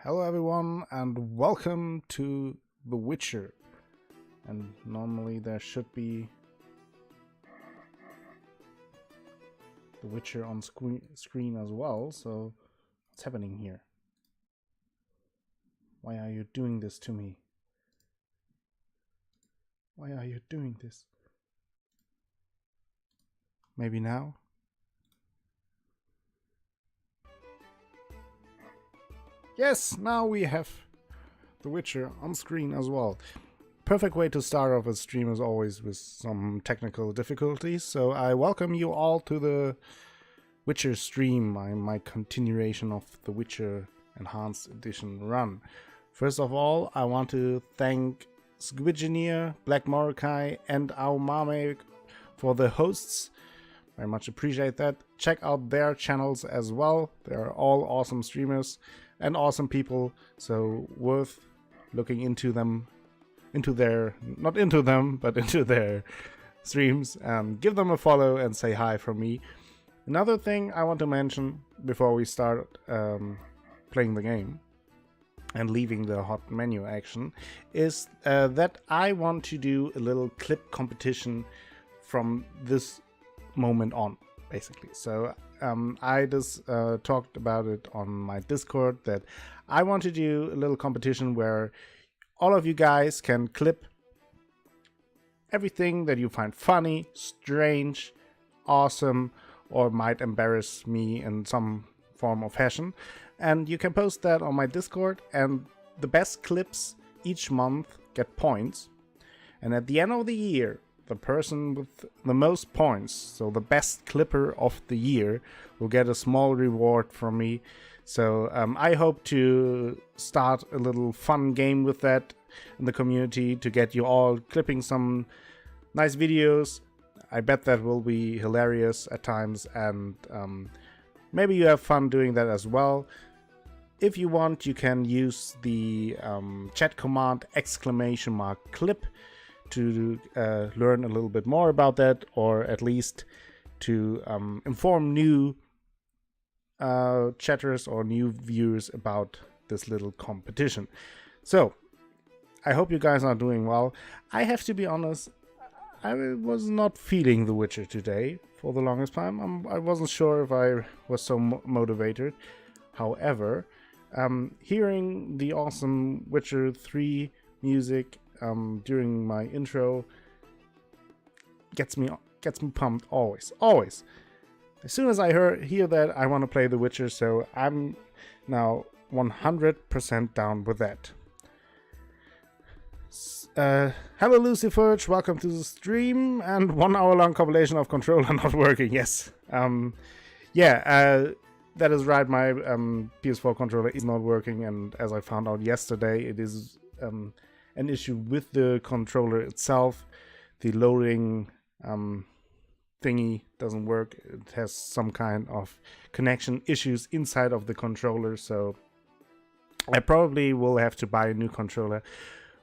Hello everyone and welcome to The Witcher. And normally there should be The Witcher on screen as well, so what's happening here? Why are you doing this to me? Why are you doing this? Maybe now? Yes, now we have The Witcher on screen as well. Perfect way to start off a stream as always with some technical difficulties. So I welcome you all to the Witcher stream, my continuation of the Witcher Enhanced Edition run. First of all, I want to thank Squidgineer, Black Morokai and Aumame for the hosts. Very much appreciate that. Check out their channels as well. They are all awesome streamers and awesome people, so worth looking into them, into their streams, and give them a follow and say hi from me. Another thing I want to mention before we start playing the game and leaving the hot menu action is that I want to do a little clip competition from this moment on, basically. So I just talked about it on my Discord that I want to do a little competition where all of you guys can clip everything that you find funny, strange, awesome, or might embarrass me in some form or fashion, and you can post that on my Discord, and the best clips each month get points, and at the end of the year the person with the most points, so the best clipper of the year, will get a small reward from me. So I hope to start a little fun game with that in the community to get you all clipping some nice videos. I bet that will be hilarious at times, and maybe you have fun doing that as well. If you want, you can use the chat command !clip to learn a little bit more about that, or at least to inform new chatters or new viewers about this little competition. So I hope you guys are doing well. I have to be honest, I was not feeling The Witcher today for the longest time. I wasn't sure if I was so motivated. However, hearing the awesome Witcher 3 music during my intro gets me pumped always. As soon as I hear that, I want to play The Witcher, so I'm now 100% down with that. Hello Lucifer, welcome to the stream, and 1 hour long compilation of controller not working. Yes, that is right. My PS4 controller is not working, and as I found out yesterday, it is an issue with the controller itself. The loading thingy doesn't work. It has some kind of connection issues inside of the controller, so I probably will have to buy a new controller,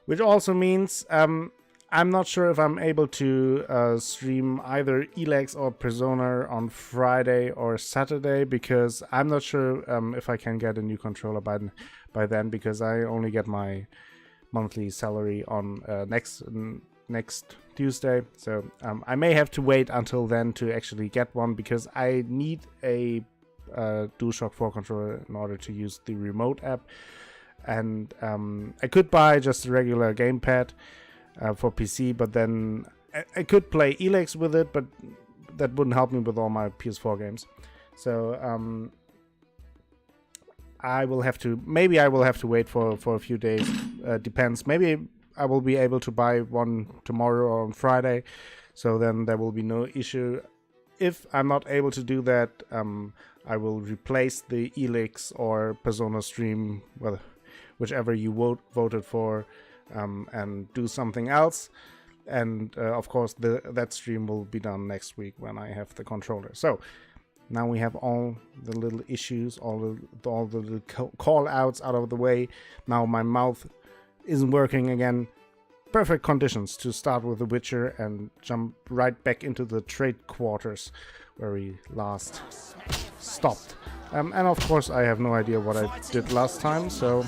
which also means I'm not sure if I'm able to stream either Elex or Persona on Friday or Saturday, because I'm not sure if I can get a new controller by then, because I only get my monthly salary on next Tuesday, so I may have to wait until then to actually get one, because I need a DualShock 4 controller in order to use the remote app, and I could buy just a regular gamepad for PC, but then I could play Elex with it, but that wouldn't help me with all my PS4 games. So I will have to wait for a few days. Depends. Maybe I will be able to buy one tomorrow or on Friday, so then there will be no issue. If I'm not able to do that, I will replace the Elex or Persona stream, well, whichever you voted for, and do something else. And of course, that stream will be done next week when I have the controller. So now we have all the little issues, all the little call outs out of the way. Now my mouth isn't working again. perfect conditions to start with The Witcher and jump right back into the trade quarters where we last stopped. And of course I have no idea what I did last time, so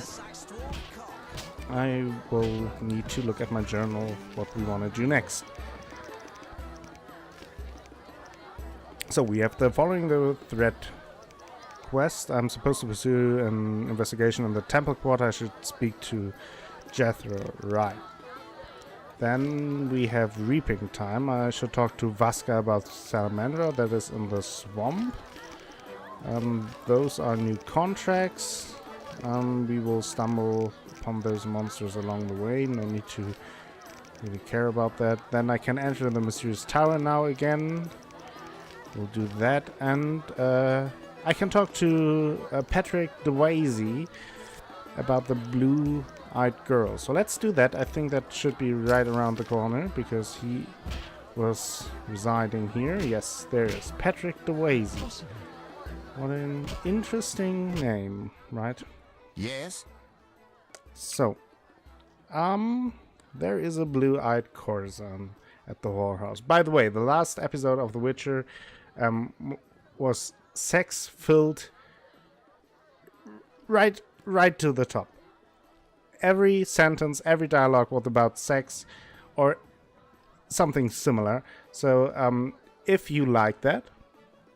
I will need to look at my journal what we want to do next. So we have the following the thread quest. I'm supposed to pursue an investigation in the temple quarter. I should speak to Jethro, right. Then we have reaping time. I should talk to Vasca about Salamandra, that is in the swamp. Those are new contracts. We will stumble upon those monsters along the way. No need to really care about that. Then I can enter the mysterious tower now again. We'll do that, and I can talk to Patrick DeWazy about the blue-eyed girl. So let's do that. I think that should be right around the corner because he was residing here. Yes, there is Patrick DeWazy. What an interesting name, right? Yes. So, there is a blue-eyed courtesan at the whorehouse. By the way, the last episode of The Witcher was sex-filled right to the top. Every sentence, every dialogue was about sex or something similar. So if you like that,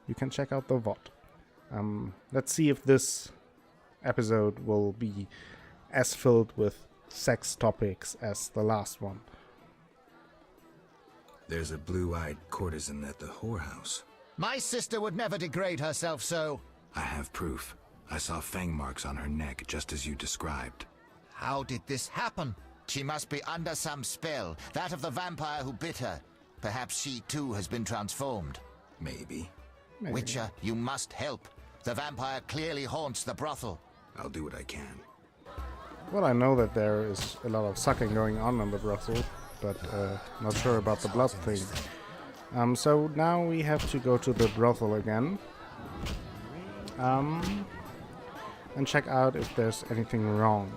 you can check out the VOD. Let's see if this episode will be as filled with sex topics as the last one. There's a blue-eyed courtesan at the whorehouse. My sister would never degrade herself so. I have proof. I saw fang marks on her neck, just as you described. How did this happen? She must be under some spell, that of the vampire who bit her. Perhaps she too has been transformed. Maybe. Witcher, you must help. The vampire clearly haunts the brothel. I'll do what I can. Well, I know that there is a lot of sucking going on in the brothel, but not sure about the blood thing. So now we have to go to the brothel again. And check out if there's anything wrong.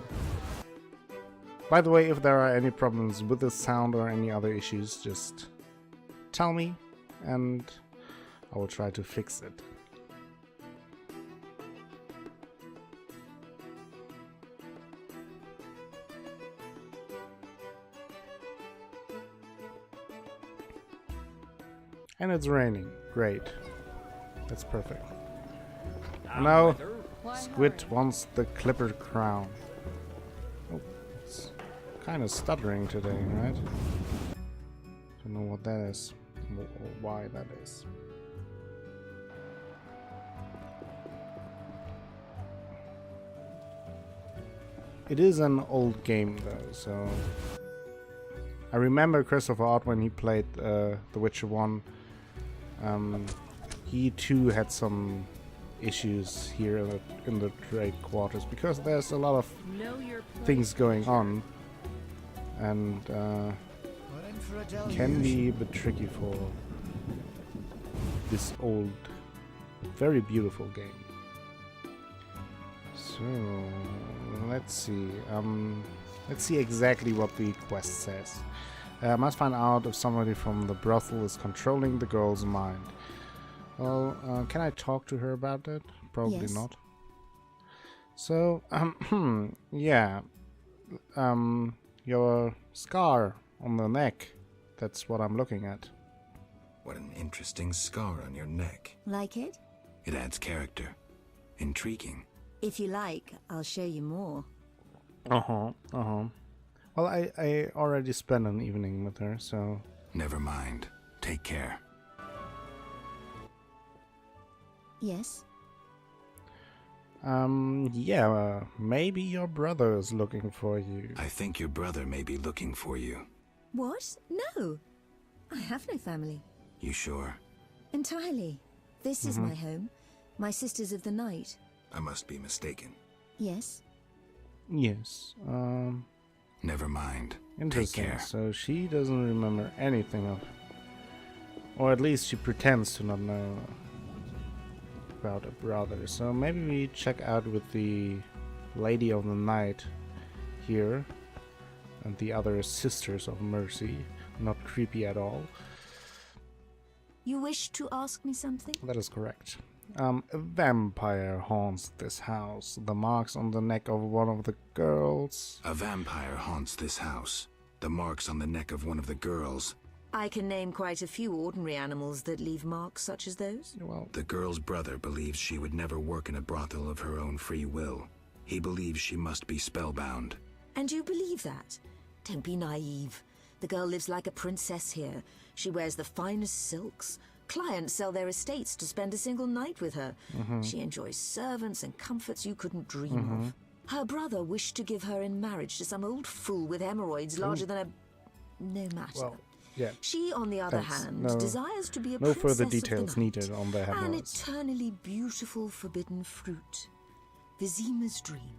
By the way, if there are any problems with the sound or any other issues, just tell me and I will try to fix it. And it's raining. Great. That's perfect. Now, Squid wants the clippered crown. Oh, it's kind of stuttering today, right? Don't know what that is, or why that is. It is an old game though, so I remember Christopher Ott when he played The Witcher 1. He too had some issues here in the trade quarters because there's a lot of things going on, and can be a bit tricky for this old, very beautiful game. So let's see exactly what the quest says. Must find out if somebody from the brothel is controlling the girl's mind. Well, can I talk to her about that? Probably Yes. not. So, yeah. Your scar on the neck. That's what I'm looking at. What an interesting scar on your neck. Like it? It adds character. Intriguing. If you like, I'll show you more. Well, I already spent an evening with her, so... Never mind. Take care. Yes? Yeah, maybe your brother is looking for you. I think your brother may be looking for you. What? No. I have no family. You sure? Entirely. This is my home. My sisters of the night. I must be mistaken. Yes? Yes, Never mind. Take interesting. care. So she doesn't remember anything of... Or at least she pretends to not know about a brother. So maybe we check out with the Lady of the Night here. and the other is Sisters of Mercy. Not creepy at all. You wish to ask me something? That is correct. A vampire haunts this house. The marks on the neck of one of the girls. A vampire haunts this house. The marks on the neck of one of the girls. I can name quite a few ordinary animals that leave marks such as those. Well, The girl's brother believes she would never work in a brothel of her own free will. He believes she must be spellbound. And you believe that? Don't be naive. The girl lives like a princess here. She wears the finest silks. Clients sell their estates to spend a single night with her. She enjoys servants and comforts you couldn't dream of. Her brother wished to give her in marriage to some old fool with hemorrhoids larger than a... No matter. well, yeah. She, on the other Thanks. hand, No- desires to be a No princess further of the details night. needed on the An hemorrhoids. eternally beautiful forbidden fruit. Vizima's dream.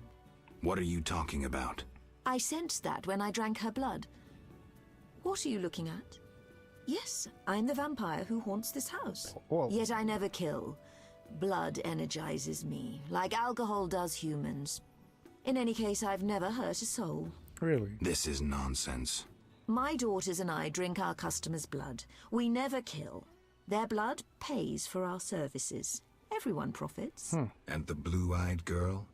What are you talking about? I sensed that when I drank her blood. What are you looking at? Yes, I'm the vampire who haunts this house. Well- Yet I never kill. Blood energizes me, like alcohol does humans. In any case, I've never hurt a soul. Really? This is nonsense. My daughters and I drink our customers' blood. We never kill. Their blood pays for our services. Everyone profits. And the blue-eyed girl?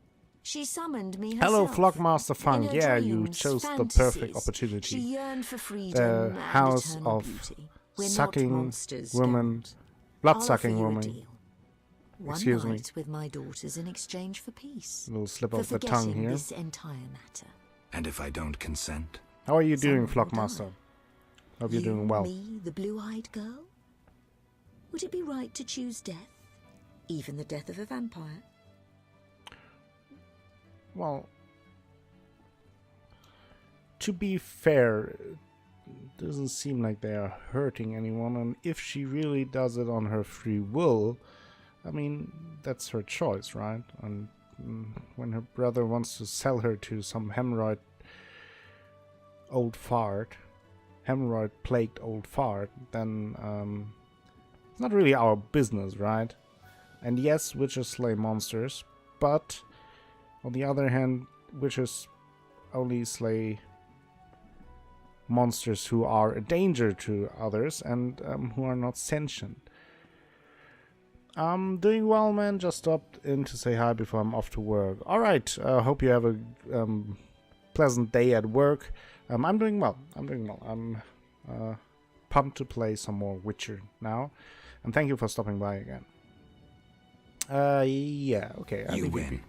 She summoned me Hello, herself. Flockmaster In Funk. her Yeah, you dreams, chose the fantasies. perfect She opportunity. yearned for freedom The and house eternal of beauty. We're not sucking monsters, women, Geralt. I'll blood-sucking offer you a woman. deal. One Excuse me. night with my daughters in exchange for peace. Little slip For of the tongue forgetting here. this entire matter. And if I don't consent? How are you doing, Someone will Flockmaster? die. Hope you're You, doing well. me, the blue-eyed girl? Would it be right to choose death? Even the death of a vampire? Well, to be fair, it doesn't seem like they are hurting anyone, and if she really does it on her free will, I mean, that's her choice, right? And when her brother wants to sell her to some hemorrhoid plagued old fart, then it's not really our business, right? And yes, witches slay monsters, but on the other hand, witches only slay monsters who are a danger to others and who are not sentient. I'm doing well, man. Just stopped in to say hi before I'm off to work. Alright, hope you have a pleasant day at work. I'm doing well. I'm pumped to play some more Witcher now. And thank you for stopping by again. Yeah, okay. You leave win. be.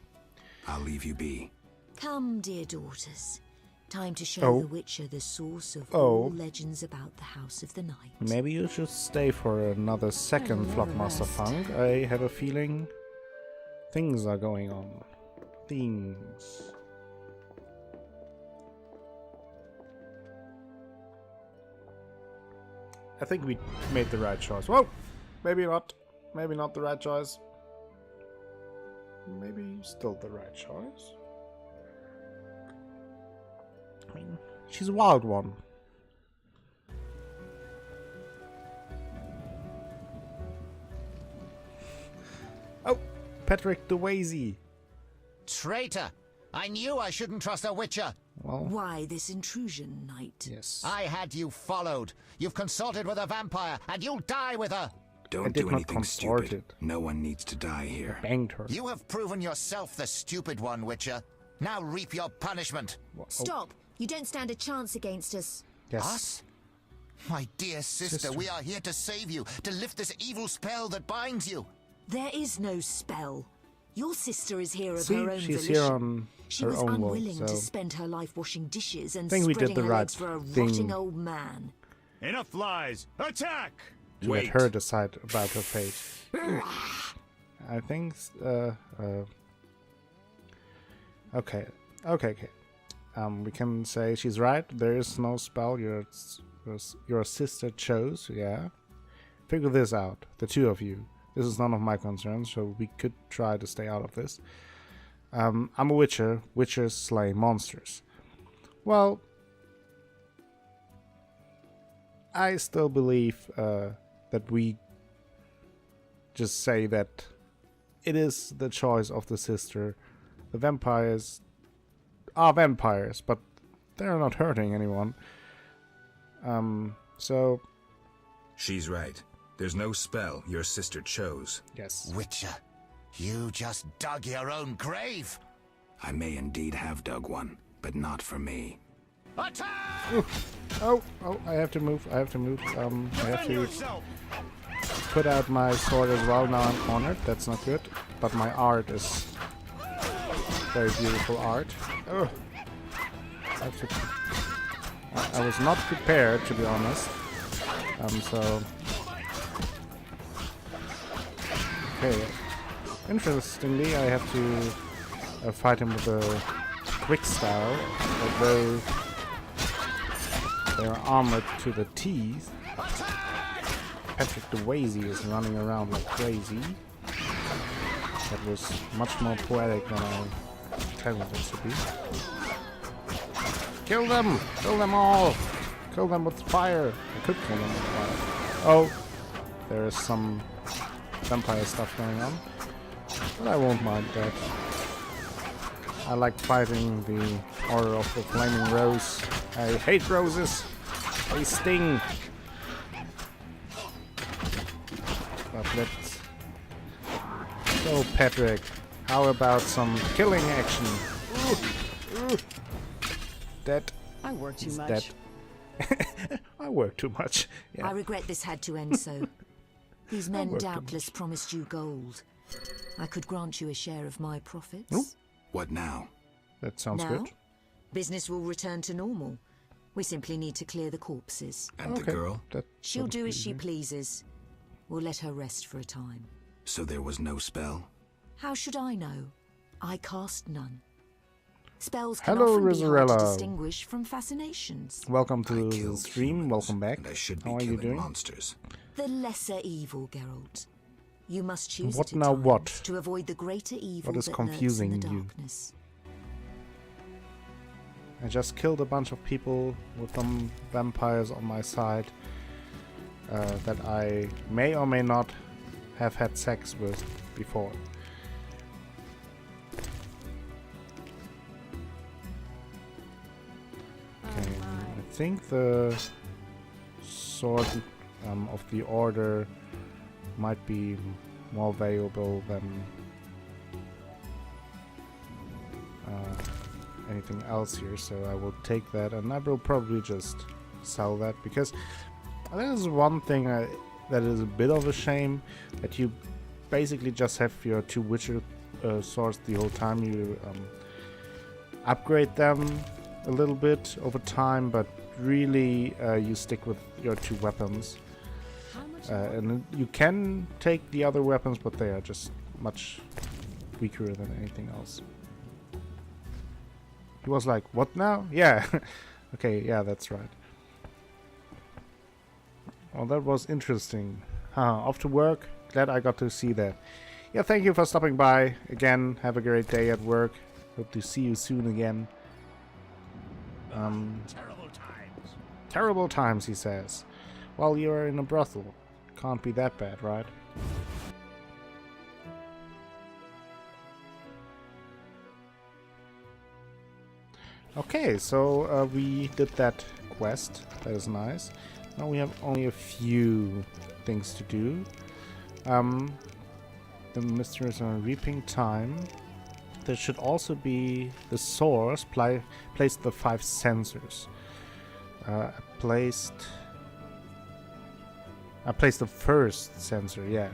I'll leave you be. Come, dear daughters. Time to show Oh. the Witcher the source of Oh. all legends about the House of the Night. Maybe you should stay for another second, Flockmaster Funk. I have a feeling things are going on. Things. I think we made the right choice. Whoa! Maybe not. Maybe not the right choice. Maybe still the right choice. I mean, she's a wild one. Oh, Patrick DeWazy. Traitor! I knew I shouldn't trust a witcher. Well, Why this intrusion, knight? yes. I had you followed. You've consulted with a vampire, and you'll die with her. Don't did do not anything consort stupid. it. No one needs to die here. Banged her. You have proven yourself the stupid one, Witcher. Now reap your punishment. Oh, Stop! You don't stand a chance against us. yes. Us? My dear sister, Sister. we are here to save you, to lift this evil spell that binds you. There is no spell. Your sister is here of See, her own she's volition. here on She her was own will, unwilling so to spend her life washing dishes and think we did spreading the her right legs for a thing. rotting old man. Enough lies! Attack! to let her decide about her fate. I think. Okay. We can say she's right. There is no spell your sister chose. Yeah. Figure this out, the two of you. This is none of my concern, so we could try to stay out of this. I'm a witcher. Witchers slay monsters. Well, I still believe that we just say that it is the choice of the sister. The vampires are vampires, but they're not hurting anyone. So She's right. There's no spell your sister chose. yes. Witcher, you just dug your own grave. I may indeed have dug one, but not for me. Attack! Ooh. Oh, I have to move. I have to Defend to yourself! put out my sword as well. Now I'm cornered. That's not good. But my art is very beautiful art. Oh. I have to... I was not prepared, to be honest. So... Okay. Interestingly, I have to fight him with a quick style, although they're armored to the teeth. Patrick DeWazy is running around like crazy. That was much more poetic than I intended it to be. Kill them! Kill them all! Kill them with fire! I could kill them with fire. Oh! There is some vampire stuff going on. But I won't mind that. I like fighting the Order of the Flaming Rose. I hate roses! They sting! But let's... So, Patrick, how about some killing action? Ooh. That I work too is much. that. I work too much. Yeah. I regret this had to end so. These men work too doubtless promised you gold. I could grant you a share of my profits. Ooh. What now? That sounds Now, good. business will return to normal. We simply need to clear the corpses. And the girl? That She'll sounds do as she easy. pleases. We'll let her rest for a time. So there was no spell? How should I know? I cast none. Spells can Hello, often be hard to Rizzarella. distinguish from fascinations. Welcome to I the killed stream. humans, Welcome back. And I should be How are you killing doing? monsters. The lesser evil, Geralt. You must choose What it at now times what? to avoid the greater evil What is that confusing lurks in the you? darkness. I just killed a bunch of people with some vampires on my side that I may or may not have had sex with before. Okay, I think the sword of the Order might be more valuable than anything else here, so I will take that, and I will probably just sell that, because that is one thing that is a bit of a shame, that you basically just have your two Witcher swords the whole time. You upgrade them a little bit over time, but really you stick with your two weapons. And you can take the other weapons, but they are just much weaker than anything else. He was like, what now? Yeah. Okay, yeah, that's right. Well, that was interesting. Off to work. Glad I got to see that. Yeah, thank you for stopping by. Again, have a great day at work. Hope to see you soon again. Terrible times. Terrible times, he says. Well, you're in a brothel. Can't be that bad, right? Okay, so we did that quest. That is nice. Now we have only a few things to do. The mysteries on reaping time. There should also be the source. Place the 5 sensors. I placed the first sensor, yeah.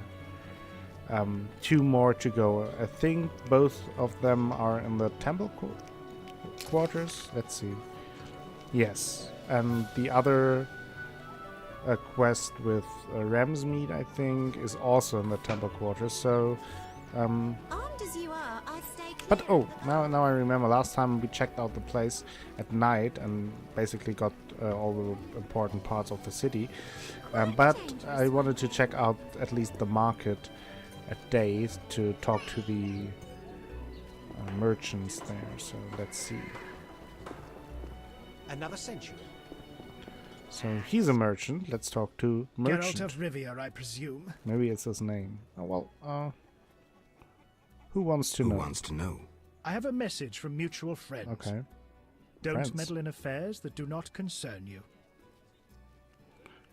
2 more to go. I think both of them are in the temple quarters. Let's see. Yes, and the other quest with ram's meat, I think, is also in the temple quarters. So, Armed as you are, I stay clear. but oh, now I remember. Last time we checked out the place at night and basically got all the important parts of the city. But I wanted to check out at least the market at day to talk to the merchants there. So let's see. Another century. So he's a merchant. Let's talk to merchant. Geralt of Rivia, I presume. Maybe it's his name. Oh well. Who wants to Who know? wants to know? I have a message from mutual friends. Okay. Don't friends. meddle in affairs that do not concern you.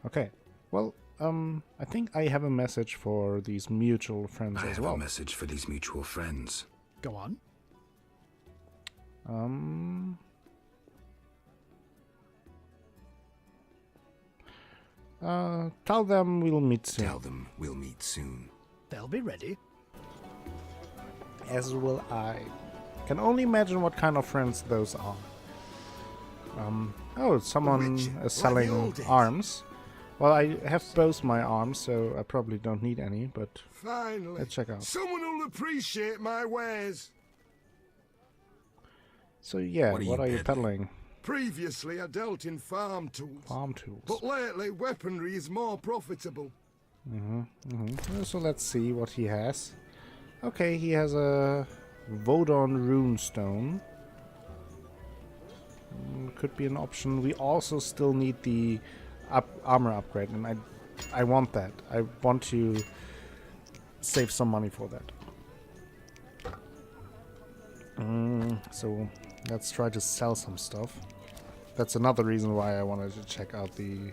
Okay. Well, I think I have a message for these mutual friends I as have well. a message for these mutual friends. Go on. Tell them we'll meet soon. Tell them we'll meet soon. They'll be ready. As will I. Can only imagine what kind of friends those are. Oh, someone is selling arms. Well, I have both my arms, so I probably don't need any, but Finally, let's check out. someone who'll appreciate my wares. So yeah, What what are are you you peddling? Previously, I dealt in farm tools, Farm tools. but lately, weaponry is more profitable. So let's see what he has. Okay, he has a Vodon runestone. Could be an option. We also still need the armor upgrade, and I want that. I want to save some money for that. So let's try to sell some stuff. That's another reason why I wanted to check out the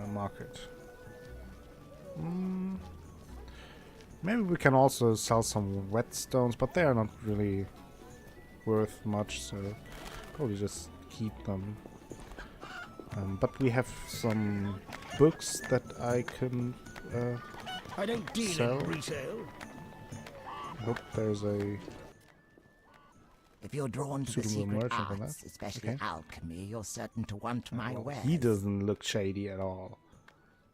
market. Maybe we can also sell some whetstones, but they are not really worth much, so probably just keep them. But we have some books that I can I don't deal sell. in retail. Nope, there's a If you're drawn to the suitable secret merchant for arts, that. especially Okay. alchemy, you're certain to want my wares. He doesn't look shady at all.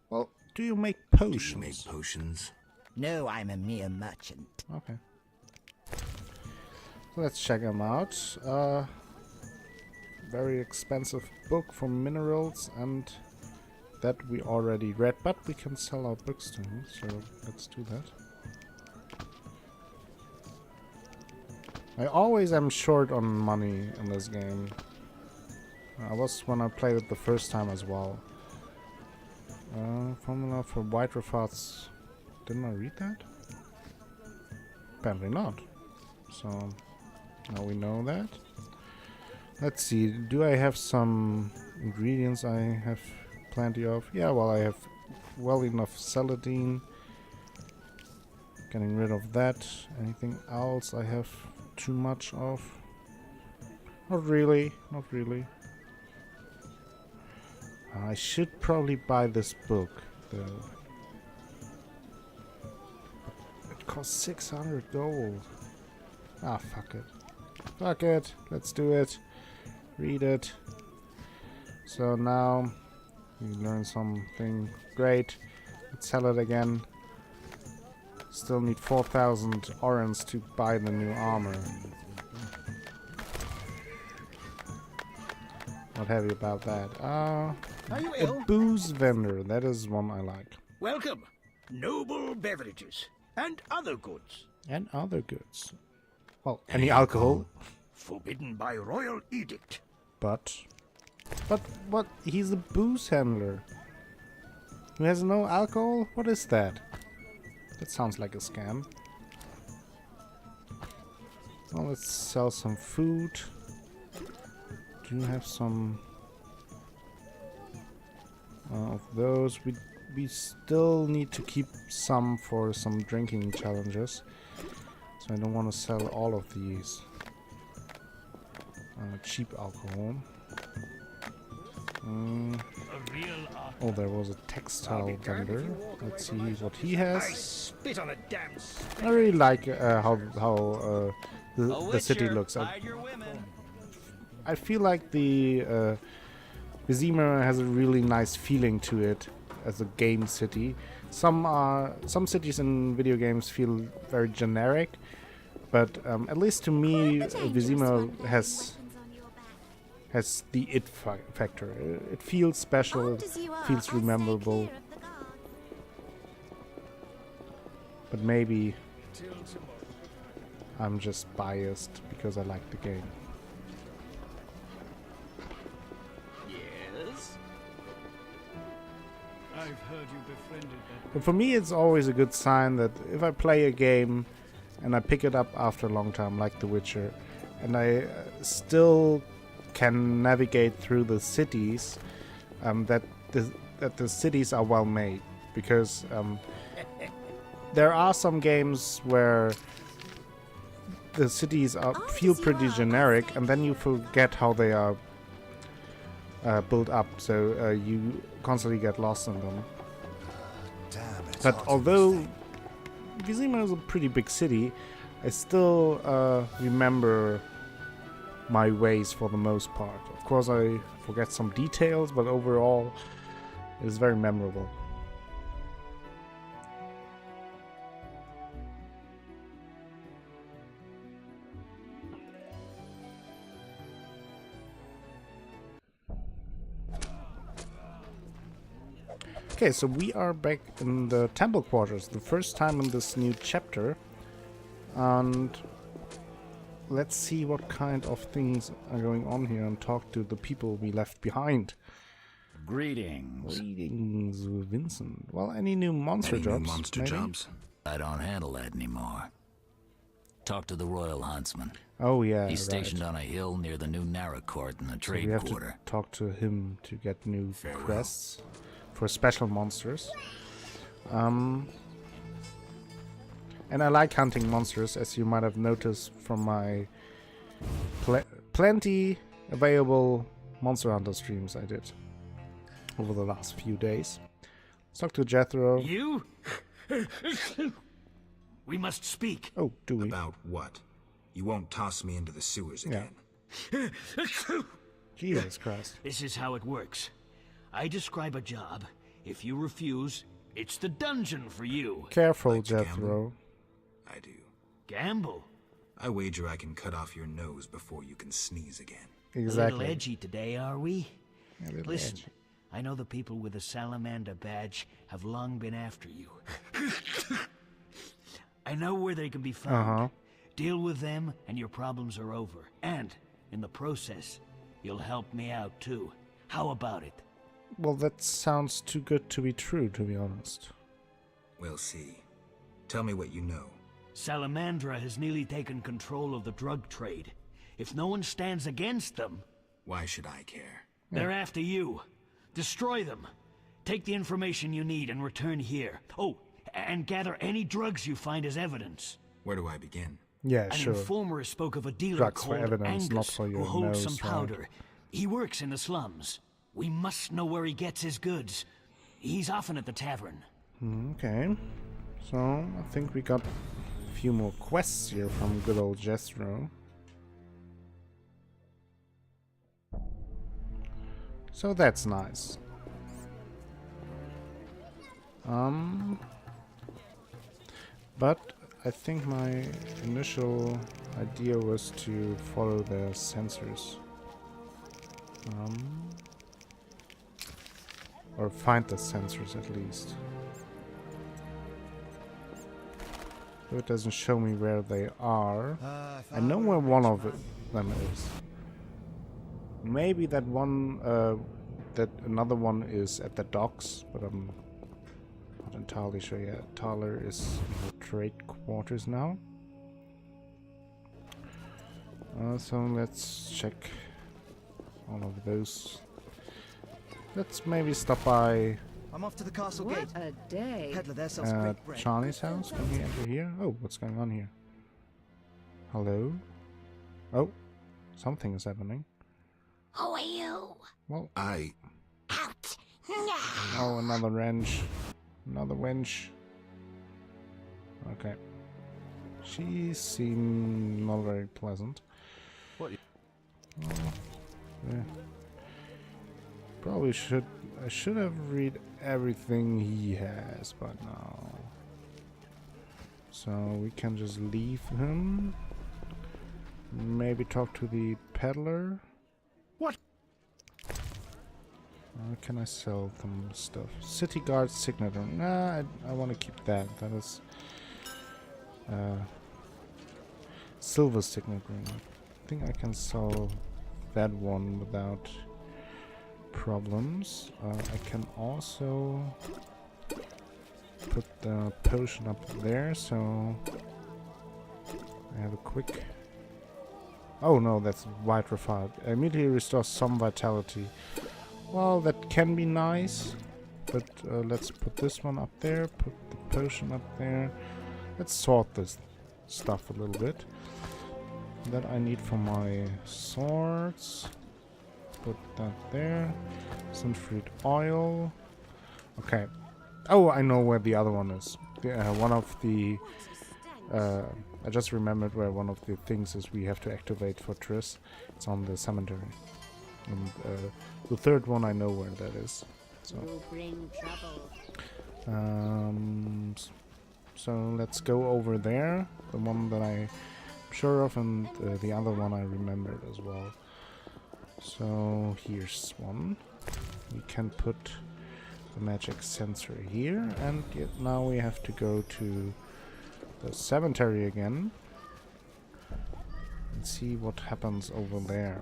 Well, do you make Do potions? you make potions? No, I'm a mere merchant. Okay. So let's check them out. Very expensive book for minerals, and that we already read, but we can sell our books to him, so let's do that. I always am short on money in this game. I was when I played it the first time as well. Formula for white refarts. Didn't I read that? Apparently not. So now we know that. Let's see. Do I have some ingredients I have plenty of? Yeah, well, I have well enough celadine. Getting rid of that. Anything else I have too much of? Not really. Not really. I should probably buy this book, though. It costs 600 gold. Ah, fuck it. Fuck it. Let's do it. Read it. So now we learn something great. Let's sell it again. Still need 4,000 orens to buy the new armor. Not happy about that. Are you A ill? booze vendor. That is one I like. Welcome. Noble beverages and other goods. And other goods. Well, any alcohol. Forbidden by royal edict. But what? He's a booze handler. Who has no alcohol? What is that? That sounds like a scam. Well, let's sell some food. Do you have some of those? We still need to keep some for some drinking challenges. So I don't want to sell all of these. Cheap alcohol. Oh, there was a textile vendor. Let's see what he I has. spit on a damn I really like how the city looks. I feel like the Vizima has a really nice feeling to it as a game city. Some cities in video games feel very generic, but at least to me, Vizima has the it factor. It feels special, feels rememberable. But maybe I'm just biased because I like the game. Yes. I've heard you befriended that. But for me, it's always a good sign that if I play a game and I pick it up after a long time, like The Witcher, and I still can navigate through the cities, that the cities are well made, because there are some games where the cities feel pretty generic, and then you forget how they are built up, so you constantly get lost in them. Damn, it's But hard to although miss Vizima is a pretty big city, I still remember my ways for the most part. Of course, I forget some details, but overall, it is very memorable. Okay, so we are back in the temple quarters, the first time in this new chapter, and let's see what kind of things are going on here and talk to the people we left behind. Greetings. Greetings, Vincent. Well, any new monster Any jobs? new monster maybe? jobs? I don't handle that anymore. Talk to the Royal Huntsman. Oh yeah, He's stationed right. on a hill near the new Narrow Court in the So trade we have quarter. to talk to him to get new Farewell. quests for special monsters. And I like hunting monsters, as you might have noticed from my plenty available Monster Hunter streams I did over the last few days. Let's talk to Jethro. You? We must speak. Oh, do we? About what? You won't toss me into the sewers Yeah. again. Jesus Christ. This is how it works. I describe a job. If you refuse, it's the dungeon for you. Careful, Like to gamble? Jethro. I do. Gamble. I wager I can cut off your nose before you can sneeze again. A Exactly. little edgy today, are we? A little Listen, edgy. I know the people with the Salamandra badge have long been after you. I know where they can be found. Uh-huh. Deal with them and your problems are over. And, in the process, you'll help me out too. How about it? Well, that sounds too good to be true, to be honest. We'll see. Tell me what you know. Salamandra has nearly taken control of the drug trade. If no one stands against them, Why should I care? they're after you. Destroy them. Take the information you need and return here. Oh, and gather any drugs you find as evidence. Where do I begin? Yeah, An sure. informer spoke of a dealer Drugs for called evidence, Angus not for your who holds nose, some right? powder. He works in the slums. We must know where he gets his goods. He's often at the tavern. Okay. So, I think we got a few more quests here from good old Jethro. So that's nice. But I think my initial idea was to follow the sensors. Or find the sensors at least. So it doesn't show me where they are. I know where one of them is. Maybe that one, that another one is at the docks, but I'm not entirely sure yet. Tyler is in the trade quarters now. So let's check all of those. Let's maybe stop by I'm off to the castle gate. A day. Peddler there sells great bread. Charlie's house. Can we enter here? Oh, what's going on here? Hello? Oh, something is happening. Who are you? Well, Out now! oh, another wrench. Another wench. Okay. She seemed not very pleasant. What? Yeah. Probably should. I should have read everything he has, but no. So we can just leave him. Maybe talk to the peddler. What? Can I sell them stuff? City guard signature. Nah, I want to keep that. That is silver signature. I think I can sell that one without problems. I can also put the potion up there, so I have a quick Oh no, that's vitrified. Immediately restores some vitality. Well, that can be nice. But let's put this one up there. Put the potion up there. Let's sort this stuff a little bit. That I need for my swords. Put that there. Some fruit oil. Okay. Oh, I know where the other one is. One of the... I just remembered where one of the things is we have to activate for Triss. It's on the cemetery. And the third one I know where that is. So, so let's go over there. The one that I'm sure of, and the other one I remembered as well. So here's one. We can put the magic sensor here, and now we have to go to the cemetery again and see what happens over there.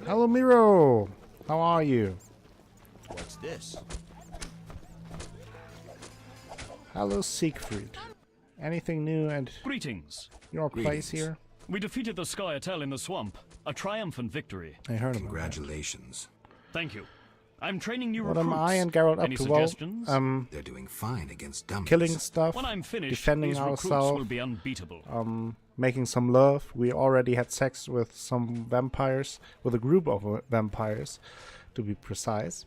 Hello, Miro! How are you? What's this? Hello, Siegfried. Anything new at Greetings. your place here? We defeated the Skyatel in the swamp. A triumphant victory. I heard about Congratulations. Thank you. I'm training new What recruits. am I and Geralt up Any to? Well, suggestions? They're doing fine against dummies. killing stuff, When I'm finished, defending these recruits ourselves, will be unbeatable. making some love. We already had sex with some vampires, with a group of vampires, to be precise.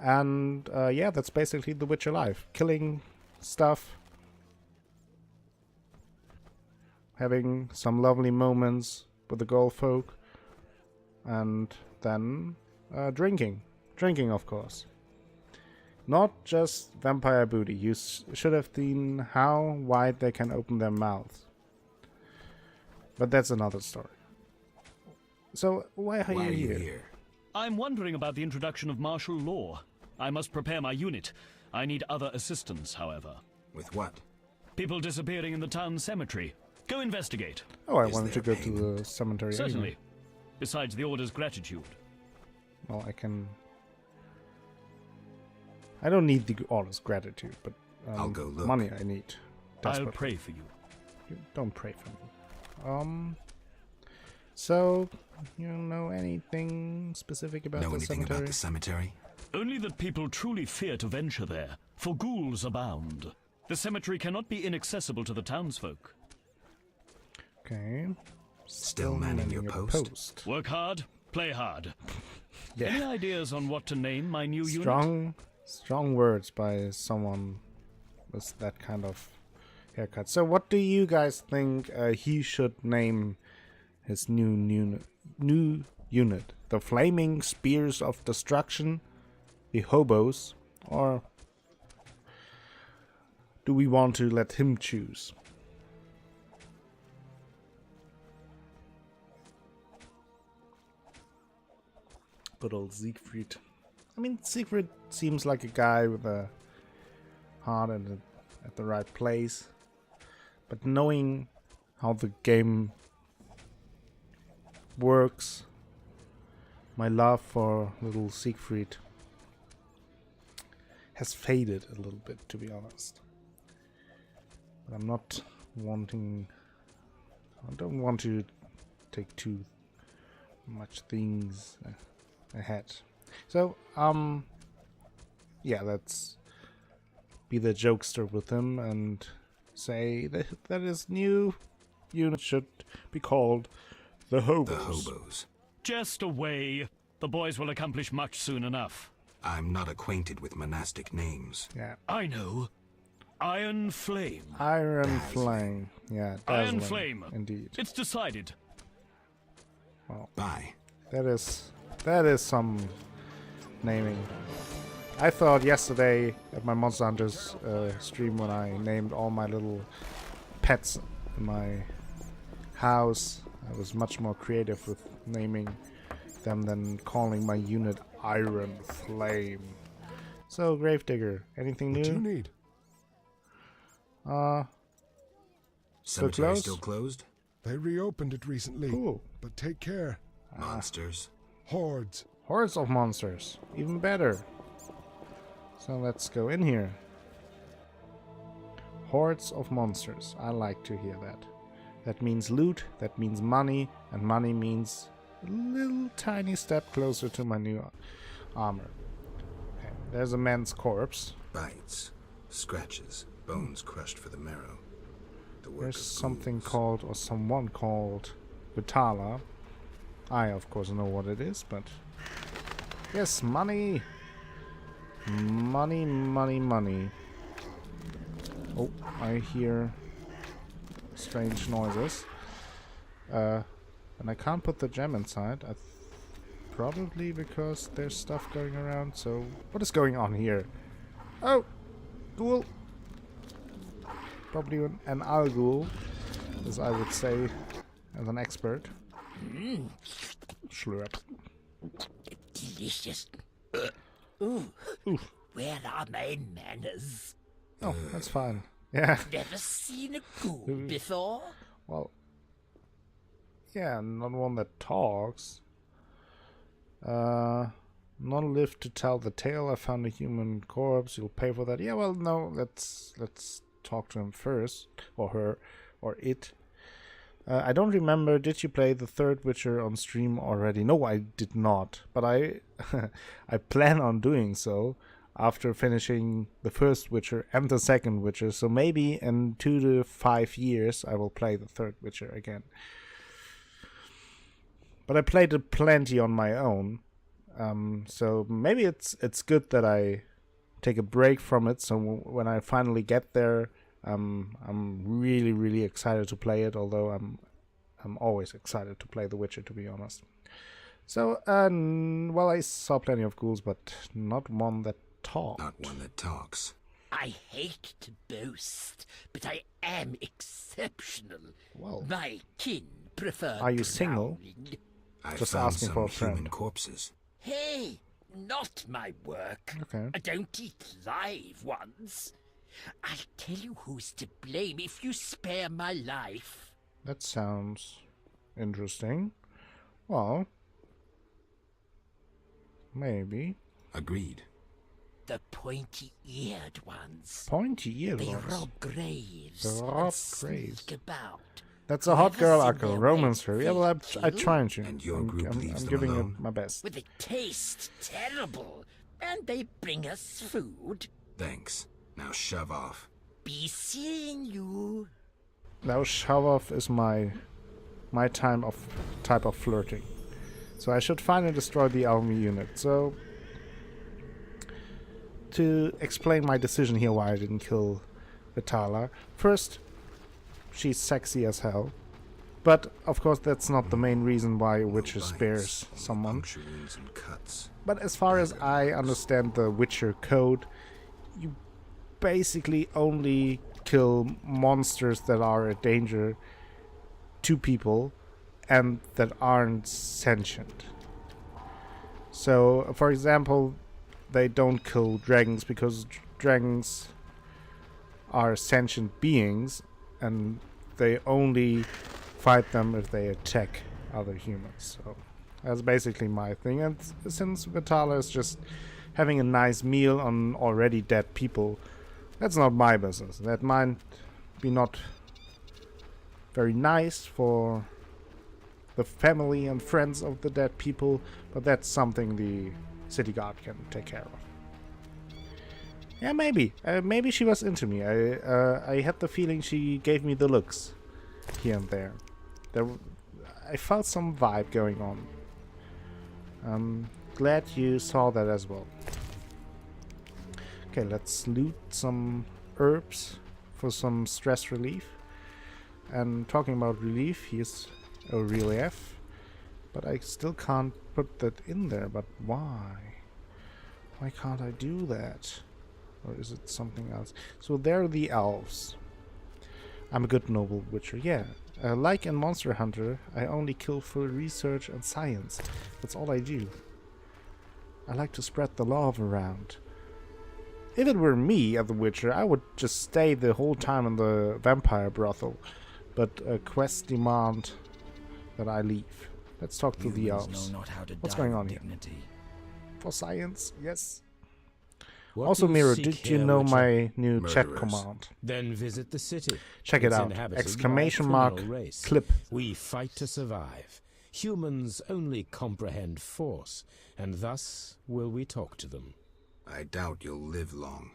And yeah, that's basically the Witcher life. Killing stuff, having some lovely moments with the Gold folk, and then drinking. Drinking, of course. Not just vampire booty. You should have seen how wide they can open their mouths. But that's another story. So, why are you here? I'm wondering about the introduction of martial law. I must prepare my unit. I need other assistance, however. With what? People disappearing in the town cemetery. Go investigate. Oh, I Is wanted to there go to payment? the cemetery. Certainly. Anyway. Besides the order's gratitude. Well, I can... I don't need the order's gratitude, but I'll go look. money I need. I'll Desperately. pray for you. You don't pray for me. So, you know anything specific about Know the anything cemetery? about the cemetery? Only that people truly fear to venture there, for ghouls abound. The cemetery cannot be inaccessible to the townsfolk. Okay. Still manning your post? Work hard, play hard. Yeah. Any ideas on what to name my new unit? Strong words by someone with that kind of haircut. So what do you guys think he should name his new unit? The Flaming Spears of Destruction? The Hobos? Or do we want to let him choose? Good old Siegfried. I mean, Siegfried seems like a guy with a heart at the right place. But knowing how the game works, my love for little Siegfried has faded a little bit, to be honest. But I'm not wanting... I don't want to take too much things ahead. So, yeah, let's be the jokester with him and say that his new unit should be called the Hobos. The Hobos. Just away. The boys will accomplish much soon enough. I'm not acquainted with monastic names. Yeah. I know. Iron Flame. Iron Flame. Yeah, Iron dazzling, Flame. Indeed. It's decided. Well, Bye. that is some naming. I thought yesterday at my Monster Hunters stream when I named all my little pets in my house, I was much more creative with naming them than calling my unit Iron Flame. So, Gravedigger, anything new? What do you need? Cemetery closed? still closed? They reopened it recently. Cool. But take care. Monsters. Hordes. Hordes of monsters. Even better. So let's go in here. Hordes of monsters. I like to hear that. That means loot, that means money, and money means a little tiny step closer to my new armor. Okay, there's a man's corpse. Bites, scratches, bones crushed for the marrow. The work There's of something ghouls. called, or someone called, Vitala. I, of course, know what it is, but... Yes, money! Money, money, money. Oh, I hear strange noises. And I can't put the gem inside. Probably because there's stuff going around, so... What is going on here? Oh! Ghoul! Probably an Al-Ghoul, as I would say as an expert. Slurp. Delicious. Ooh. Where are my manners? Oh, that's fine. Yeah. Never seen a ghoul before? Well, yeah, not one that talks. Not live to tell the tale. I found a human corpse. You'll pay for that. Yeah, well, no. Let's talk to him first, or her, or it. I don't remember. Did you play the third Witcher on stream already? No, I did not. But I plan on doing so after finishing the first Witcher and the second Witcher. So maybe in 2 to 5 years I will play the third Witcher again. But I played it plenty on my own. So maybe it's good that I take a break from it. So when I finally get there, I'm really, really excited to play it. Although I'm always excited to play The Witcher, to be honest. So well, I saw plenty of ghouls, but not one that talked. Not one that talks. I hate to boast, but I am exceptional. Well, my kin prefer. Are you single? growling. I Just found asking some for a human friend. corpses. Hey, not my work. Okay. I don't eat live ones. I'll tell you who's to blame if you spare my life. That sounds interesting. Well, maybe. Agreed. The pointy-eared ones. Pointy-eared They ones. rob graves. They and rob sneak graves. about. That's a hot Never girl seen arc, their romance wife story. Yeah, well, I'm kill? trying to. And your group leaves I'm them giving alone? it my best. With a taste terrible. And they bring us food. Thanks. Now shove off. Be seeing you. Now shove off is my type of flirting. So I should finally destroy the army unit. So to explain my decision here why I didn't kill Vitala. First, she's sexy as hell. But of course that's not the main reason why a Witcher spares someone. Puncture wounds and cuts. But as far as I understand the Witcher code, you basically only kill monsters that are a danger to people and that aren't sentient. So, for example, they don't kill dragons because dragons are sentient beings and they only fight them if they attack other humans. So that's basically my thing. And since Vitala is just having a nice meal on already dead people, that's not my business. That might be not very nice for the family and friends of the dead people, but that's something the city guard can take care of. Yeah, maybe. Maybe she was into me. I had the feeling she gave me the looks here and there. I felt some vibe going on. I'm glad you saw that as well. Okay, let's loot some herbs for some stress relief. And talking about relief, here's a relief. But I still can't put that in there. But why? Why can't I do that? Or is it something else? So there are the elves. I'm a good noble witcher, yeah. Like in Monster Hunter, I only kill for research and science. That's all I do. I like to spread the love around. If it were me as the Witcher, I would just stay the whole time in the vampire brothel. But quests demand that I leave. Let's talk to the elves. Know not how to What's die going with on here? dignity. For science, yes. What Also, do you Miro, seek did you here, know Witcher? my new chat Murderers. command? Then visit the city. Check it It's out. inhabited by a Exclamation mark, criminal race. clip. We fight to survive. Humans only comprehend force, and thus will we talk to them. I doubt you'll live long.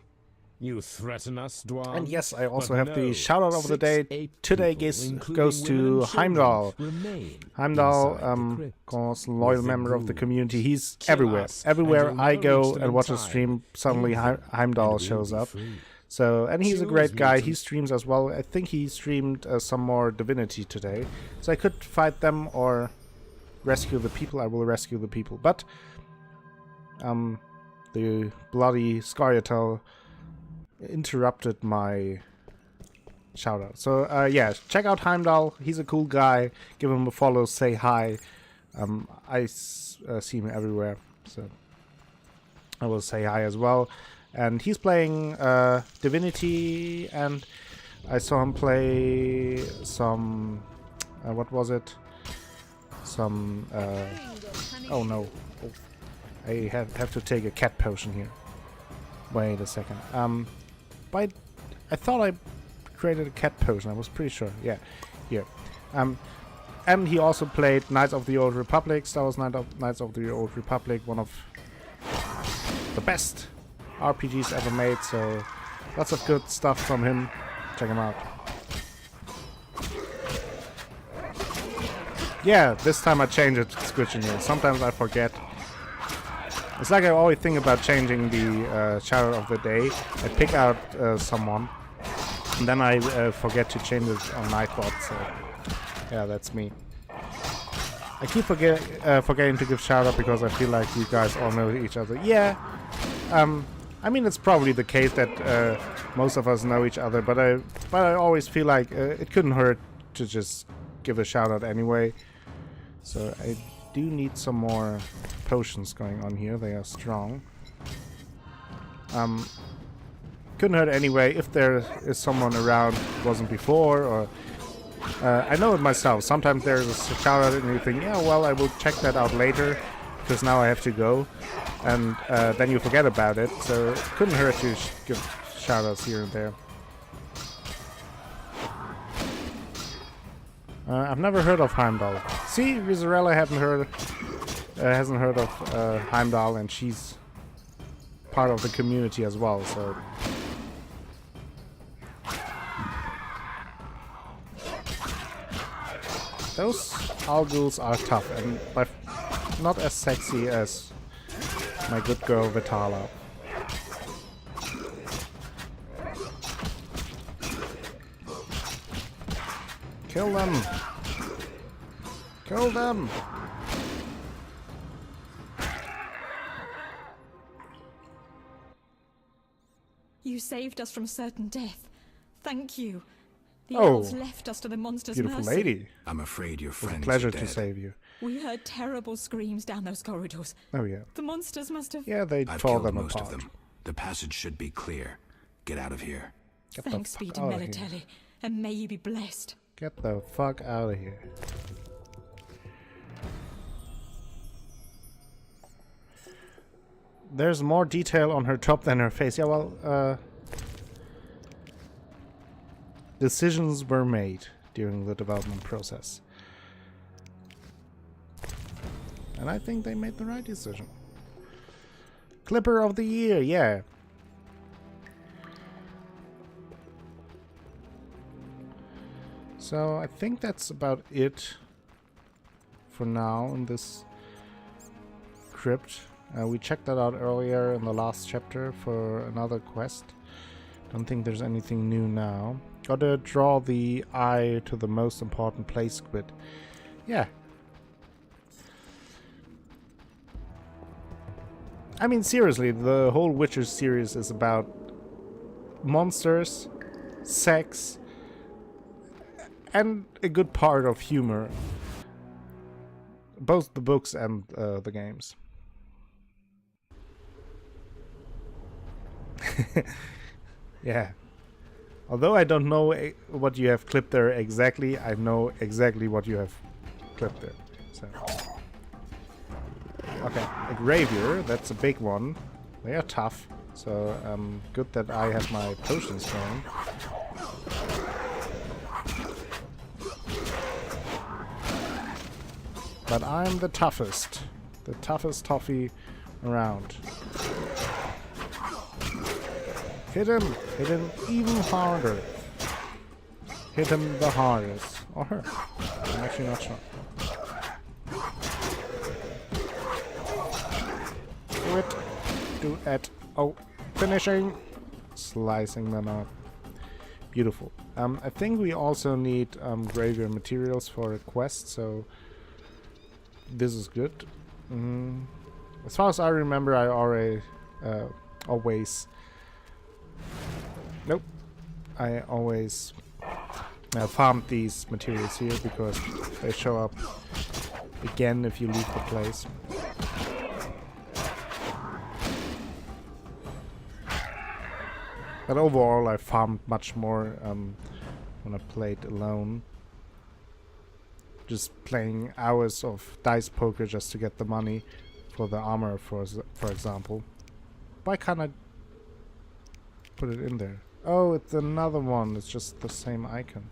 You threaten us, Dwarf? And yes, I also But have the no, shout out of the 6 day. ape Today people, goes including to women and children, Heimdall. remain Heimdall, inside the crypt. of course, loyal With the member of the ghouls. community. He's Kill everywhere. us, Everywhere and I you'll go reach them and in watch a time. stream, suddenly Kill them, Heimdall and we'll shows be up. free. So, and he's She a great always guy. means He streams as well. I think he streamed some more Divinity today. So I could fight them or rescue the people. I will rescue the people. But the bloody Scaryatel interrupted my shout out. So yeah, check out Heimdall. He's a cool guy. Give him a follow. Say hi. I see him everywhere. So I will say hi as well. And he's playing Divinity, and I saw him play some... what was it? Some... oh no. Oh, I have to take a cat potion here. Wait a second. But I thought I created a cat potion. I was pretty sure. Yeah, here. And he also played Knights of the Old Republic. Star Wars Knights of the Old Republic, one of the best RPGs ever made, so lots of good stuff from him. Check him out. Yeah, this time I changed it, switching it. Sometimes I forget. It's like I always think about changing the shadow of the day. I pick out someone, and then I forget to change it on Nightbot, so yeah, that's me. I keep forgetting to give shout out because I feel like you guys all know each other. Yeah, I mean, it's probably the case that most of us know each other, but I always feel like it couldn't hurt to just give a shout out anyway. So I do need some more potions going on here. They are strong. Couldn't hurt anyway if there is someone around who wasn't before, or I know it myself. Sometimes there's a shout out and you think, yeah, well, I will check that out later because now I have to go. And then you forget about it, so it couldn't hurt to give shoutouts here and there. I've never heard of Heimdall. See, Rizarella hasn't heard of Heimdall, and she's part of the community as well. So those Alguls are tough and not as sexy as my good girl Vitala. Kill them! Kill them! You saved us from certain death. Thank you. The Oh, elves left us to the monster's beautiful mercy. lady. I'm afraid your It was a friends pleasure are to dead. save you. We heard terrible screams down those corridors. Oh yeah. The monsters must have... Yeah, they I've tore killed them most apart. of them. The passage should be clear. Get out of here. Get the Thanks be fuck to outta here. Melitelli, and may you be blessed. Get the fuck out of here. There's more detail on her top than her face. Yeah, well, decisions were made during the development process. And I think they made the right decision. Clipper of the year, yeah. So I think that's about it for now in this crypt. We checked that out earlier in the last chapter for another quest. Don't think there's anything new now. Gotta draw the eye to the most important place squid. Yeah. I mean, seriously, the whole Witcher series is about monsters, sex, and a good part of humor. Both the books and the games. Yeah. Although I don't know what you have clipped there exactly, I know exactly what you have clipped there. So Okay, a Gravier, that's a big one. They are tough, so good that I have my potions going. But I'm the toughest toffee around. Hit him even harder. Hit him the hardest. Or her. I'm actually not sure. Do it. Oh, finishing. Slicing them up. Beautiful. I think we also need graveyard materials for a quest, so this is good. As far as I remember, I already always farmed these materials here because they show up again if you leave the place. But overall, I farmed much more when I played alone. Just playing hours of dice poker just to get the money for the armor, for example. Why can't I put it in there? Oh, it's another one. It's just the same icon.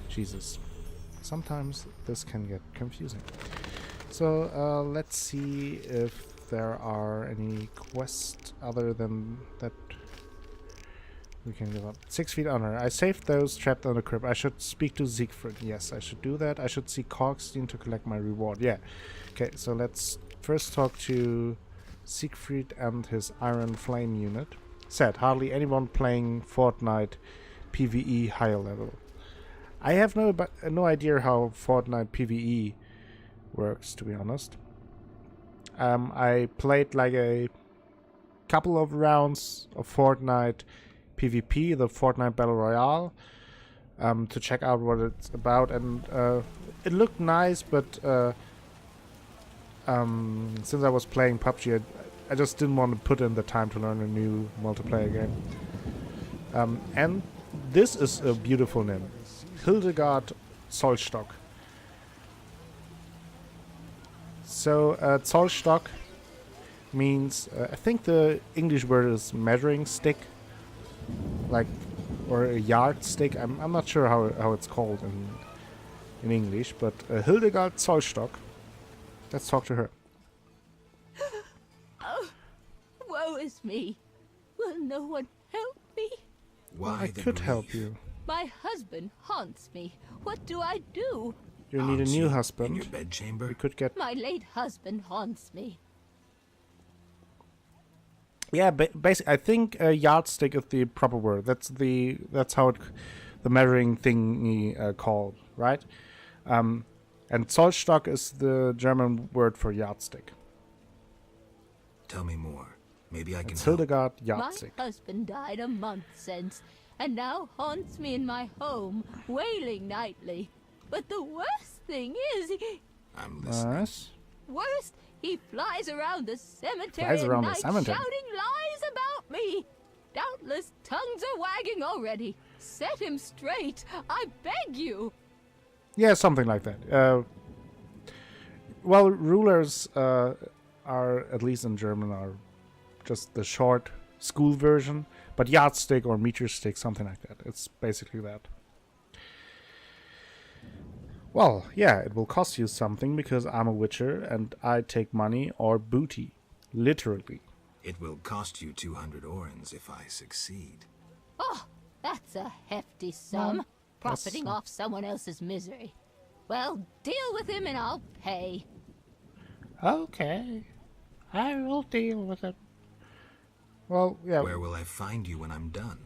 Jesus. Sometimes this can get confusing. So let's see if there are any quests other than that we can give up. 6 feet under. I saved those trapped on the crypt. I should speak to Siegfried. Yes, I should do that. I should see Korkstein to collect my reward. Yeah. Okay, so let's first talk to Siegfried and his Iron Flame unit. Said, hardly anyone playing Fortnite PvE higher level. I have no idea how Fortnite PvE works, to be honest. I played like a couple of rounds of Fortnite PvP, the Fortnite Battle Royale, to check out what it's about, and it looked nice, but since I was playing PUBG, I just didn't want to put in the time to learn a new multiplayer game. And this is a beautiful name, Hildegard Zollstock. So Zollstock means, I think the English word is measuring stick, like, or a yardstick. I'm not sure how it's called in English, but Hildegard Zollstock. Let's talk to her. Oh, woe is me. Will no one help me? Why I could help you. My husband haunts me. What do I do? You need a new husband. In your bedchamber? We could get... My late husband haunts me. Yeah, basically, I think yardstick is the proper word. That's how the measuring thingy called, right? And Zollstock is the German word for yardstick. Tell me more. Maybe I can it's help. Hildegard yardstick. My husband died a month since, and now haunts me in my home, wailing nightly. But the worst thing is, I'm listening. Nice. Worst, he flies around the cemetery at night, shouting lies about me. Doubtless tongues are wagging already. Set him straight, I beg you. Yeah, something like that. Well, rulers are, at least in German, are just the short school version, but yardstick or meter stick, something like that. It's basically that. Well, yeah, it will cost you something because I'm a witcher and I take money or booty. Literally. It will cost you 200 orens if I succeed. Oh, that's a hefty sum. Profiting off someone else's misery. Well, deal with him and I'll pay. Okay. I will deal with it. Well, yeah. Where will I find you when I'm done?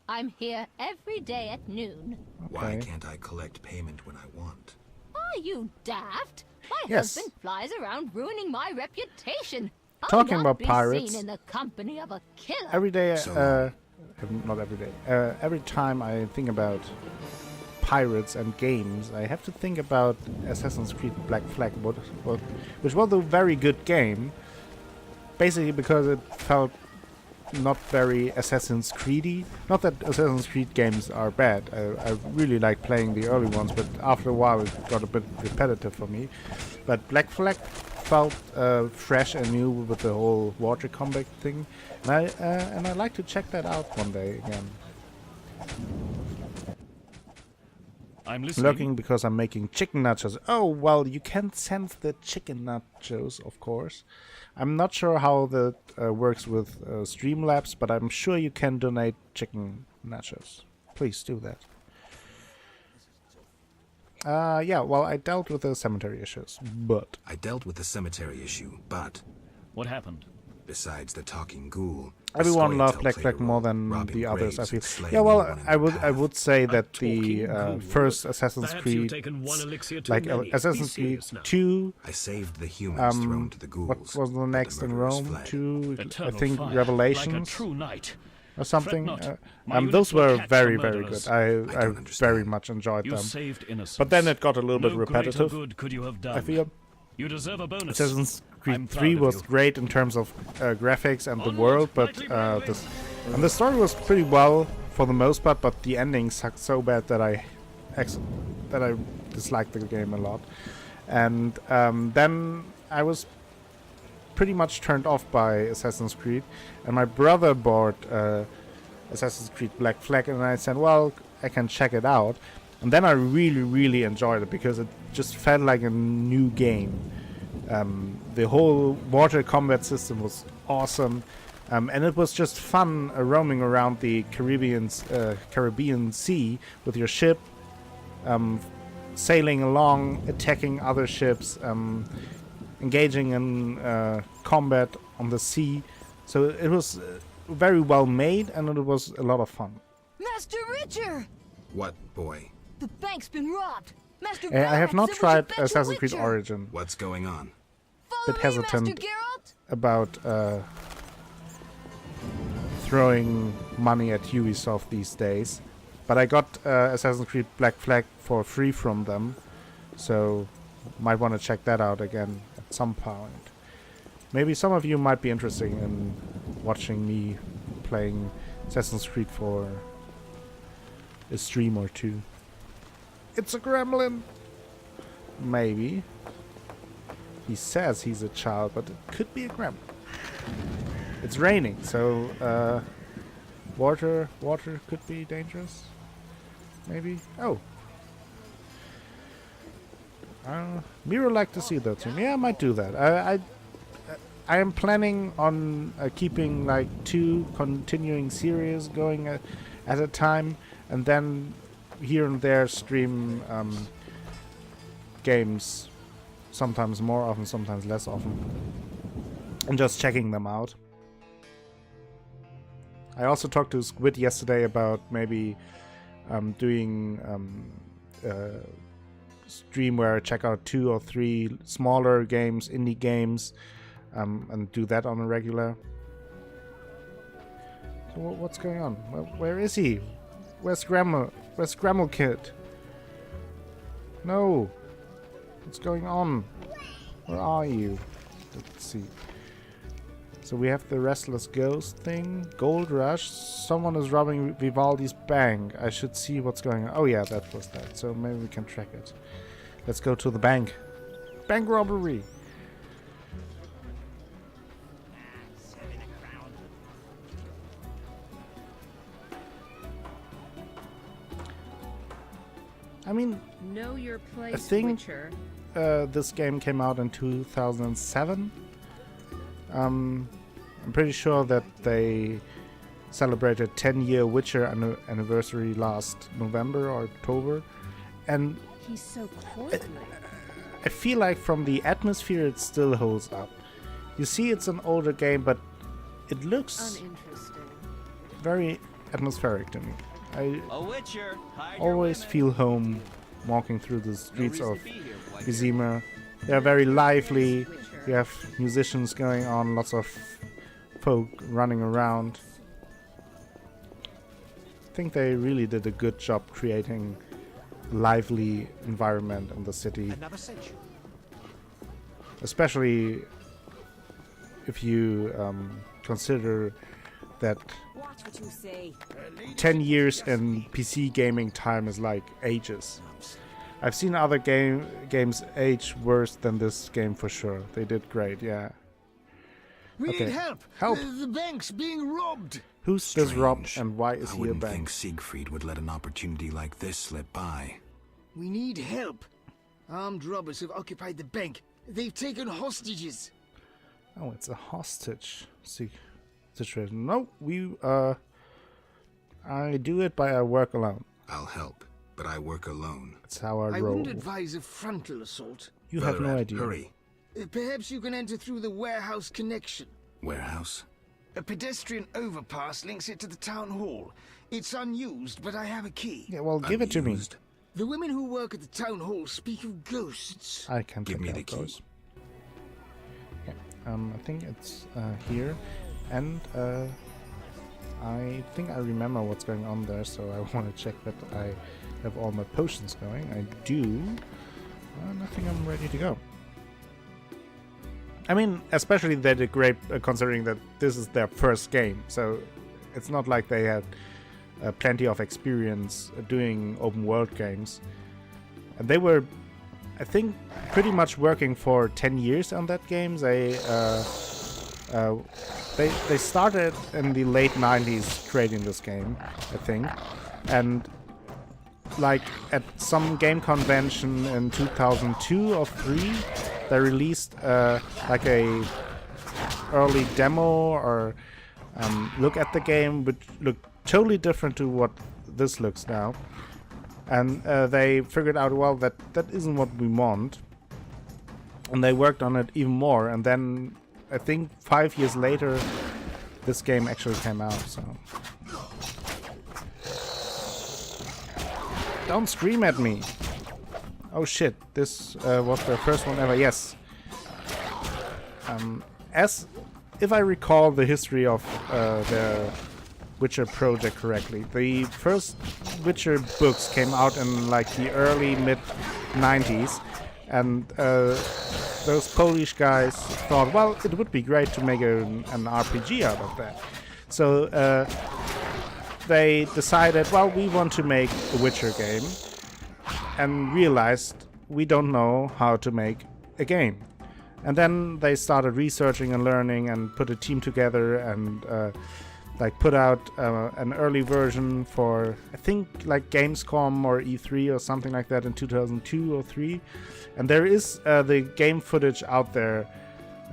I'm here every day at noon. Okay. Why can't I collect payment when I want? Are you daft? My Yes. husband flies around ruining my reputation. Talking I'll about not be pirates. seen in the company of a killer. Every day, not every day. Every time I think about pirates and games, I have to think about Assassin's Creed Black Flag, which was a very good game. Basically because it felt not very Assassin's Creedy. Not that Assassin's Creed games are bad. I really like playing the early ones, but after a while it got a bit repetitive for me. But Black Flag felt fresh and new with the whole water combat thing, and I'd like to check that out one day again. I'm listening. Lurking because I'm making chicken nachos. Oh, well, you can sense the chicken nachos, of course. I'm not sure how that works with Streamlabs, but I'm sure you can donate chicken nachos. Please do that. Yeah, well, I dealt with the cemetery issues, but... I dealt with the cemetery issue, but... What happened? Besides the talking ghoul... Everyone loved Black Flag more than the others, I feel. Yeah, well, I would say that the first Assassin's Creed, like Assassin's Creed 2, I saved the humans thrown to the ghouls. what was the next in Rome? 2, I think Revelations or something. Those were very, very good. I very much enjoyed them. But then it got a little bit repetitive, I feel. You deserve a bonus. Assassin's Creed 3 was great in terms of graphics and the world, but the story was pretty well for the most part. But the ending sucked so bad that I disliked the game a lot. And then I was pretty much turned off by Assassin's Creed, and my brother bought Assassin's Creed Black Flag, and I said, well, I can check it out. And then I really, really enjoyed it because it just felt like a new game. The whole water combat system was awesome, and it was just fun roaming around the Caribbean Sea with your ship, sailing along, attacking other ships, engaging in combat on the sea. So it was very well made, and it was a lot of fun. Master Richard! What, boy? The bank's been robbed. Master I have not tried Assassin's Creed Origin. What's going on? Bit hesitant about throwing money at Ubisoft these days, but I got Assassin's Creed Black Flag for free from them, so might want to check that out again at some point. Maybe some of you might be interested in watching me playing Assassin's Creed for a stream or two. It's a gremlin! Maybe. He says he's a child, but it could be a gremlin. It's raining, so water could be dangerous. Maybe. Oh. Miro like to see that too. Yeah, I might do that. I am planning on keeping like 2 continuing series going at a time, and then here and there stream games, sometimes more often, sometimes less often, and just checking them out. I also talked to Squid yesterday about maybe doing a stream where I check out 2 or 3 smaller games, indie games, and do that on a regular. So what's going on? Where is he? Where's Grandma? Where's Grandma Kid? No. What's going on? Where are you? Let's see. So we have the Restless Ghost thing. Gold Rush. Someone is robbing Vivaldi's bank. I should see what's going on. Oh yeah, that was that. So maybe we can track it. Let's go to the bank. Bank robbery. I mean, know your place, I think Witcher. This game came out in 2007. I'm pretty sure that they celebrated 10-year Witcher anniversary last November or October, and he's so courtly. I feel like from the atmosphere it still holds up. You see, it's an older game, but it looks very atmospheric to me. I always feel home walking through the streets of Vizima. They're very lively. You have musicians going on, lots of folk running around. I think they really did a good job creating a lively environment in the city. Especially if you consider that 10 years in PC gaming time is like ages. I've seen other games age worse than this game for sure. They did great, yeah. We Okay. need help. Help. The bank's being robbed. Who's this Rob and why is I he a wouldn't bank? think Siegfried would let an opportunity like this slip by. We need help. Armed robbers have occupied the bank. They've taken hostages. Oh, it's a hostage situation. No, I do it by I work alone. I'll help, but I work alone. That's how I I roll. wouldn't advise a frontal assault. You have no Valorant, idea. Hurry. Perhaps you can enter through the warehouse connection. Warehouse? A pedestrian overpass links it to the town hall. It's unused, but I have a key. Yeah, well, give it to me. The women who work at the town hall speak of ghosts. I can Give take me out the key. those. Okay, I think it's here, and I think I remember what's going on there, so I want to check that I have all my potions going. I do. I think I'm ready to go. I mean, especially they did great considering that this is their first game, so it's not like they had plenty of experience doing open world games. And they were, I think, pretty much working for 10 years on that game. They started in the late 90s creating this game, I think, and like at some game convention in 2002 or 3, they released like a early demo or look at the game, which looked totally different to what this looks now. And they figured out, well, that isn't what we want. And they worked on it even more. And then I think 5 years later, this game actually came out. So don't scream at me. Oh shit, this was their first one ever. Yes. As if I recall the history of their Witcher project correctly, the first Witcher books came out in like the early mid 90s, and those Polish guys thought, well, it would be great to make an RPG out of that. So they decided, well, we want to make a Witcher game, and realized we don't know how to make a game. And then they started researching and learning and put a team together and like put out an early version for, I think, like Gamescom or E3 or something like that in 2002 or 3. And there is the game footage out there,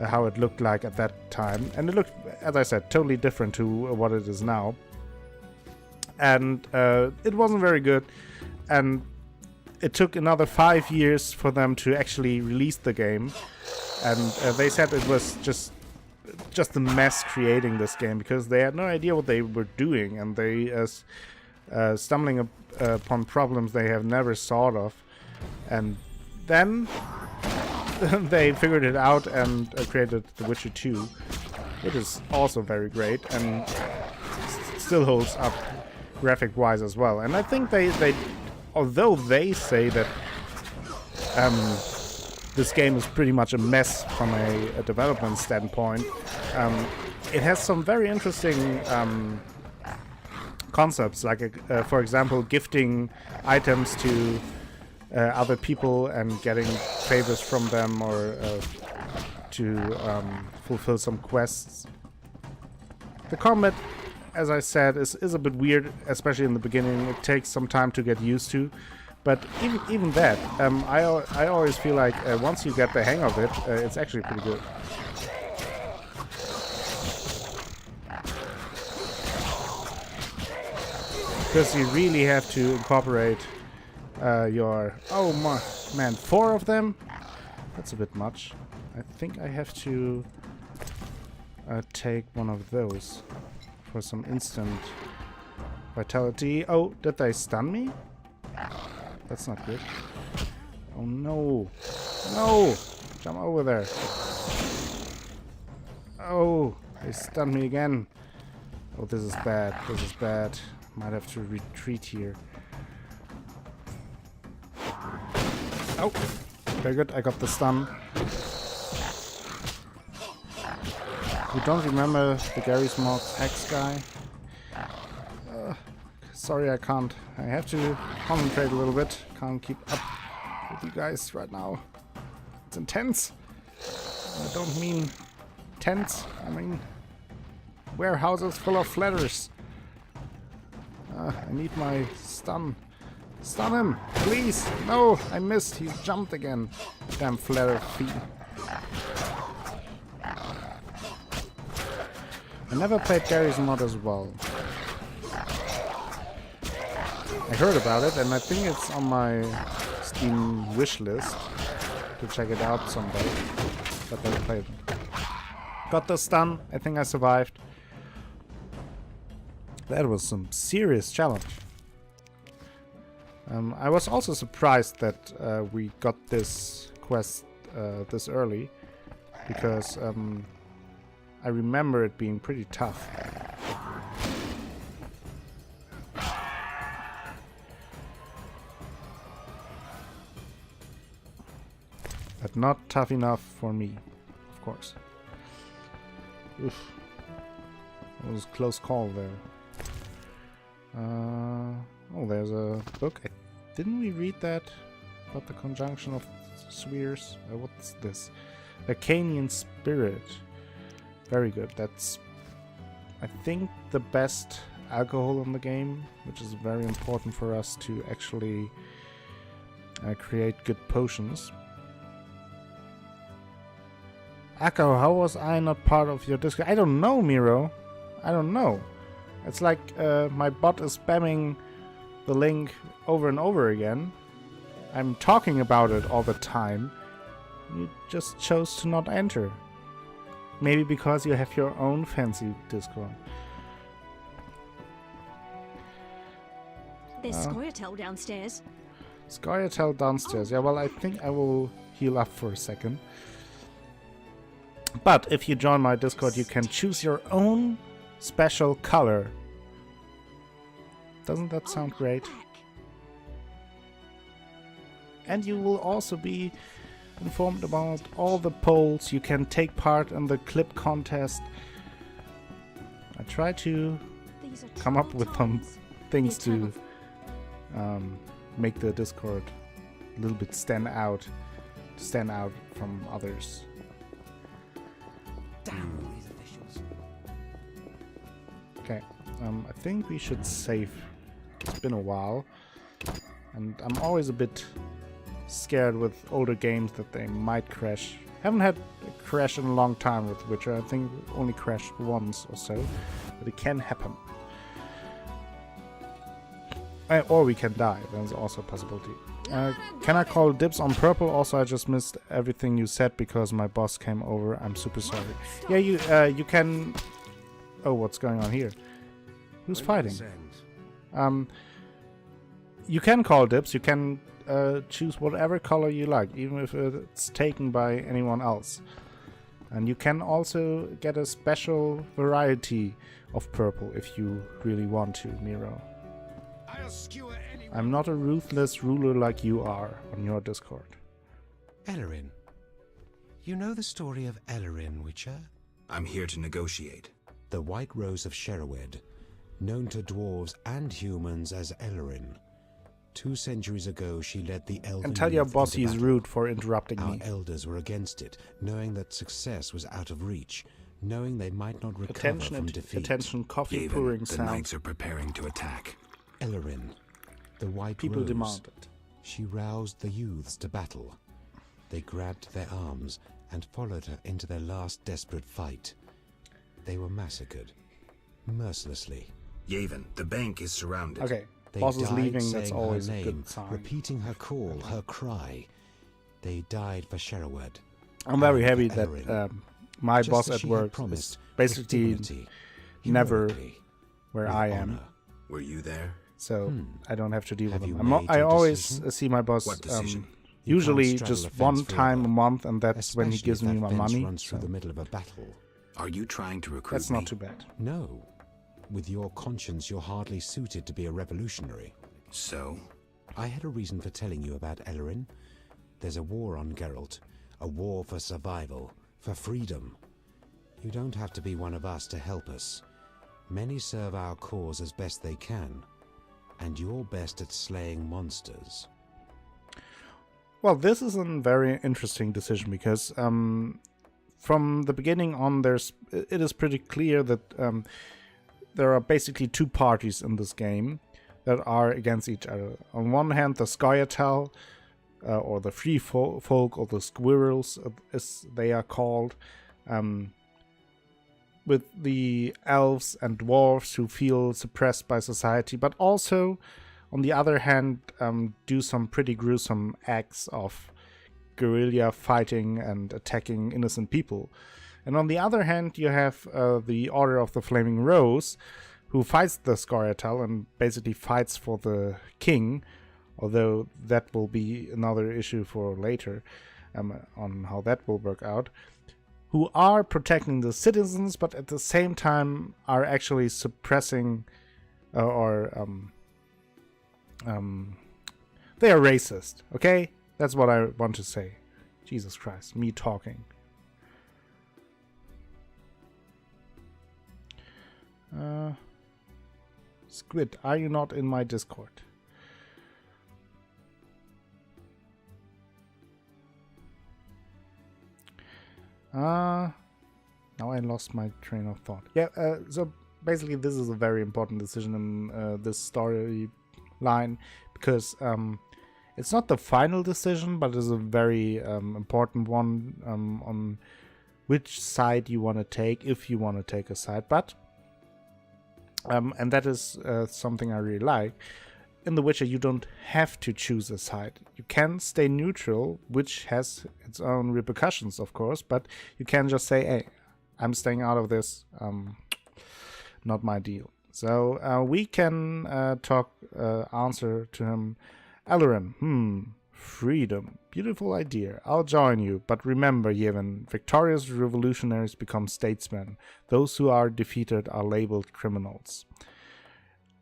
how it looked like at that time. And it looked, as I said, totally different to what it is now. And it wasn't very good. And it took another 5 years for them to actually release the game. And they said it was just a mess creating this game because they had no idea what they were doing, and they stumbling upon problems they have never thought of. And then they figured it out and created The Witcher 2, which is also very great and still holds up graphic-wise as well. And I think they although they say that this game is pretty much a mess from a development standpoint, it has some very interesting concepts, like for example, gifting items to other people and getting favors from them, or to fulfill some quests. The combat, as I said, is a bit weird, especially in the beginning. It takes some time to get used to. But even that, I always feel like once you get the hang of it, it's actually pretty good. Because you really have to incorporate your... Oh man, 4 of them? That's a bit much. I think I have to take one of those for some instant vitality. Oh, did they stun me? That's not good. Oh no. No! Jump over there. Oh, they stunned me again. Oh, this is bad. This is bad. Might have to retreat here. Oh, very good. I got the stun. You don't remember the Gary's Mod X guy? Sorry, I can't. I have to concentrate a little bit. Can't keep up with you guys right now. It's intense. I don't mean tents. I mean warehouses full of flatters. I need my stun. Stun him, please. No, I missed. He's jumped again. Damn flatter feet. I never played Gary's mod as well. I heard about it, and I think it's on my Steam wish list to check it out someday. But never played. Got the stun. I think I survived. That was some serious challenge. I was also surprised that we got this quest this early, because I remember it being pretty tough. But not tough enough for me, of course. Oof. It was a close call there. Oh, there's a book. Didn't we read that? About the conjunction of spheres? What's this? Acanian Spirit. Very good. That's, I think, the best alcohol in the game, which is very important for us to actually create good potions. Akko, how was I not part of your Discord? I don't know, Miro. I don't know. It's like my bot is spamming the link over and over again. I'm talking about it all the time. You just chose to not enter. Maybe because you have your own fancy Discord. There's Scoia'tael downstairs. Scoia'tael downstairs. Yeah, well, I think I will heal up for a second. But if you join my Discord, you can choose your own special color. Doesn't that sound great? And you will also be informed about all the polls. You can take part in the clip contest. I try to come up with some things to make the Discord a little bit stand out from others. Damn all these officials. Okay, I think we should save. It's been a while, and I'm always a bit scared with older games that they might crash. Haven't had a crash in a long time with Witcher. I think it only crashed once or so, but it can happen. Or we can die. That's also a possibility. Can I call dibs on purple? Also, I just missed everything you said because my boss came over. I'm super sorry. Yeah, you can. Oh, what's going on here? Who's fighting? You can call dibs. You can choose whatever color you like, even if it's taken by anyone else. And you can also get a special variety of purple if you really want to, Miro. I'm not a ruthless ruler like you are on your Discord. Ellerin. You know the story of Ellerin, Witcher? I'm here to negotiate. The White Rose of Sherwood, known to dwarves and humans as Ellerin. 2 centuries ago, she led the elven And tell your youth boss into he's battle. rude for interrupting Our me. elders were against it, knowing that success was out of reach, knowing they might not recover from defeat. Attention, coffee Yavin, pouring the sound. knights are preparing to attack. Ellerin, the White People Rose. demanded. She roused the youths to battle. They grabbed their arms and followed her into their last desperate fight. They were massacred, mercilessly. Yavin, the bank is surrounded. Okay, They boss is died leaving. That's saying always her a name, good sign. repeating her call, her cry. They died for Sherwood. I'm very and happy for that Ellerin. my Just boss as at she had work promised, is basically with dignity, never humility, where with I am. honor. Were you there? So I don't have to deal Have with you him. made I your always decision? see my boss What decision? You usually can't straddle just a fence one time forever, a month, and that's when he especially gives if me that my fence money. runs through So the middle of a battle. Are you trying to recruit that's me? not too bad. No. With your conscience, you're hardly suited to be a revolutionary. So? I had a reason for telling you about Ellerin. There's a war on Geralt. A war for survival. For freedom. You don't have to be one of us to help us. Many serve our cause as best they can. And you're best at slaying monsters. Well, this is a very interesting decision because from the beginning on, it is pretty clear that there are basically two parties in this game that are against each other. On one hand, the Scoia'tael, or the free folk, or the squirrels, as they are called, with the elves and dwarves who feel suppressed by society, but also, on the other hand, do some pretty gruesome acts of guerrilla fighting and attacking innocent people. And on the other hand, you have the Order of the Flaming Rose, who fights the Scoia'tael and basically fights for the king, although that will be another issue for later, on how that will work out, who are protecting the citizens, but at the same time are actually suppressing they are racist, okay? That's what I want to say. Jesus Christ, me talking. Squid, are you not in my Discord? Now I lost my train of thought. Yeah, so basically this is a very important decision in this story line, because it's not the final decision, but it's a very important one on which side you want to take, if you want to take a side. But and that is something I really like. In The Witcher, you don't have to choose a side. You can stay neutral, which has its own repercussions, of course, but you can just say, hey, I'm staying out of this, not my deal. So we can answer to him, Ellerin, freedom, beautiful idea, I'll join you, but remember, Yevon, victorious revolutionaries become statesmen. Those who are defeated are labeled criminals.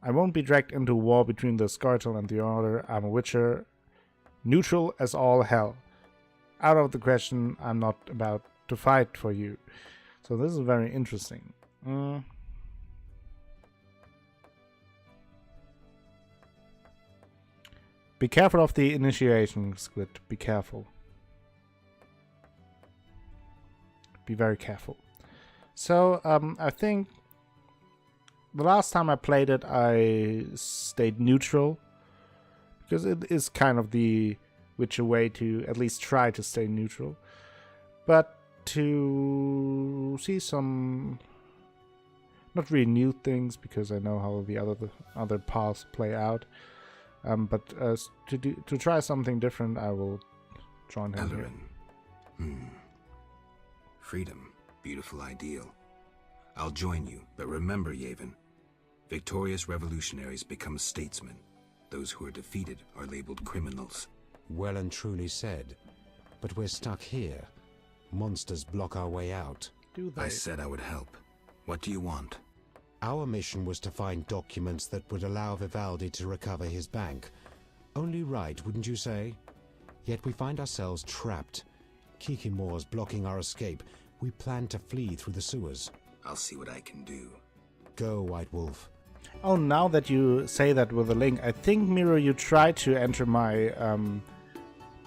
I won't be dragged into war between the Scoia'tael and the Order. I'm a Witcher, neutral as all hell. Out of the question, I'm not about to fight for you. So this is very interesting. Be careful of the initiation, Squid. Be careful. Be very careful. So, I think the last time I played it, I stayed neutral, because it is kind of the Witcher way to at least try to stay neutral. But to see some, not really new things, because I know how the other paths play out, but to try something different, I will join him here. Freedom, beautiful ideal. I'll join you, but remember, Yevon, victorious revolutionaries become statesmen. Those who are defeated are labeled criminals. Well and truly said. But we're stuck here. Monsters block our way out. Do they? I said I would help. What do you want? Our mission was to find documents that would allow Vivaldi to recover his bank. Only right, wouldn't you say? Yet we find ourselves trapped. Kikimore's blocking our escape. We plan to flee through the sewers. I'll see what I can do. Go, White Wolf. Oh, now that you say that with a link, I think, Miro, you tried to enter my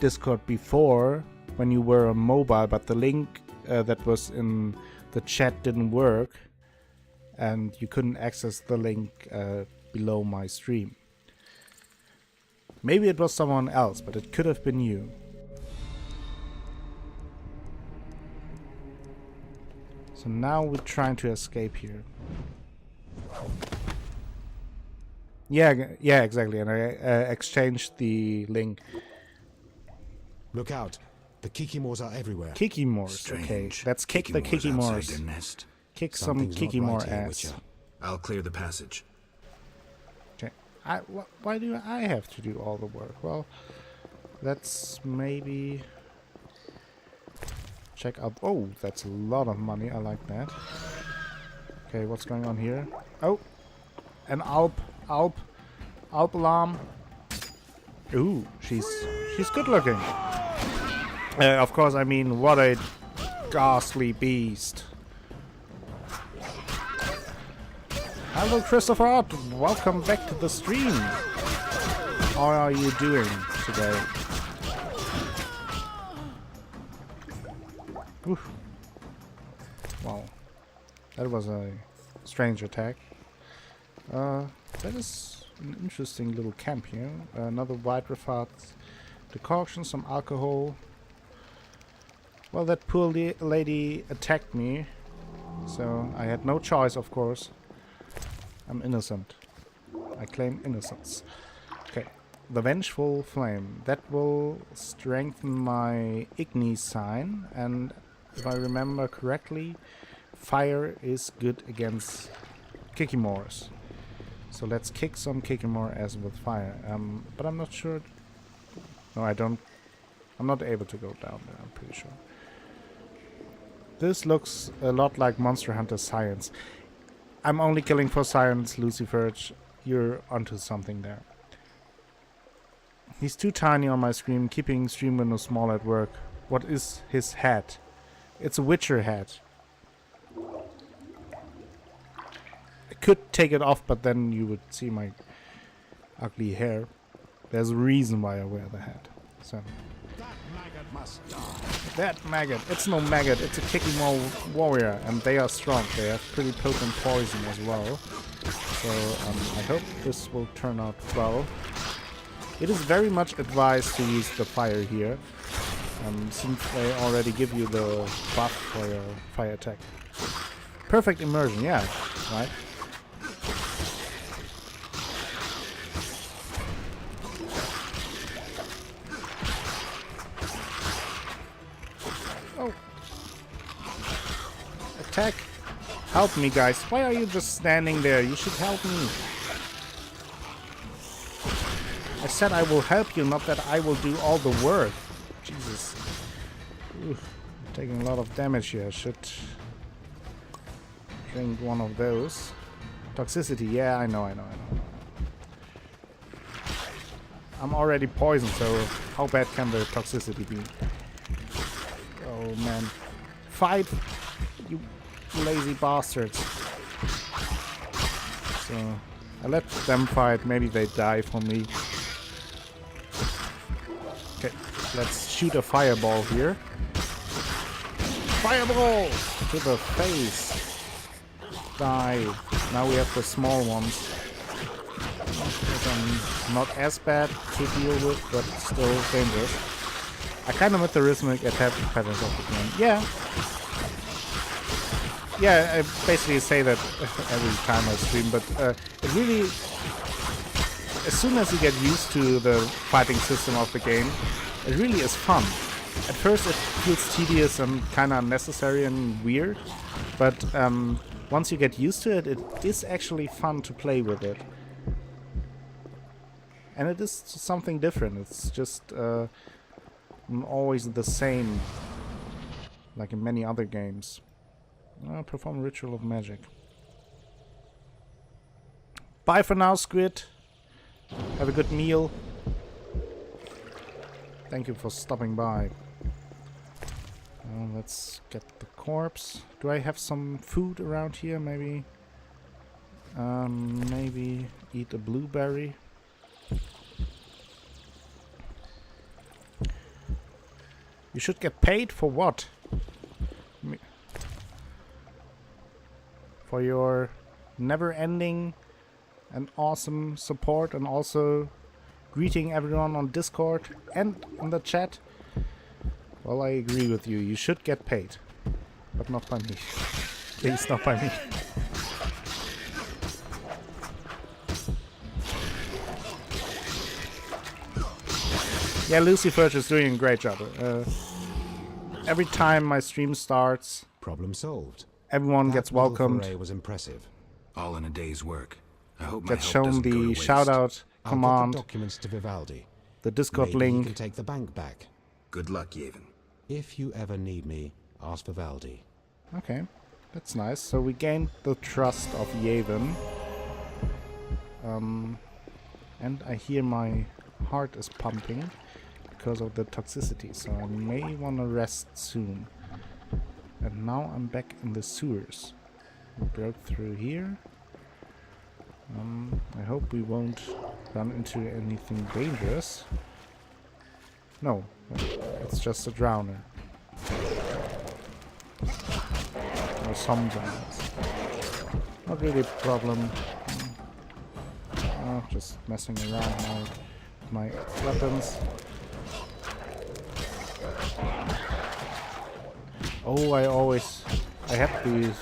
Discord before when you were on mobile, but the link that was in the chat didn't work, and you couldn't access the link below my stream. Maybe it was someone else, but it could have been you. So now we're trying to escape here. Yeah, exactly. And I exchanged the link. Look out! The Kikimores are everywhere. Kikimores, okay. Let's kick the Kikimores. Kick some Kikimore ass. I'll clear the passage. Okay. Why do I have to do all the work? Well, let's maybe check out. Oh, that's a lot of money. I like that. Okay, what's going on here? Oh, an Alp alarm. Ooh, she's good looking. Of course, I mean, what a ghastly beast. Hello, Christopher Ott. Welcome back to the stream. How are you doing today? Oof. Wow. That was a strange attack. That is an interesting little camp here. Another white Rafat decoction, some alcohol. Well, that poor lady attacked me, so I had no choice, of course. I'm innocent. I claim innocence. Okay, the Vengeful Flame. That will strengthen my Igni sign, and if I remember correctly, fire is good against Kikimores. So let's kick some Kikimore as with fire. But I'm not sure. No, I don't. I'm not able to go down there, I'm pretty sure. This looks a lot like Monster Hunter Science. I'm only killing for science, Lucifer. You're onto something there. He's too tiny on my screen, keeping stream window small at work. What is his hat? It's a Witcher hat. I could take it off, but then you would see my ugly hair. There's a reason why I wear the hat. So That maggot must die. that maggot, it's no maggot, it's a Kikimore warrior, and they are strong. They have pretty potent poison as well. So I hope this will turn out well. It is very much advised to use the fire here, since they already give you the buff for your fire attack. Perfect immersion, yeah, right? Oh. Attack. Help me, guys. Why are you just standing there? You should help me. I said I will help you, not that I will do all the work. Jesus. Oof. I'm taking a lot of damage here. I should drink one of those. Toxicity. Yeah, I know. I'm already poisoned, so how bad can the toxicity be? Oh, man. Fight, you lazy bastards. So, I let them fight. Maybe they die for me. Okay, let's shoot a fireball here. Fireball! To the face. Die. Now we have the small ones. Not as bad to deal with, but still dangerous. I kind of met the rhythmic attack patterns of the game. Yeah, I basically say that every time I stream, but it really, as soon as you get used to the fighting system of the game, it really is fun. At first it feels tedious and kind of unnecessary and weird, but once you get used to it, it is actually fun to play with it. And it is something different. It's just always the same, like in many other games. Perform Ritual of Magic. Bye for now, Squid. Have a good meal. Thank you for stopping by. Let's get the corpse. Do I have some food around here? Maybe eat a blueberry. You should get paid for what? For your never-ending and awesome support, and also greeting everyone on Discord and in the chat. Well, I agree with you. You should get paid. But not by me. Please, not by me. Yeah, Lucifer is doing a great job. Every time my stream starts, problem solved. Everyone gets welcomed. Was impressive. All in a day's work. I hope my gets help shown doesn't go to the waste. shout-out I'll command. get the documents to Vivaldi. The Discord Maybe link. He can take the bank back. Good luck, Yavin. If you ever need me, ask Vivaldi. Okay, that's nice. So we gained the trust of Yavin. And I hear my heart is pumping because of the toxicity, so I may want to rest soon. And now I'm back in the sewers. We broke through here. I hope we won't run into anything dangerous. No, it's just a drowner. or some drowns. Not really a problem. Just messing around now with my weapons. Oh, I had the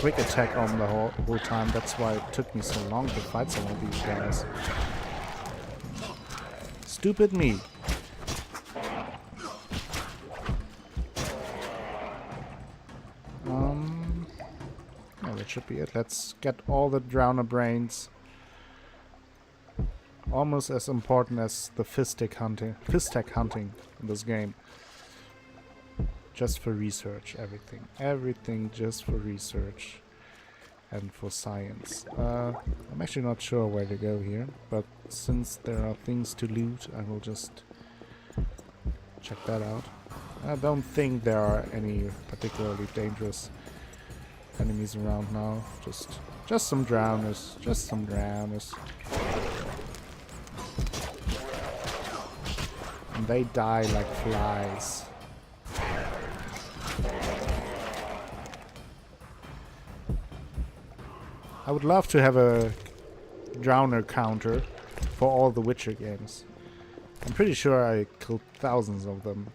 quick attack on the whole time. That's why it took me so long to fight some of these guys. Stupid me. Yeah, that should be it. Let's get all the drowner brains. Almost as important as the fistic hunting in this game. Just for research, everything. Everything just for research and for science. I'm actually not sure where to go here, but since there are things to loot, I will just check that out. I don't think there are any particularly dangerous enemies around now. Just some drowners. Just some drowners. And they die like flies. I would love to have a drowner counter for all the Witcher games. I'm pretty sure I killed thousands of them.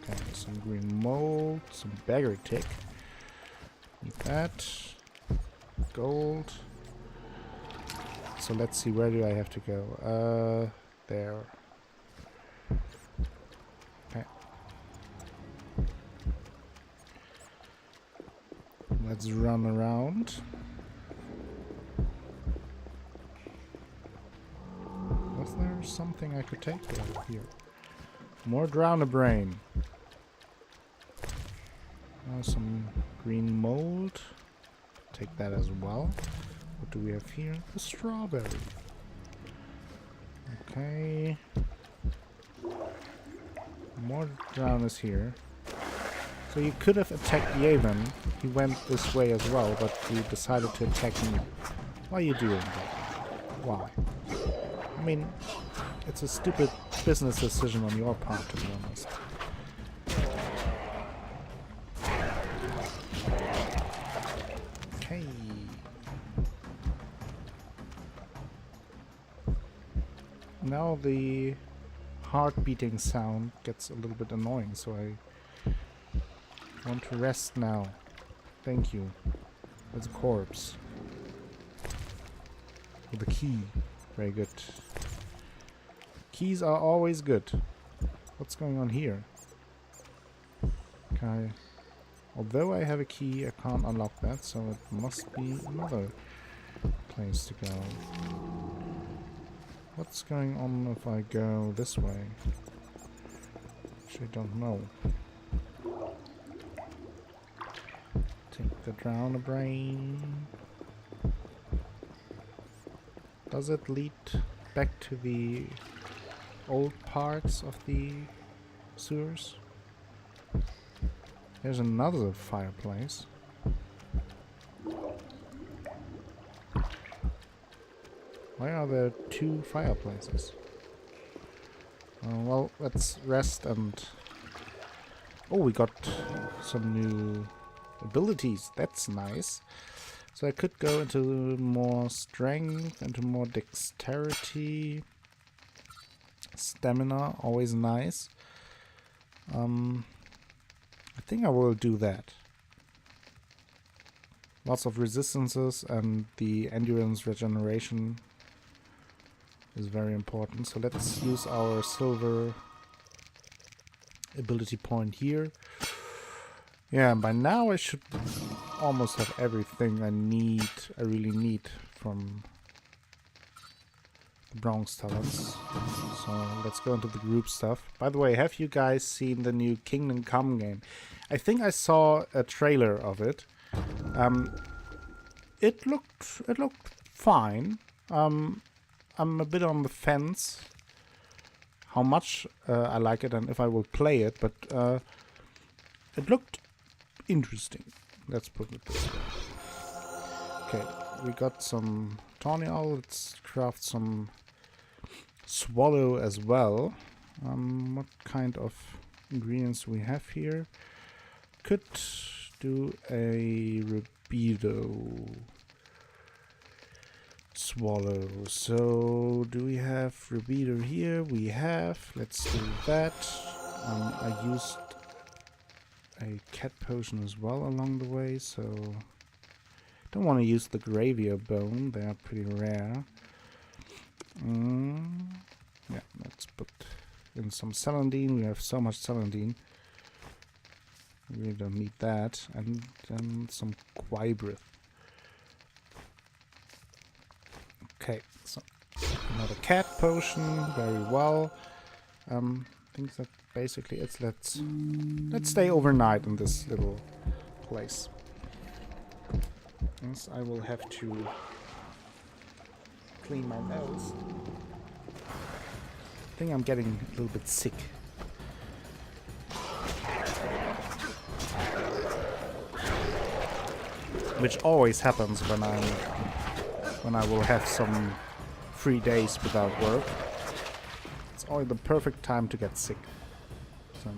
Okay, some green mold, some beggar tick. Need that. Gold. So let's see, where do I have to go? There. Okay. Let's run around. Was there something I could take here? More drowner brain. Some green mold. Take that as well. What do we have here? The strawberry. Okay. More drowners here. So you could have attacked Yavin. He went this way as well, but he decided to attack me. Why are you doing that? Why? I mean, it's a stupid business decision on your part, to be honest. Okay. Now the heart beating sound gets a little bit annoying, so I want to rest now. Thank you. It's a corpse. With a key. Very good. Keys are always good. What's going on here? Okay. Although I have a key, I can't unlock that, so it must be another place to go. What's going on if I go this way? Actually, don't know. Take the drowner brain. Does it lead back to the old parts of the sewers? There's another fireplace. Why are there two fireplaces? Well, let's rest and... Oh, we got some new abilities. That's nice. So I could go into more strength, into more dexterity. Stamina, always nice. I think I will do that. Lots of resistances, and the endurance regeneration is very important. So let's use our silver ability point here. Yeah, by now I should almost have everything I really need from the Bronx Talents. So let's go into the group stuff. By the way, have you guys seen the new Kingdom Come game? I think I saw a trailer of it. It looked fine. I'm a bit on the fence how much I like it and if I will play it, but it looked interesting. Let's put it this way. Okay, we got some tawny owl. Let's craft some swallow as well. What kind of ingredients do we have here? Could do a rubido swallow. So do we have rubido here? We have. Let's do that. I used a cat potion as well along the way, so don't want to use the gravia bone. They are pretty rare. Yeah, let's put in some celandine. We have so much celandine. We don't need that. And then some quibrith. Okay, so another cat potion. Very well. I think that basically it's let's stay overnight in this little place. Yes, I will have to clean my nose. I think I'm getting a little bit sick. Which always happens when I will have some free days without work. It's always the perfect time to get sick. So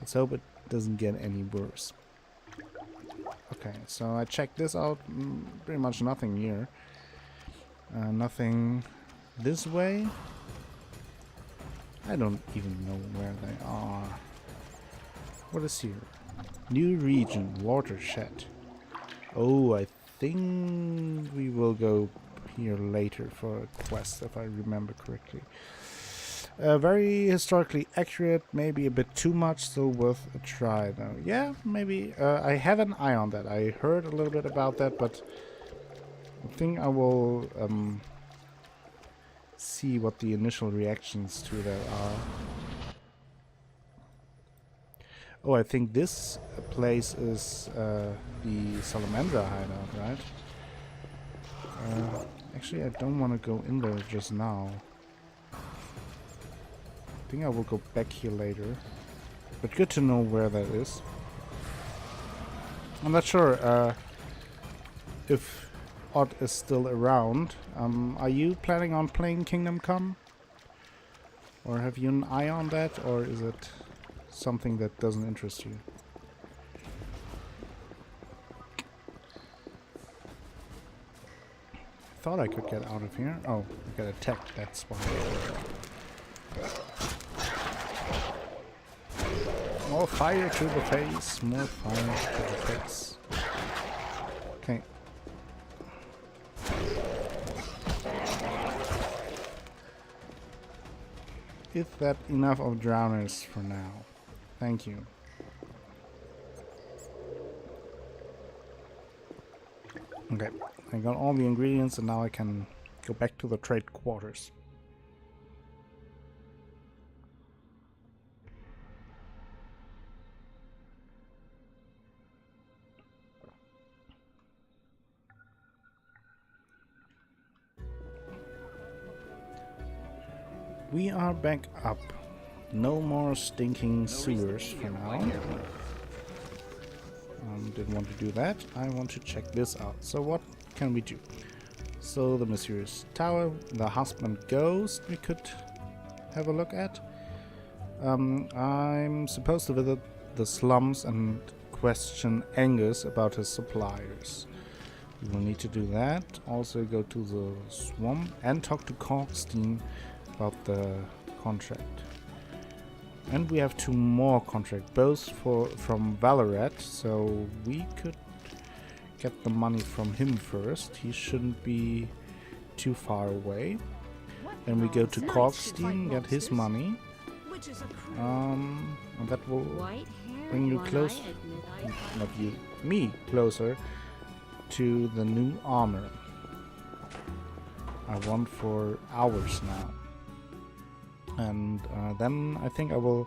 let's hope it doesn't get any worse. Okay, so I checked this out. Pretty much nothing here. Nothing this way. I don't even know where they are. What is here? New region, watershed. Oh, I think we will go here later for a quest, if I remember correctly. Very historically accurate, maybe a bit too much, still worth a try though. Yeah, maybe. I have an eye on that. I heard a little bit about that, but I think I will see what the initial reactions to that are. Oh, I think this place is the Salamandra hideout, right? Actually, I don't want to go in there just now. I think I will go back here later. But good to know where that is. I'm not sure if Odd is still around. Are you planning on playing Kingdom Come? Or have you an eye on that? Or is it something that doesn't interest you? I thought I could get out of here. Oh, I got attacked, that's why. More fire to the face, more fire to the face. Okay. Is that enough of drowners for now? Thank you. Okay, I got all the ingredients and now I can go back to the trade quarters. We are back up. No more stinking sewers for now. Didn't want to do that. I want to check this out. So what can we do? So the mysterious tower, the husband ghost we could have a look at. I'm supposed to visit the slums and question Angus about his suppliers. We will need to do that. Also go to the swamp and talk to Corkstein about the contract. And we have 2 more contracts, both from Valoret, so we could get the money from him first. He shouldn't be too far away. Then we go to Corkstein, get his money. And that will bring you close, not you, me, closer to the new armor I want for hours now. And then I think I will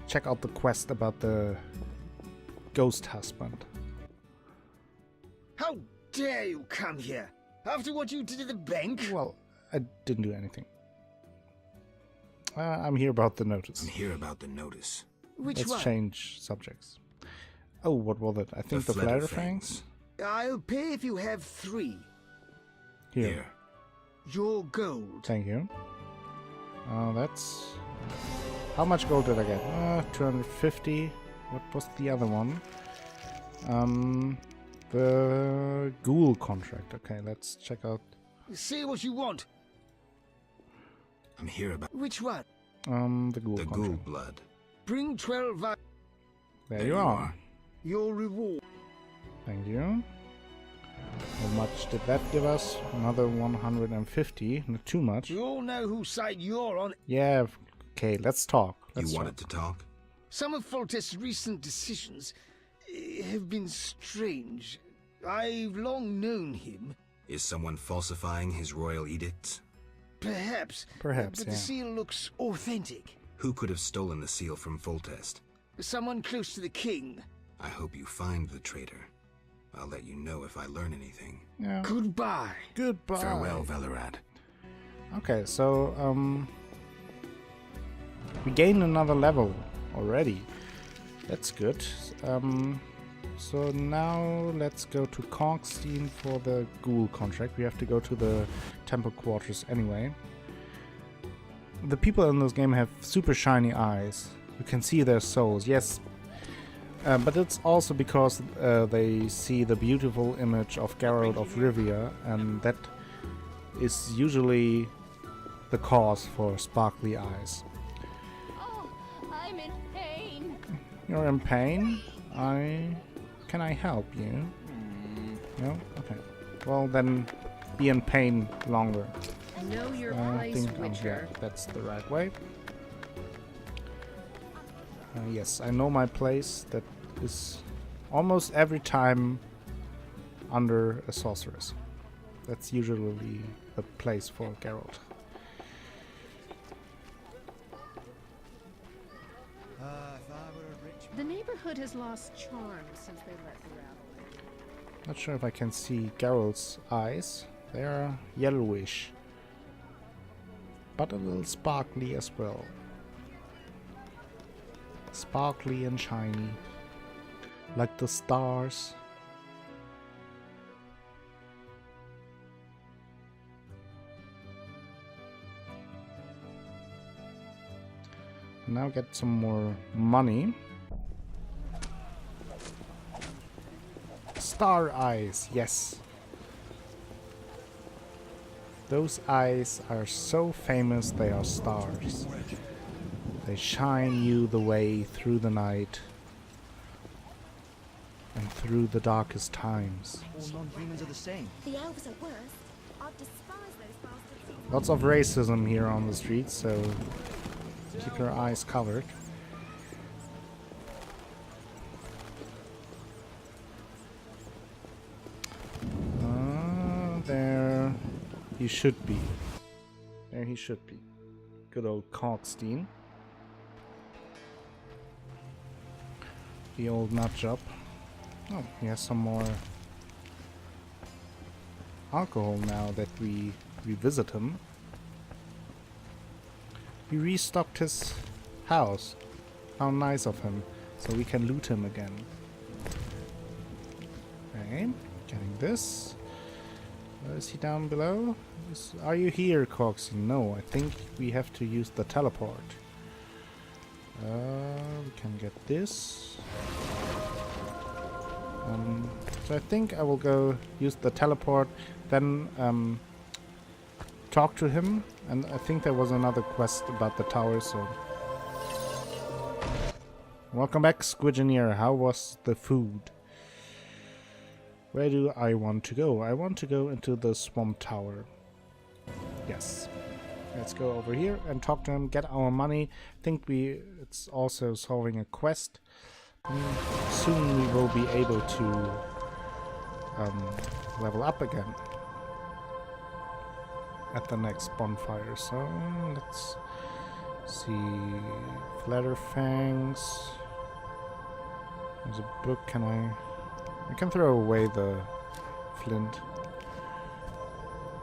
check out the quest about the ghost husband. How dare you come here? After what you did at the bank? Well, I didn't do anything. I'm here about the notice. I'm here about the notice. Which Let's one? change subjects. Oh, what was it? I think the Flatterfangs? I'll pay if you have 3. Here. Your gold. Thank you. That's... How much gold did I get? 250. What was the other one? The ghoul contract. Okay, let's check out. Say what you want. I'm here about... Which one? The ghoul The contract. ghoul blood. Bring 12 There you are. Your reward. Thank you. How much did that give us? Another 150. Not too much. We all know whose side you're on. Yeah, okay, let's talk. You wanted to talk? Some of Foltest's recent decisions have been strange. I've long known him. Is someone falsifying his royal edicts? Perhaps. Perhaps, but yeah. the seal looks authentic. Who could have stolen the seal from Foltest? Someone close to the king. I hope you find the traitor. I'll let you know if I learn anything. Yeah. Goodbye. Goodbye. Farewell, Velerad. Okay, so, we gained another level already. That's good. So now let's go to Korkstein for the ghoul contract. We have to go to the temple quarters anyway. The people in this game have super shiny eyes. You can see their souls, yes. But it's also because they see the beautiful image of Geralt of Rivia, and that is usually the cause for sparkly eyes. Oh, I'm in pain. You're in pain? Can I help you? No? Okay. Well, then be in pain longer. Know your I place, think Witcher. that's the right way. Yes, I know my place. That is almost every time under a sorceress. That's usually the place for Geralt. The neighborhood has lost charm since they let the rabble in. Not sure if I can see Geralt's eyes. They are yellowish, but a little sparkly as well. Sparkly and shiny, like the stars. Now get some more money. Star eyes, yes. Those eyes are so famous, they are stars. They shine you the way through the night and through the darkest times. All non-humans are the same. The elves are worse. I've despised those bastards. Lots of racism here on the streets, so keep your eyes covered. There he should be. There he should be. Good old Korkstein. The old nut job. Oh, he has some more alcohol now that we revisit him. He restocked his house. How nice of him. So we can loot him again. Okay, getting this. Is he down below? Are you here, Korkstein? No, I think we have to use the teleport. We can get this. So I think I will go use the teleport, then talk to him, and I think there was another quest about the tower, so... Welcome back, Squidgeneer. How was the food? Where do I want to go? I want to go into the Swamp Tower. Yes. Let's go over here and talk to him, get our money. I think it's also solving a quest. Soon we will be able to level up again at the next bonfire. So let's see. Flatterfangs. There's a book. I can throw away the flint.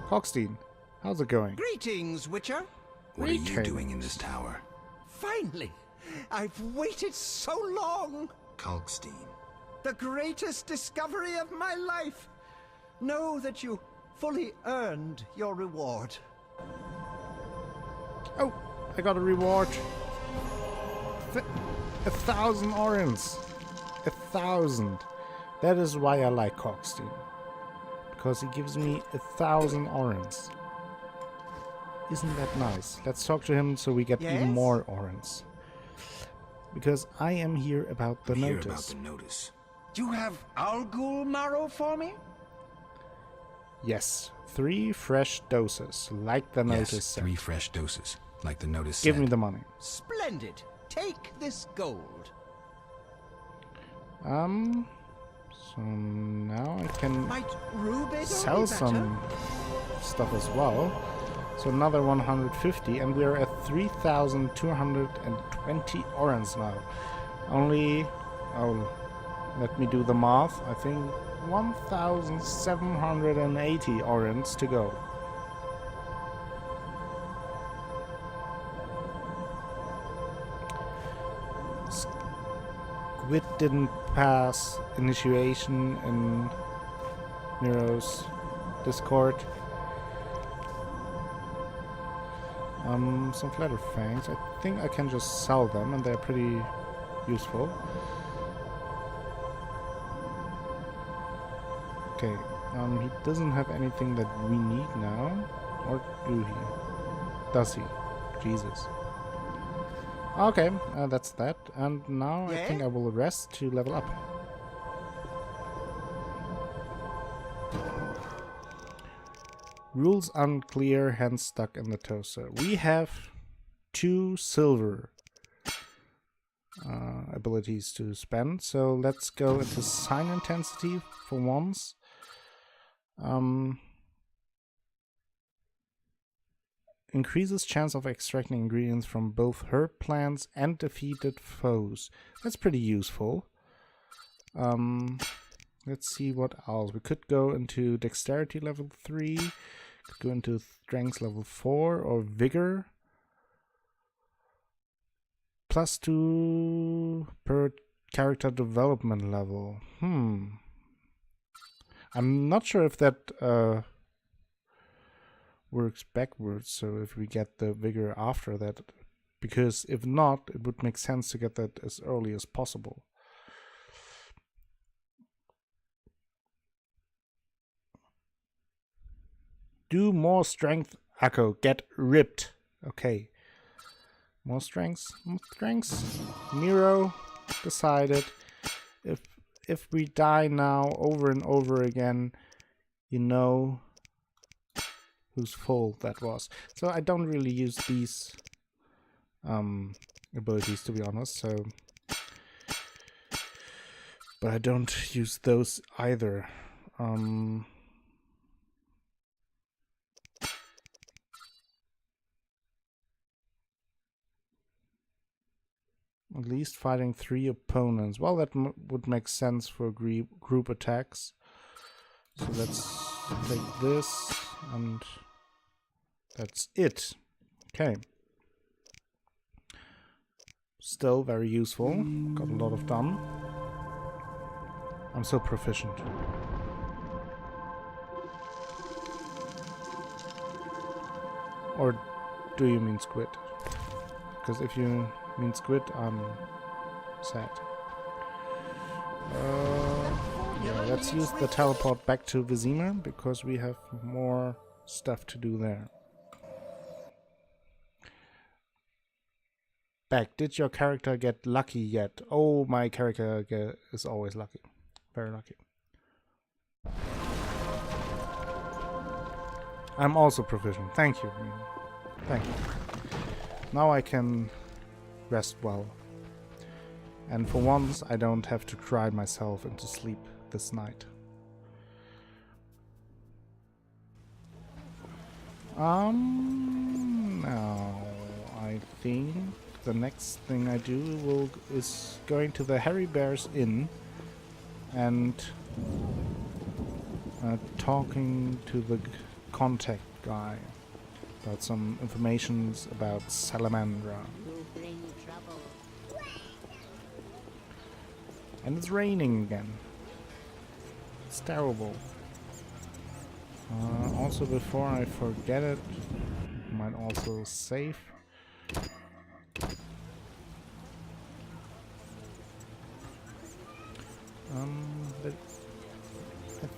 Korkstein, how's it going? Greetings, Witcher. What are you doing in this tower? Finally! I've waited so long! Korkstein. The greatest discovery of my life! Know that you fully earned your reward. Oh, I got a reward. 1,000 orens. 1,000. That is why I like Cockstein. Because he gives me 1,000 orens. Isn't that nice? Let's talk to him so we get even more orens. Because I am here about the notice. Hear about the notice. You have Algul marrow for me? Yes. 3 fresh doses, like the notice said. 3 fresh doses, like the notice Give said. me the money. Splendid. Take this gold. So now I can Might Rubid sell some stuff as well. So another 150, and we're at 3,220 orens now. Only, let me do the math. I think 1,780 orens to go. Squid didn't pass initiation in Miro's Discord. Some flatter fangs. I think I can just sell them, and they're pretty useful. Okay, he doesn't have anything that we need now, or do he? Does he? Jesus. Okay, that's that, and now I think I will rest to level up. Rules unclear, hence stuck in the toaster. We have 2 silver abilities to spend, so let's go into sign intensity for once. Increases chance of extracting ingredients from both herb plants and defeated foes. That's pretty useful. Let's see what else. We could go into dexterity level 3, could go into strength level 4, or vigor. +2 per character development level. I'm not sure if that works backwards, so if we get the vigor after that, because if not, it would make sense to get that as early as possible. Do more strength, Akko. Get ripped. Okay. More strengths. More strengths. Miro decided if we die now over and over again, you know whose fault that was. So I don't really use these abilities, to be honest, so but I don't use those either. At least fighting 3 opponents. Well, that would make sense for group attacks. So let's take this, and that's it. Okay. Still very useful. Got a lot of done. I'm so proficient. Or do you mean squid? Because if you mean squid, I'm sad. Yeah, let's use the teleport back to Vizima, because we have more stuff to do there. Back, did your character get lucky yet? Oh, my character is always lucky. Very lucky. I'm also proficient. Thank you. Thank you. Now I can rest well. And for once, I don't have to cry myself into sleep this night. Now I think the next thing I do is going to the Harry Bear's Inn and talking to the contact guy about some informations about Salamandra. And it's raining again. It's terrible. Also, before I forget it, I might also save. I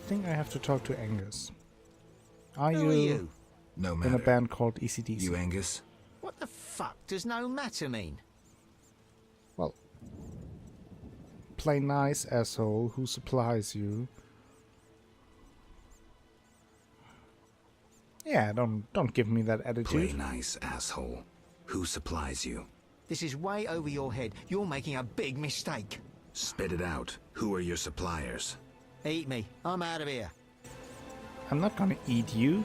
think I have to talk to Angus. Are Who are you? No in matter. a band called ECDC? You Angus? What the fuck does no matter mean? Well, play nice, asshole. Who supplies you? Yeah, don't give me that attitude. Play nice, asshole. Who supplies you? This is way over your head. You're making a big mistake. Spit it out. Who are your suppliers? Eat me. I'm out of here. I'm not gonna eat you.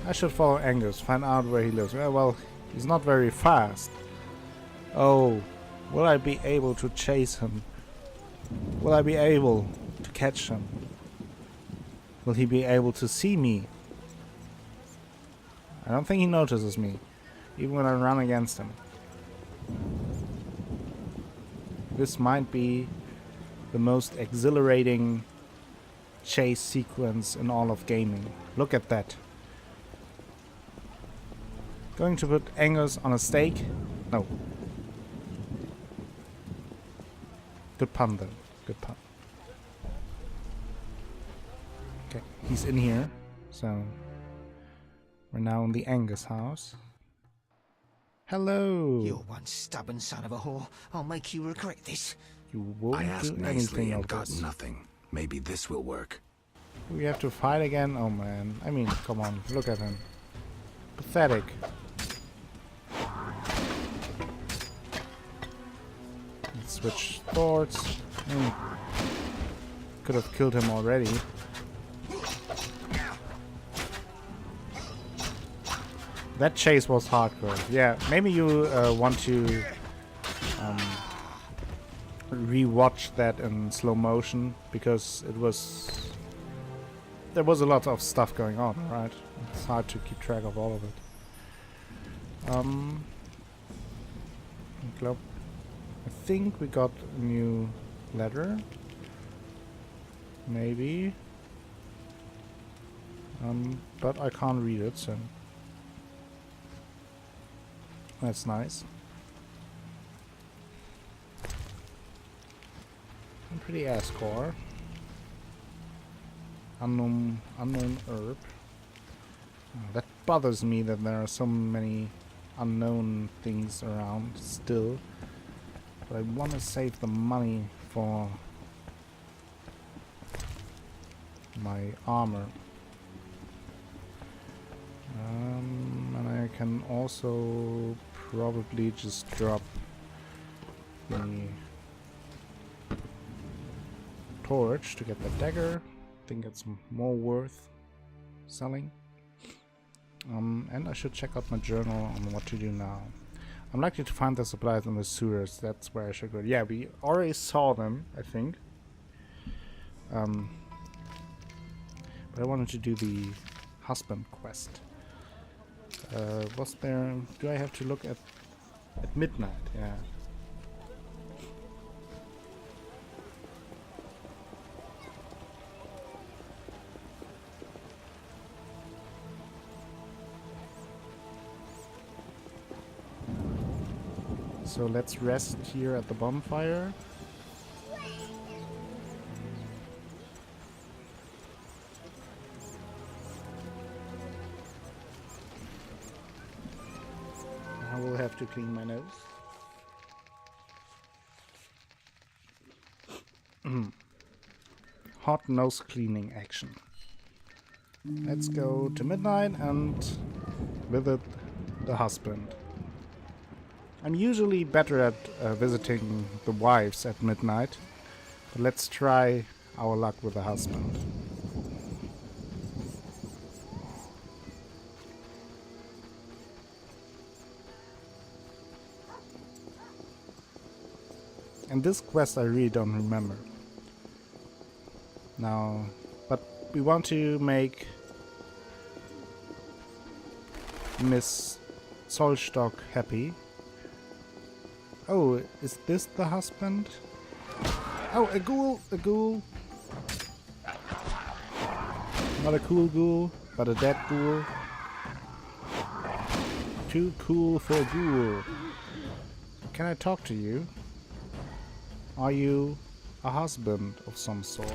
I should follow Angus, find out where he lives. Well, he's not very fast. Oh, will I be able to chase him? Will I be able to catch him? Will he be able to see me? I don't think he notices me, even when I run against him. This might be the most exhilarating chase sequence in all of gaming. Look at that. Going to put Angus on a stake? No. Good pun though. Good pun. Okay, he's in here. So we're now in the Angus house. Hello. You're one stubborn son of a whore. I'll make you regret this. You won't I asked do nicely anything and of got this. nothing. Maybe this will work. We have to fight again? Oh man. I mean, come on. Look at him. Pathetic. Let's switch swords. Could have killed him already. That chase was hardcore. Yeah, maybe you want to rewatch that in slow motion, because there was a lot of stuff going on, right? It's hard to keep track of all of it. I think we got a new letter. Maybe. But I can't read it, so that's nice. I'm pretty ass-core. Unknown herb. That bothers me that there are so many unknown things around still. But I want to save the money for my armor. And I can also probably just drop the torch to get the dagger. I think it's more worth selling. And I should check out my journal on what to do now. I'm likely to find the supplies in the sewers. That's where I should go. Yeah, we already saw them, I think. But I wanted to do the husband quest. Was there... Do I have to look at midnight? Yeah. So let's rest here at the bonfire. I will have to clean my nose. Hot nose cleaning action. Let's go to midnight and visit the husband. I'm usually better at visiting the wives at midnight, but let's try our luck with the husband. And this quest I really don't remember. Now, but we want to make Miss Zollstock happy. Oh, is this the husband? Oh, a ghoul! A ghoul! Not a cool ghoul, but a dead ghoul. Too cool for a ghoul. Can I talk to you? Are you a husband of some sort.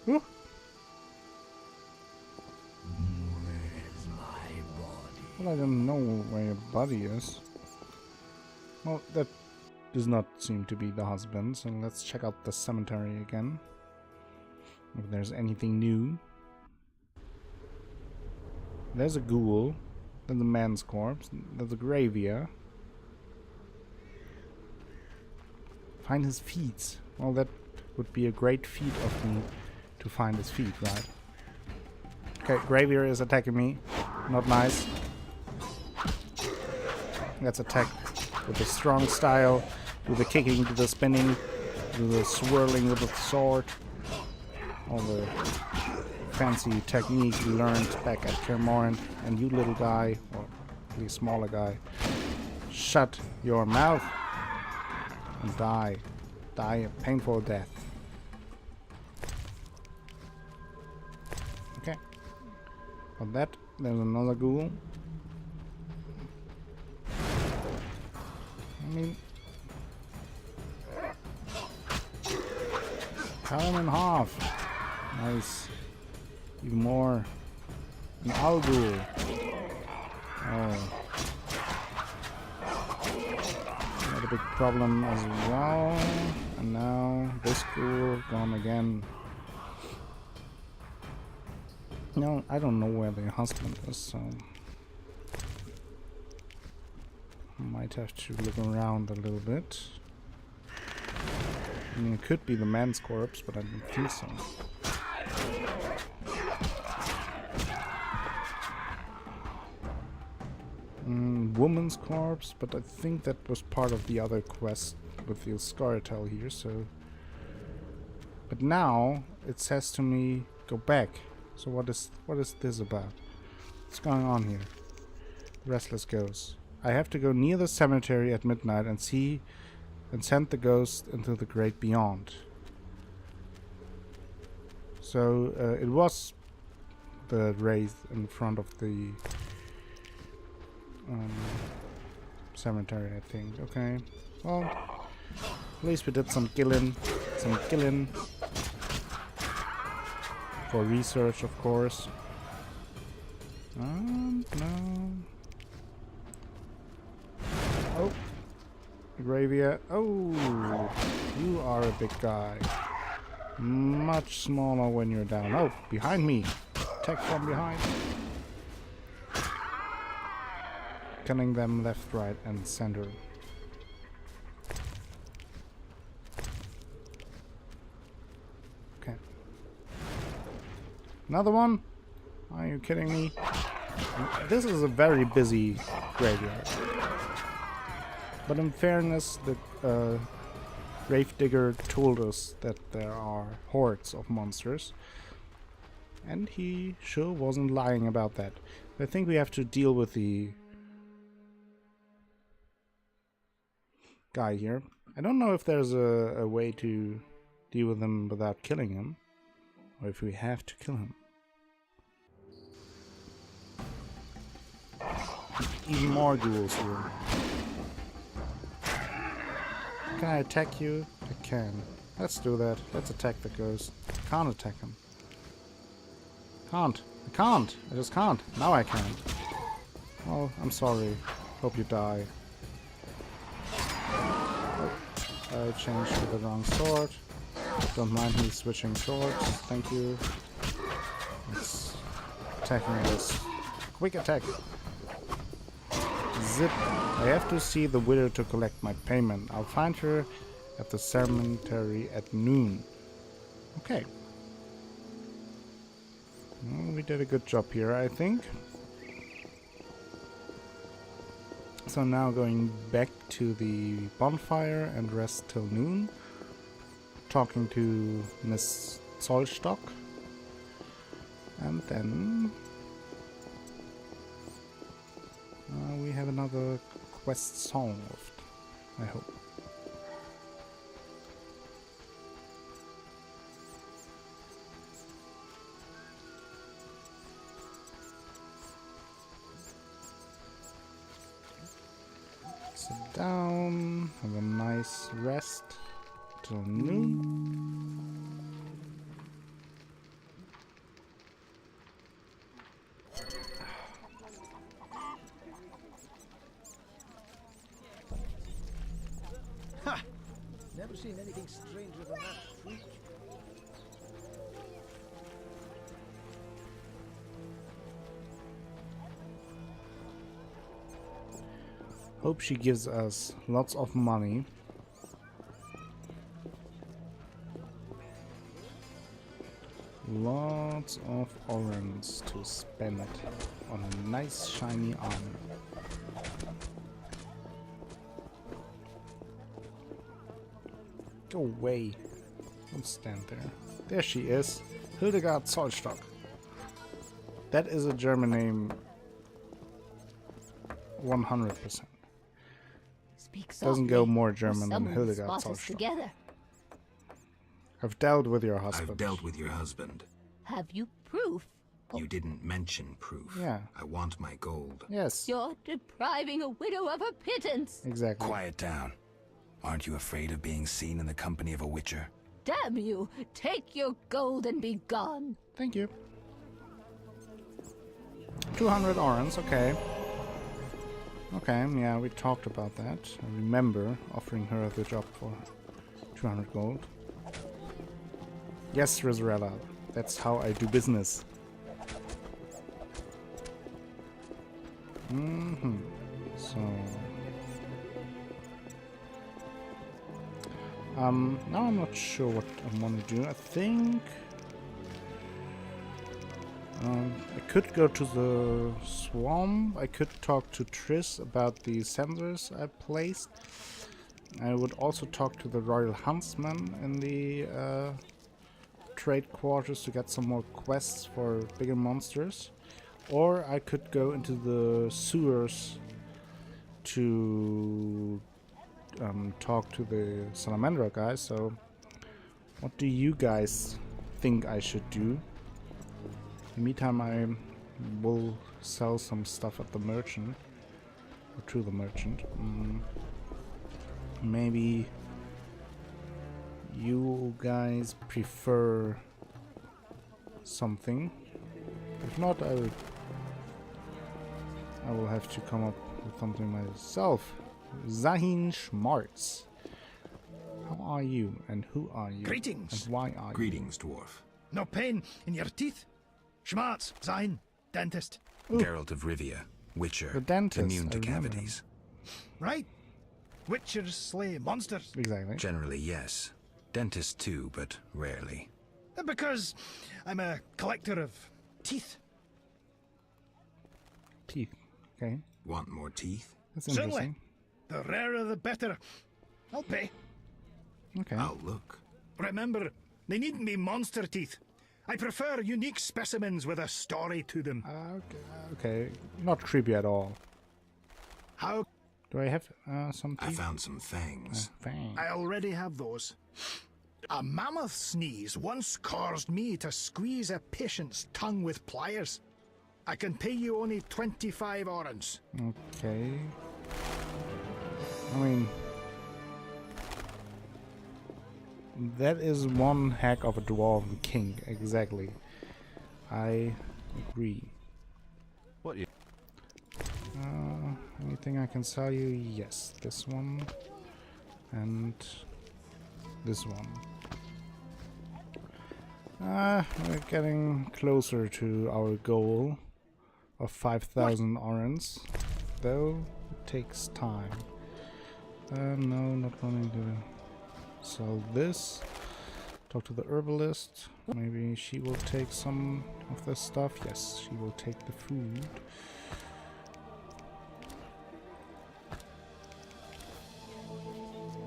Whew. Where's my body? Well, I don't know where your body is. Well, that does not seem to be the husband, so let's check out the cemetery again. If there's anything new. There's a ghoul. There's a man's corpse. There's a graveyard. Find his feet. Well, that would be a great feat of me to find his feet, right? Okay, graveyard is attacking me. Not nice. Let's attack with a strong style. Do the kicking, do the spinning, do the swirling with the sword. All the fancy techniques we learned back at Kermoran. And you little guy, or at least smaller guy, shut your mouth and die. Die a painful death. Okay. On that, there's another ghoul. I mean, cut him in half. Nice. Even more. An owl ghoul. Oh. Not a big problem as well. And now this ghoul gone again. No, I don't know where the husband is, so I might have to look around a little bit. I mean, it could be the man's corpse, but I don't think so. Woman's corpse, but I think that was part of the other quest with the Scartel here, so... But now, it says to me, go back. So what is this about? What's going on here? Restless ghost. I have to go near the cemetery at midnight and see and send the ghost into the great beyond. So it was the wraith in front of the cemetery, I think. Okay. Well, at least we did some killing. For research, of course. No. Oh. Graveyard. Oh. You are a big guy. Much smaller when you're down. Oh, behind me. Attack from behind. Killing them left, right, and center. Okay. Another one? Are you kidding me? This is a very busy graveyard. But in fairness, the Gravedigger told us that there are hordes of monsters. And he sure wasn't lying about that. I think we have to deal with the guy here. I don't know if there's a way to deal with him without killing him. Or if we have to kill him. Even more ghouls here. Can I attack you? I can. Let's do that. Let's attack the ghost. Can't attack him. Can't. I can't. I just can't. Now I can't. Oh, I'm sorry. Hope you die. Oh, I changed to the wrong sword. Don't mind me switching swords. Thank you. Let's attacking this. Quick attack. Zip. I have to see the widow to collect my payment. I'll find her at the cemetery at noon. Okay. Well, we did a good job here, I think. So now going back to the bonfire and rest till noon. Talking to Miss Zollstock. And then we have another quest solved, I hope. So down, have a nice rest till noon. Ha! Never seen anything stranger than that freak. Hope she gives us lots of money. Lots of orange to spend on a nice shiny armor. Go away. Don't stand there. There she is. Hildegard Zollstock. That is a German name. 100%. Doesn't go more German than Hildegard Zollstock. Together. I've dealt with your husband. I've dealt with your husband. Have you proof? You didn't mention proof. Yeah. I want my gold. Yes. You're depriving a widow of her pittance. Exactly. Quiet down. Aren't you afraid of being seen in the company of a witcher? Damn you! Take your gold and be gone. Thank you. 200 orange, okay. Okay, yeah, we talked about that. I remember offering her the job for 200 gold. Yes, Rizarella, that's how I do business. So... now I'm not sure what I want to do. I think... I could go to the swamp. I could talk to Triss about the sensors I placed. I would also talk to the Royal Huntsman in the trade quarters to get some more quests for bigger monsters. Or I could go into the sewers to talk to the Salamandra guys. So what do you guys think I should do? In the meantime, I will sell some stuff at the merchant, or to the merchant. Maybe you guys prefer something. If not, I will have to come up with something myself. Zahin Schmartz. How are you, and who are you? Greetings. And why are Greetings, dwarf. No pain in your teeth? Schmartz, Zahin, dentist. Geralt of Rivia, witcher, the dentist, immune to cavities. Right. Witchers slay monsters. Exactly. Generally, yes. Dentist too, but rarely. Because I'm a collector of teeth. Teeth, okay. Want more teeth? That's interesting. Certainly. The rarer the better. I'll pay. Okay. I'll look. Remember, they needn't be monster teeth. I prefer unique specimens with a story to them. Okay. Not creepy at all. How? Do I have some teeth? I found some fangs. Fangs. I already have those. A mammoth sneeze once caused me to squeeze a patient's tongue with pliers. I can pay you only 25 orange. Okay. I mean... that is one heck of a dwarven king, exactly. I agree. What you... anything I can sell you? Yes, this one. And... this one. We're getting closer to our goal of 5,000 orange, though it takes time. No, not wanting to sell this. Talk to the herbalist. Maybe she will take some of this stuff. Yes, she will take the food.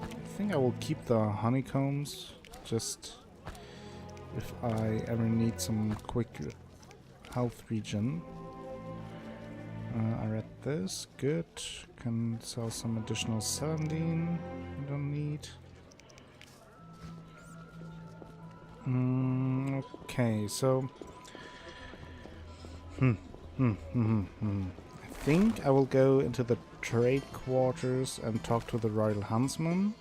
I think I will keep the honeycombs, just if I ever need some quick health regen. I read this, good. Can sell some additional celandine I don't need. Okay, so I think I will go into the trade quarters and talk to the Royal Huntsman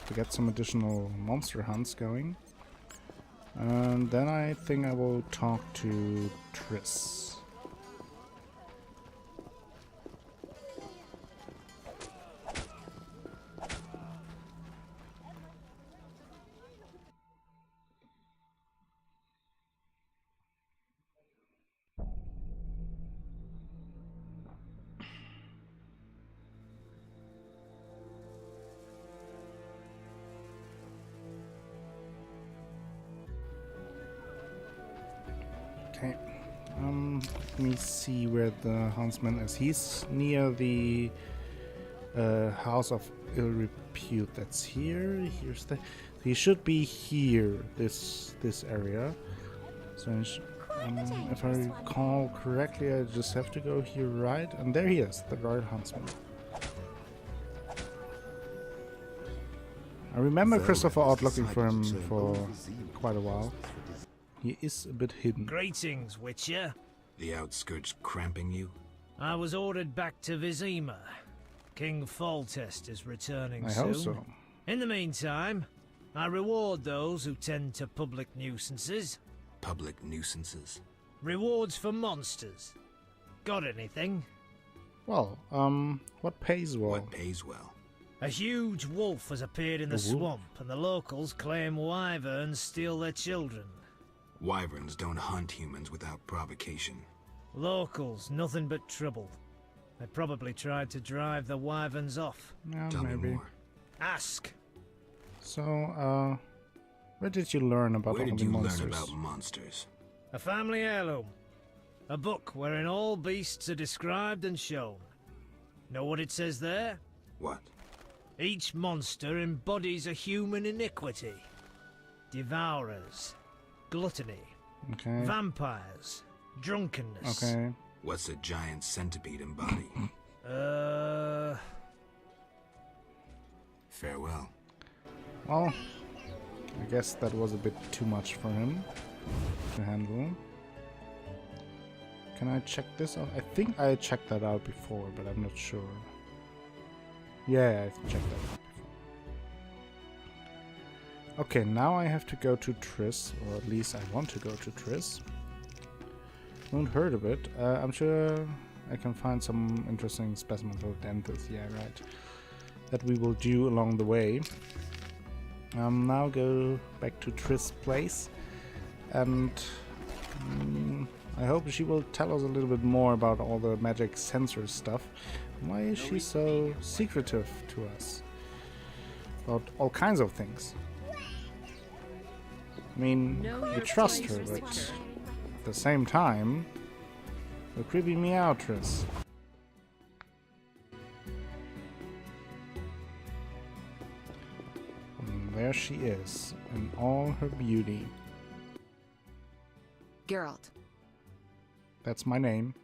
to get some additional monster hunts going. And then I think I will talk to Triss. Okay, let me see where the huntsman is. He's near the House of Ill Repute. That's here. Here's the. He should be here. This area. So if I recall correctly, I just have to go here, right? And there he is, the Royal Huntsman. I remember Christopher out looking for him for quite a while. He is a bit hidden. Greetings, Witcher. The outskirts cramping you? I was ordered back to Vizima. King Foltest is returning soon. I hope so. In the meantime, I reward those who tend to public nuisances. Public nuisances? Rewards for monsters. Got anything? Well, what pays well? What pays well? A huge wolf has appeared in the swamp, and the locals claim wyverns steal their children. Wyverns don't hunt humans without provocation. Locals, nothing but trouble. They probably tried to drive the wyverns off. Yeah, Tell maybe. me more. Ask. So, where did you learn about all the monsters? Where did you learn about monsters? A family heirloom. A book wherein all beasts are described and shown. Know what it says there? What? Each monster embodies a human iniquity. Devourers. Gluttony. Okay. Vampires. Drunkenness. Okay. What's a giant centipede embody? Farewell. Well, I guess that was a bit too much for him to handle. Can I check this out? I think I checked that out before, but I'm not sure. Yeah, I've checked that out before. Okay, now I have to go to Triss, or at least I want to go to Triss. Haven't heard of it. I'm sure I can find some interesting specimens of dentists. Yeah, right. That we will do along the way. Now go back to Triss' place, and I hope she will tell us a little bit more about all the magic sensor stuff. Why is she so secretive to us about all kinds of things? I mean, we trust her, but at the same time, you're creeping me out, Triss. And there she is, in all her beauty. Geralt. That's my name.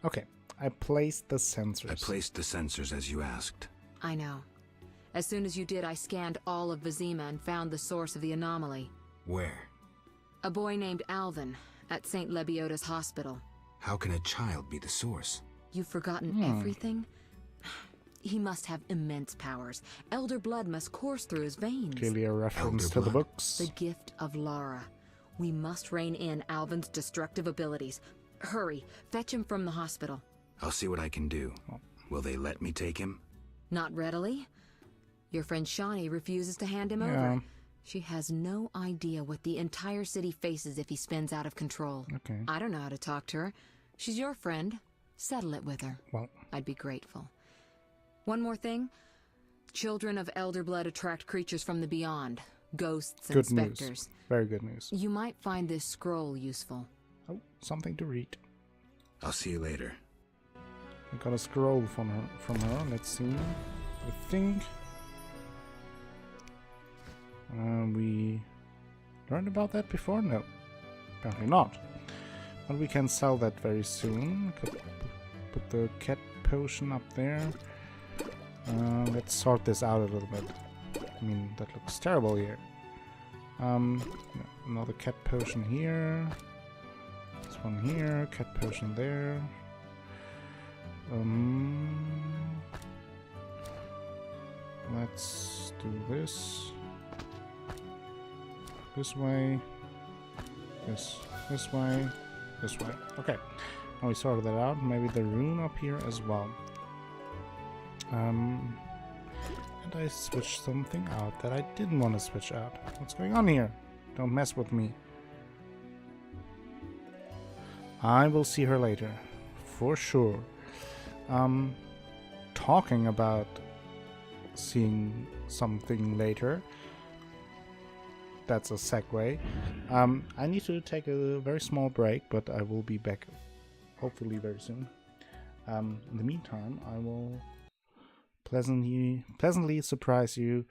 Okay, I placed the sensors. I placed the sensors as you asked. I know. As soon as you did, I scanned all of Vizima and found the source of the anomaly. Where? A boy named Alvin, at St. Lebioda's hospital. How can a child be the source? You've forgotten everything? He must have immense powers. Elder blood must course through his veins. Clearly a reference to the books. The gift of Lara. We must rein in Alvin's destructive abilities. Hurry, fetch him from the hospital. I'll see what I can do. Will they let me take him? Not readily. Your friend Shani refuses to hand him over. She has no idea what the entire city faces if he spins out of control. Okay. I don't know how to talk to her. She's your friend. Settle it with her. Well, I'd be grateful. One more thing. Children of Elder Blood attract creatures from the beyond. Ghosts and specters. News. Very good news. You might find this scroll useful. Oh, something to read. I'll see you later. I got a scroll from her. Let's see. I think we learned about that before? No, apparently not. But we can sell that very soon. Could put the cat potion up there. Let's sort this out a little bit. I mean, that looks terrible here. Another cat potion here. This one here, cat potion there. Let's do this. This way. This way. This way. Okay. Now we sorted that out. Maybe the rune up here as well. And I switched something out that I didn't want to switch out. What's going on here? Don't mess with me. I will see her later. For sure. Talking about seeing something later. That's a segue. I need to take a very small break, but I will be back hopefully very soon. In the meantime, I will pleasantly surprise you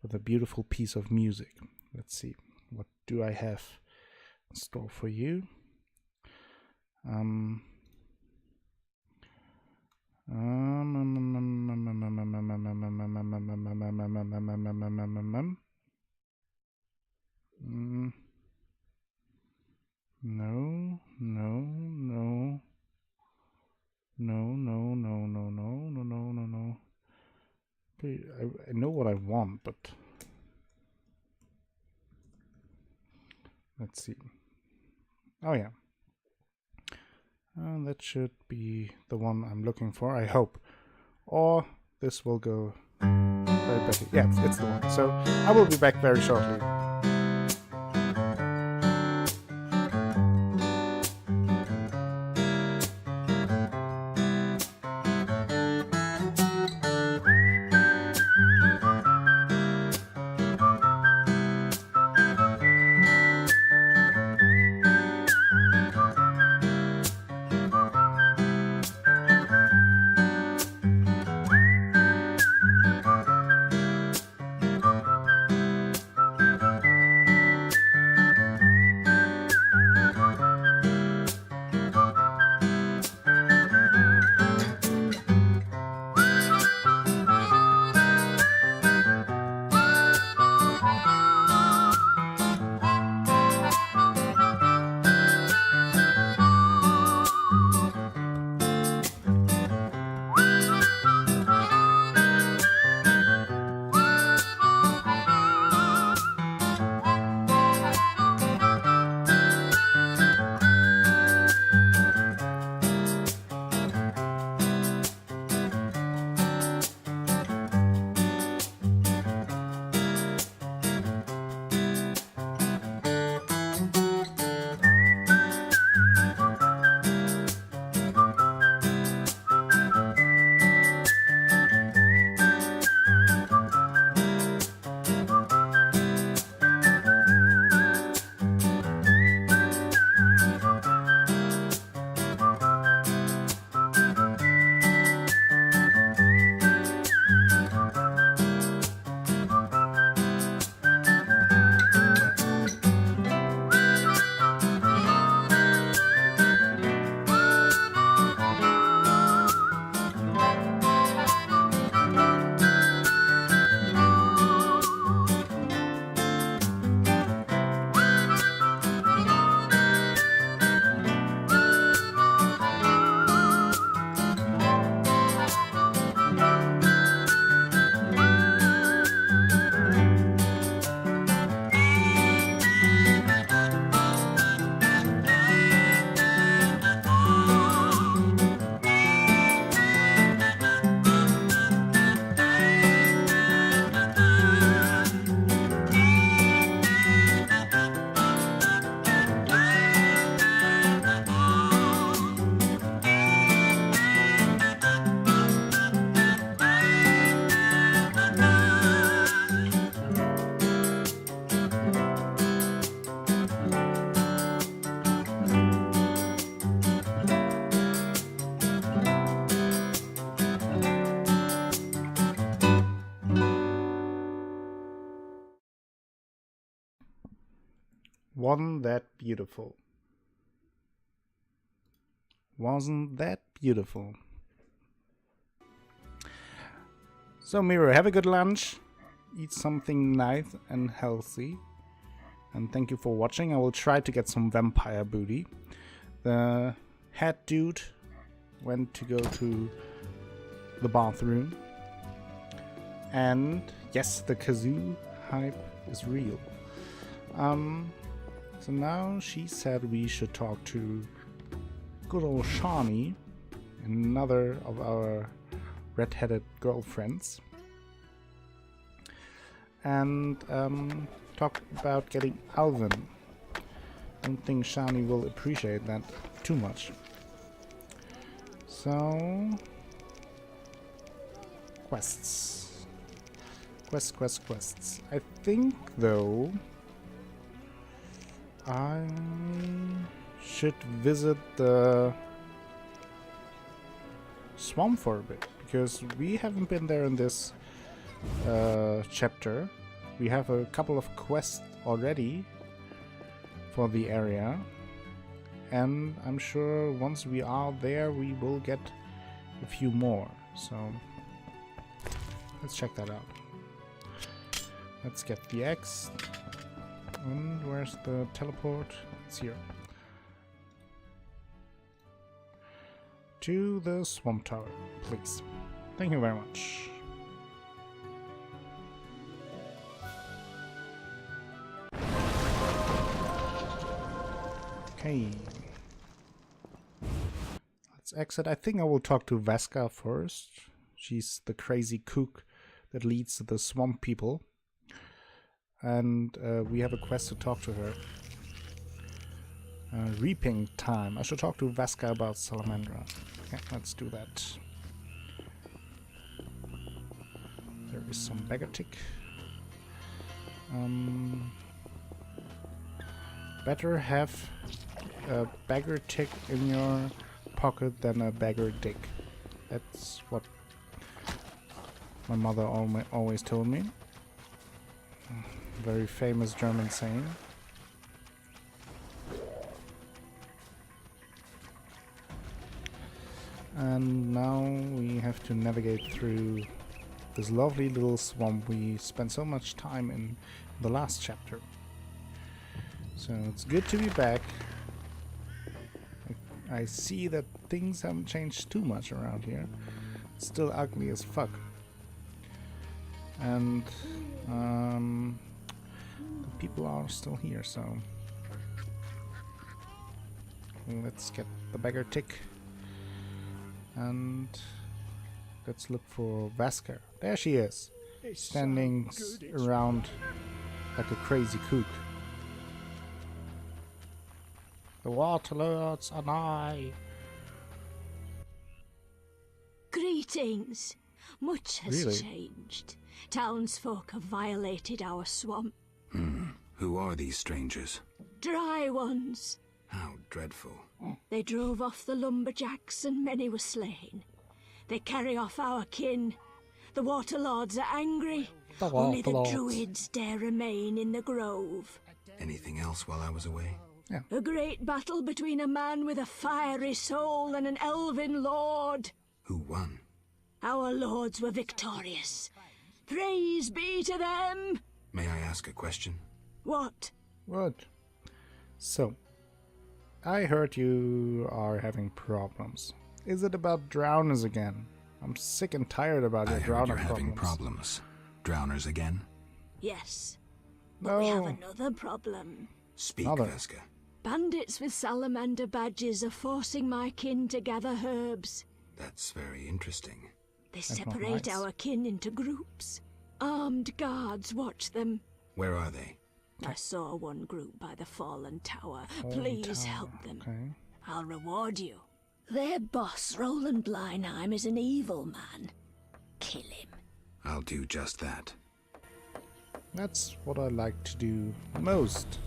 with a beautiful piece of music. Let's see, what do I have in store for you? No. Okay, I know what I want, but let's see. Oh yeah. That should be the one I'm looking for, I hope. Or this will go very better. Yeah, it's the one. So I will be back very shortly. Wasn't that beautiful? Wasn't that beautiful? So Miro, have a good lunch, eat something nice and healthy, and thank you for watching. I will try to get some vampire booty. The head dude went to go to the bathroom. And yes, the kazoo hype is real. So now she said we should talk to good old Shani, another of our red-headed girlfriends, and talk about getting Alvin. I don't think Shani will appreciate that too much. So, quests. Quests. I think, though, I should visit the swamp for a bit, because we haven't been there in this chapter. We have a couple of quests already for the area, and I'm sure once we are there we will get a few more, so let's check that out. Let's get the X. And where's the teleport? It's here. To the swamp tower, please. Thank you very much. Okay. Let's exit. I think I will talk to Vesca first. She's the crazy kook that leads the swamp people. And we have a quest to talk to her. Reaping time. I should talk to Vesca about Salamandra. Okay, let's do that. There is some beggar tick. Better have a beggar tick in your pocket than a beggar dick. That's what my mother always told me. Very famous German saying. And now we have to navigate through this lovely little swamp we spent so much time in the last chapter. So it's good to be back. I see that things haven't changed too much around here. It's still ugly as fuck. And the people are still here, so let's get the beggar tick. And let's look for Vesca. There she is, standing around like a crazy kook. The Waterlords are nigh. Greetings. Much has changed. Townsfolk have violated our swamp. Who are these strangers? Dry ones. How dreadful. They drove off the lumberjacks and many were slain. They carry off our kin. The Waterlords are angry. Only the druids dare remain in the grove. Anything else while I was away? Yeah. A great battle between a man with a fiery soul and an elven lord. Who won? Our lords were victorious. Praise be to them! May I ask a question? What? So, I heard you are having problems. Is it about drowners again? I'm sick and tired about your drowner problems. Having problems. Drowners again? Yes. But we have another problem. Speak, Vesca. Bandits with salamander badges are forcing my kin to gather herbs. That's very interesting. They separate our kin into groups. Armed guards watch them. Where are they? I saw one group by the fallen tower. Please help them. Okay. I'll reward you. Their boss, Roland Bleinheim, is an evil man. Kill him. I'll do just that. That's what I like to do most.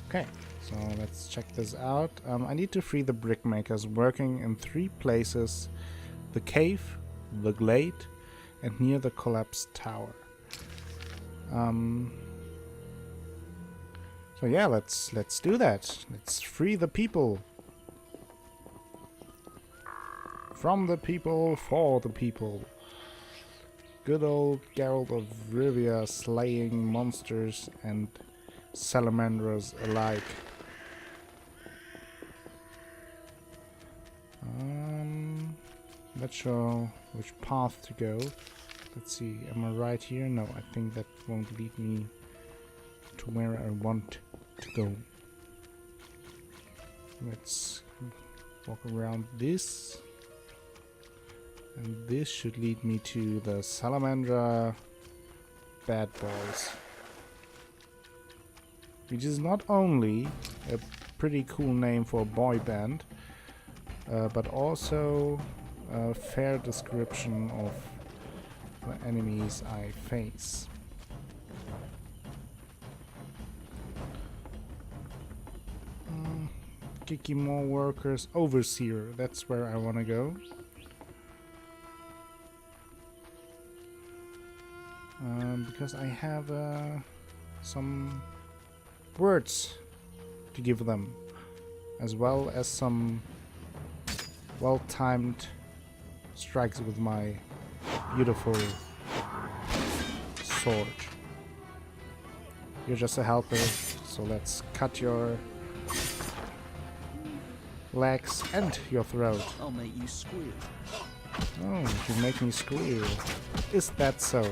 Okay, so let's check this out. I need to free the brickmakers working in 3 places: the cave, the glade, and near the collapsed tower. So yeah, let's do that. Let's free the people. From the people, for the people. Good old Geralt of Rivia slaying monsters and salamandras alike. not sure which path to go. Let's see, am I right here? No, I think that won't lead me to where I want to go. Let's walk around this. And this should lead me to the Salamandra Bad Boys. Which is not only a pretty cool name for a boy band, but also a fair description of the enemies I face. Kiki more workers, overseer, that's where I want to go. Because I have some words to give them, as well as some well-timed strikes with my beautiful sword. You're just a helper, so let's cut your legs and your throat. I'll make you squeal. Oh, you make me squeal. Is that so?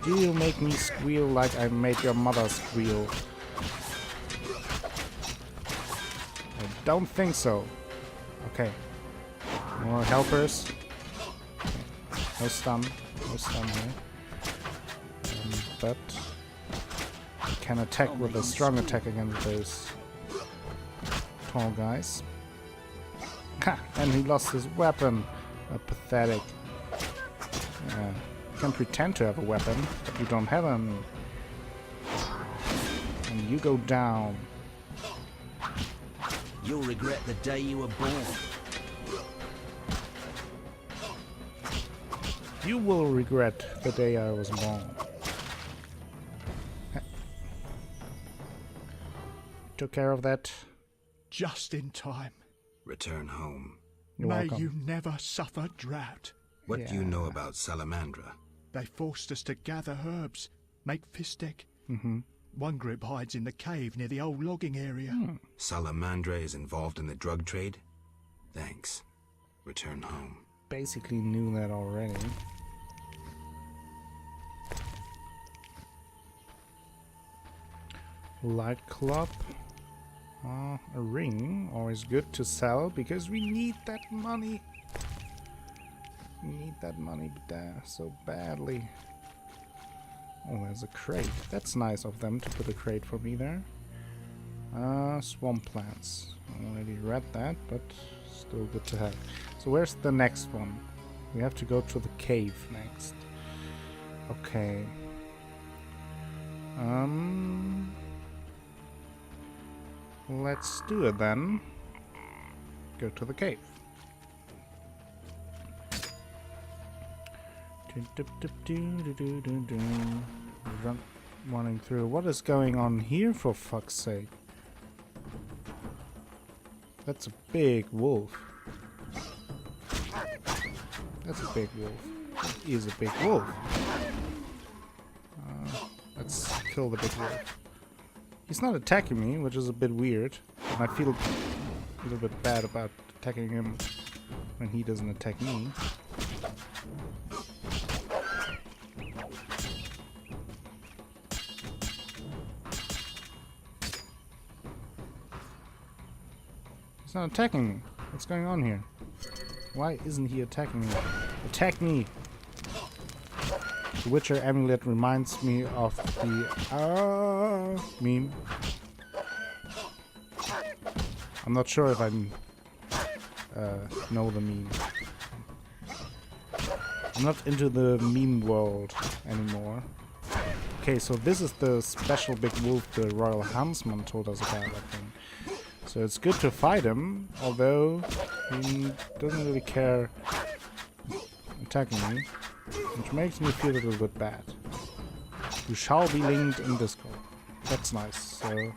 Do you make me squeal like I made your mother squeal? I don't think so. Okay. More helpers. No stun. No stun here. But I can attack with a strong attack against those tall guys. Ha! And he lost his weapon. Pathetic. Yeah. You can pretend to have a weapon, but you don't have any. And you go down. You'll regret the day you were born. You will regret the day I was born. Took care of that. Just in time. Return home. You're May welcome. you never suffer drought. What do you know about Salamandra? They forced us to gather herbs, make fistic. Mm-hmm. One group hides in the cave near the old logging area. Salamandra is involved in the drug trade? Thanks. Return home. Basically knew that already. Light club. A ring, always good to sell because we need that money. We need that money so badly. Oh, there's a crate. That's nice of them to put a crate for me there. Swamp plants. I already read that, but still good to have. So where's the next one? We have to go to the cave next. Okay. Let's do it then. Go to the cave. Running through. What is going on here, for fuck's sake? That's a big wolf. That's a big wolf. He is a big wolf. Let's kill the big wolf. He's not attacking me, which is a bit weird. And I feel a little bit bad about attacking him when he doesn't attack me. He's not attacking me. What's going on here? Why isn't he attacking me? Attack me! The Witcher amulet reminds me of the meme. I'm not sure if I know the meme. I'm not into the meme world anymore. Okay, so this is the special big wolf the Royal Huntsman told us about, I think. So it's good to fight him, although he doesn't really care attacking me. Which makes me feel a little bit bad. You shall be linked in Discord. That's nice. So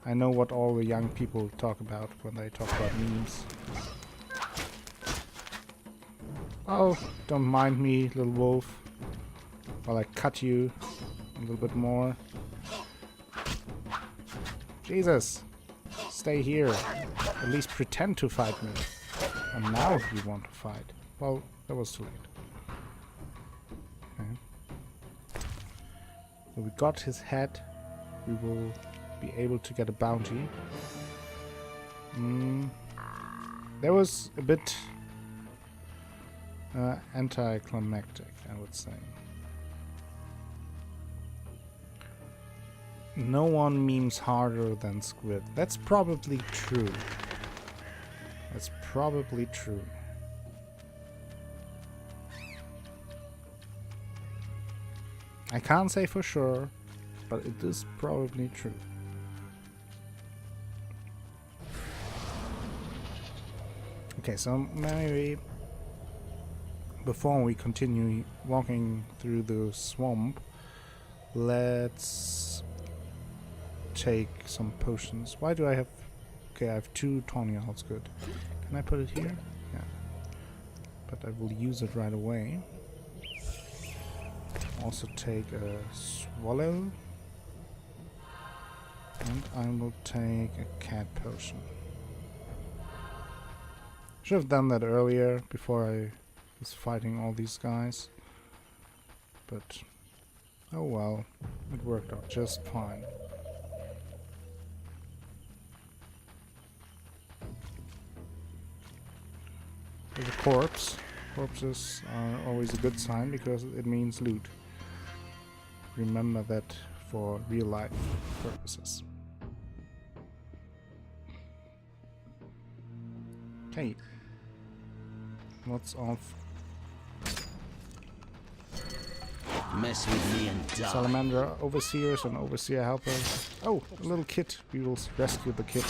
I know what all the young people talk about when they talk about memes. Oh, don't mind me, little wolf. While I cut you a little bit more. Jesus! Stay here. At least pretend to fight me. And now you want to fight. Well, that was too late. Okay. So we got his head. We will be able to get a bounty. That was a bit anticlimactic, I would say. No one memes harder than Squid. That's probably true. That's probably true. I can't say for sure, but it is probably true. Okay, so maybe before we continue walking through the swamp, let's take some potions. Why do I have... Okay, I have 2 tonials, good. Can I put it here? Yeah. But I will use it right away. Also take a swallow. And I will take a cat potion. Should have done that earlier, before I was fighting all these guys. But, oh well, it worked out just fine. There's a corpse. Corpses are always a good sign because it means loot. Remember that for real life purposes. Okay. What's off? Mess with me and die. Salamandra overseers and overseer helpers. Oh, a little kid. We will rescue the kid.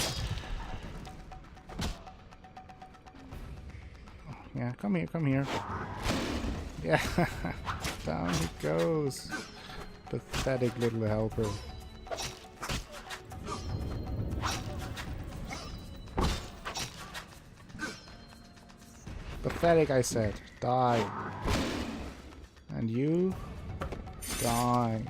Oh, yeah, come here, come here. Yeah, down he goes. Pathetic little helper. Pathetic, I said. Die. And you... die.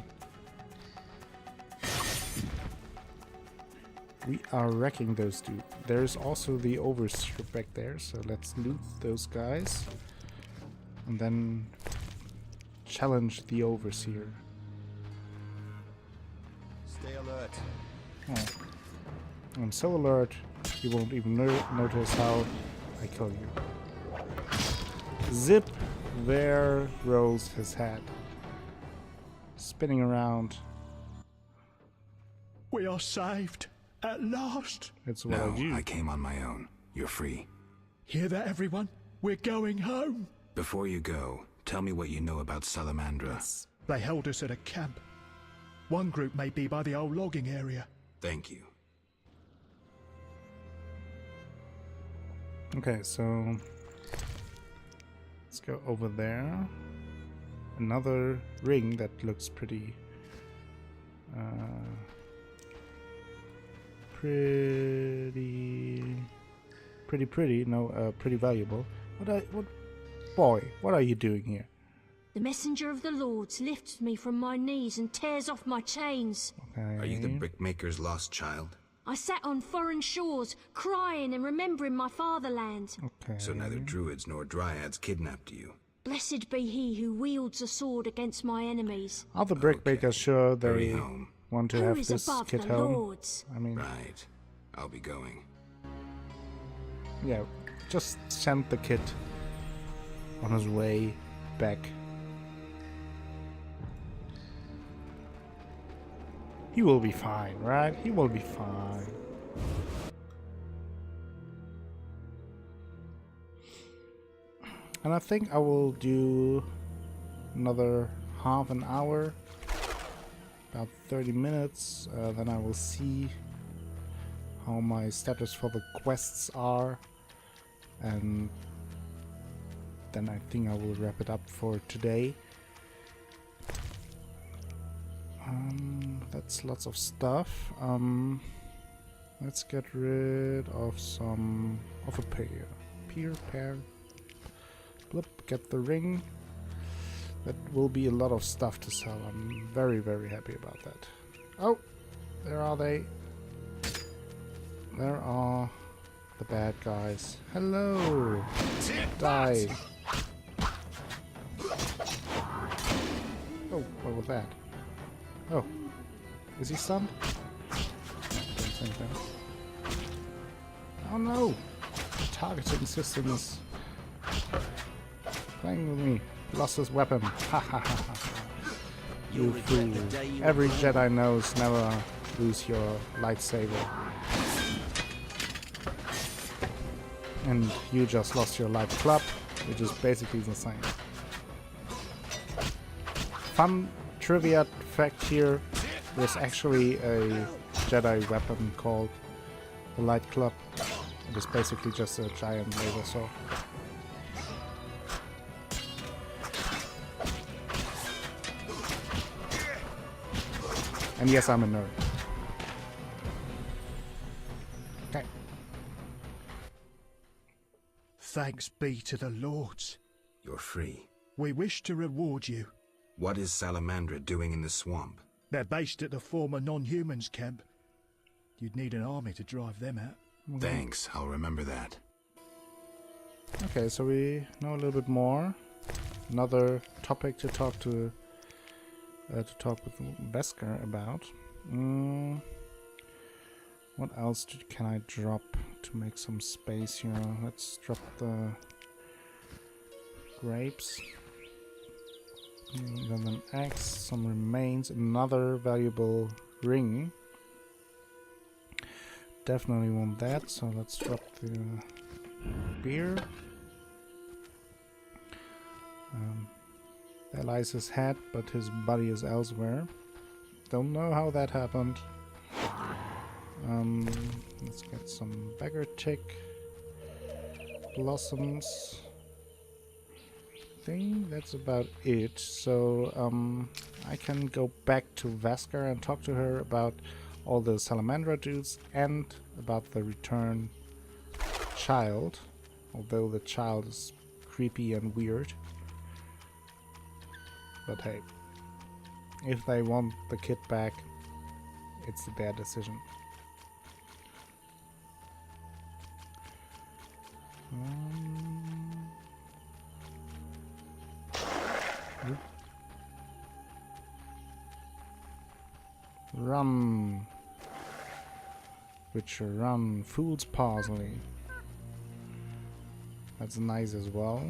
We are wrecking those dudes. There's also the overseer back there, so let's loot those guys. And then... challenge the overseer. Stay alert. Oh. I'm so alert, you won't even notice how I kill you. Zip! There rolls his head. Spinning around. We are saved. At last. That's what no, I do. I came on my own. You're free. Hear that, everyone? We're going home. Before you go, tell me what you know about Salamandra. Yes. They held us at a camp. One group may be by the old logging area. Thank you. Okay, so... let's go over there. Another ring that looks pretty... pretty valuable. Boy, what are you doing here? The messenger of the Lords lifts me from my knees and tears off my chains. Okay. Are you the brickmaker's lost child? I sat on foreign shores, crying and remembering my fatherland. Okay. So neither druids nor dryads kidnapped you. Blessed be he who wields a sword against my enemies. Are the brickmakers sure they home. want to Who have is this above kid the home? Lords? I mean, Right. I'll be going. yeah, just send the kid on his way back. He will be fine, right? He will be fine. And I think I will do another half an hour, about 30 minutes, then I will see how my status for the quests are, and then I think I will wrap it up for today. That's lots of stuff. Let's get rid of some of a pair. Blip, get the ring. That will be a lot of stuff to sell. I'm very, very happy about that. Oh, there are they. There are the bad guys. Hello. Die. was that? Oh. Is he stunned? Don't think that. Oh no! The targeting system is playing with me. Lost his weapon. Ha ha ha ha. You fool. Every Jedi knows never lose your lightsaber. And you just lost your light club, which is basically the same. Fun trivia fact here, there's actually a Jedi weapon called the light club. It is basically just a giant laser sword. And yes, I'm a nerd. Okay. Thanks be to the Lords. You're free. We wish to reward you. What is Salamandra doing in the swamp? They're based at the former non-humans camp. You'd need an army to drive them out. Thanks, I'll remember that. Okay, so we know a little bit more. Another topic to talk with Vesker about. What else can I drop to make some space here? Let's drop the grapes. Then an axe, some remains, another valuable ring. Definitely want that, so let's drop the beer. There lies his head, but his body is elsewhere. Don't know how that happened. Let's get some beggar tick blossoms. I think that's about it. So I can go back to Vesker and talk to her about all the Salamandra dudes and about the return child. Although the child is creepy and weird. But hey, if they want the kid back, it's their decision. Run, Witcher, run. Fool's parsley. That's nice as well.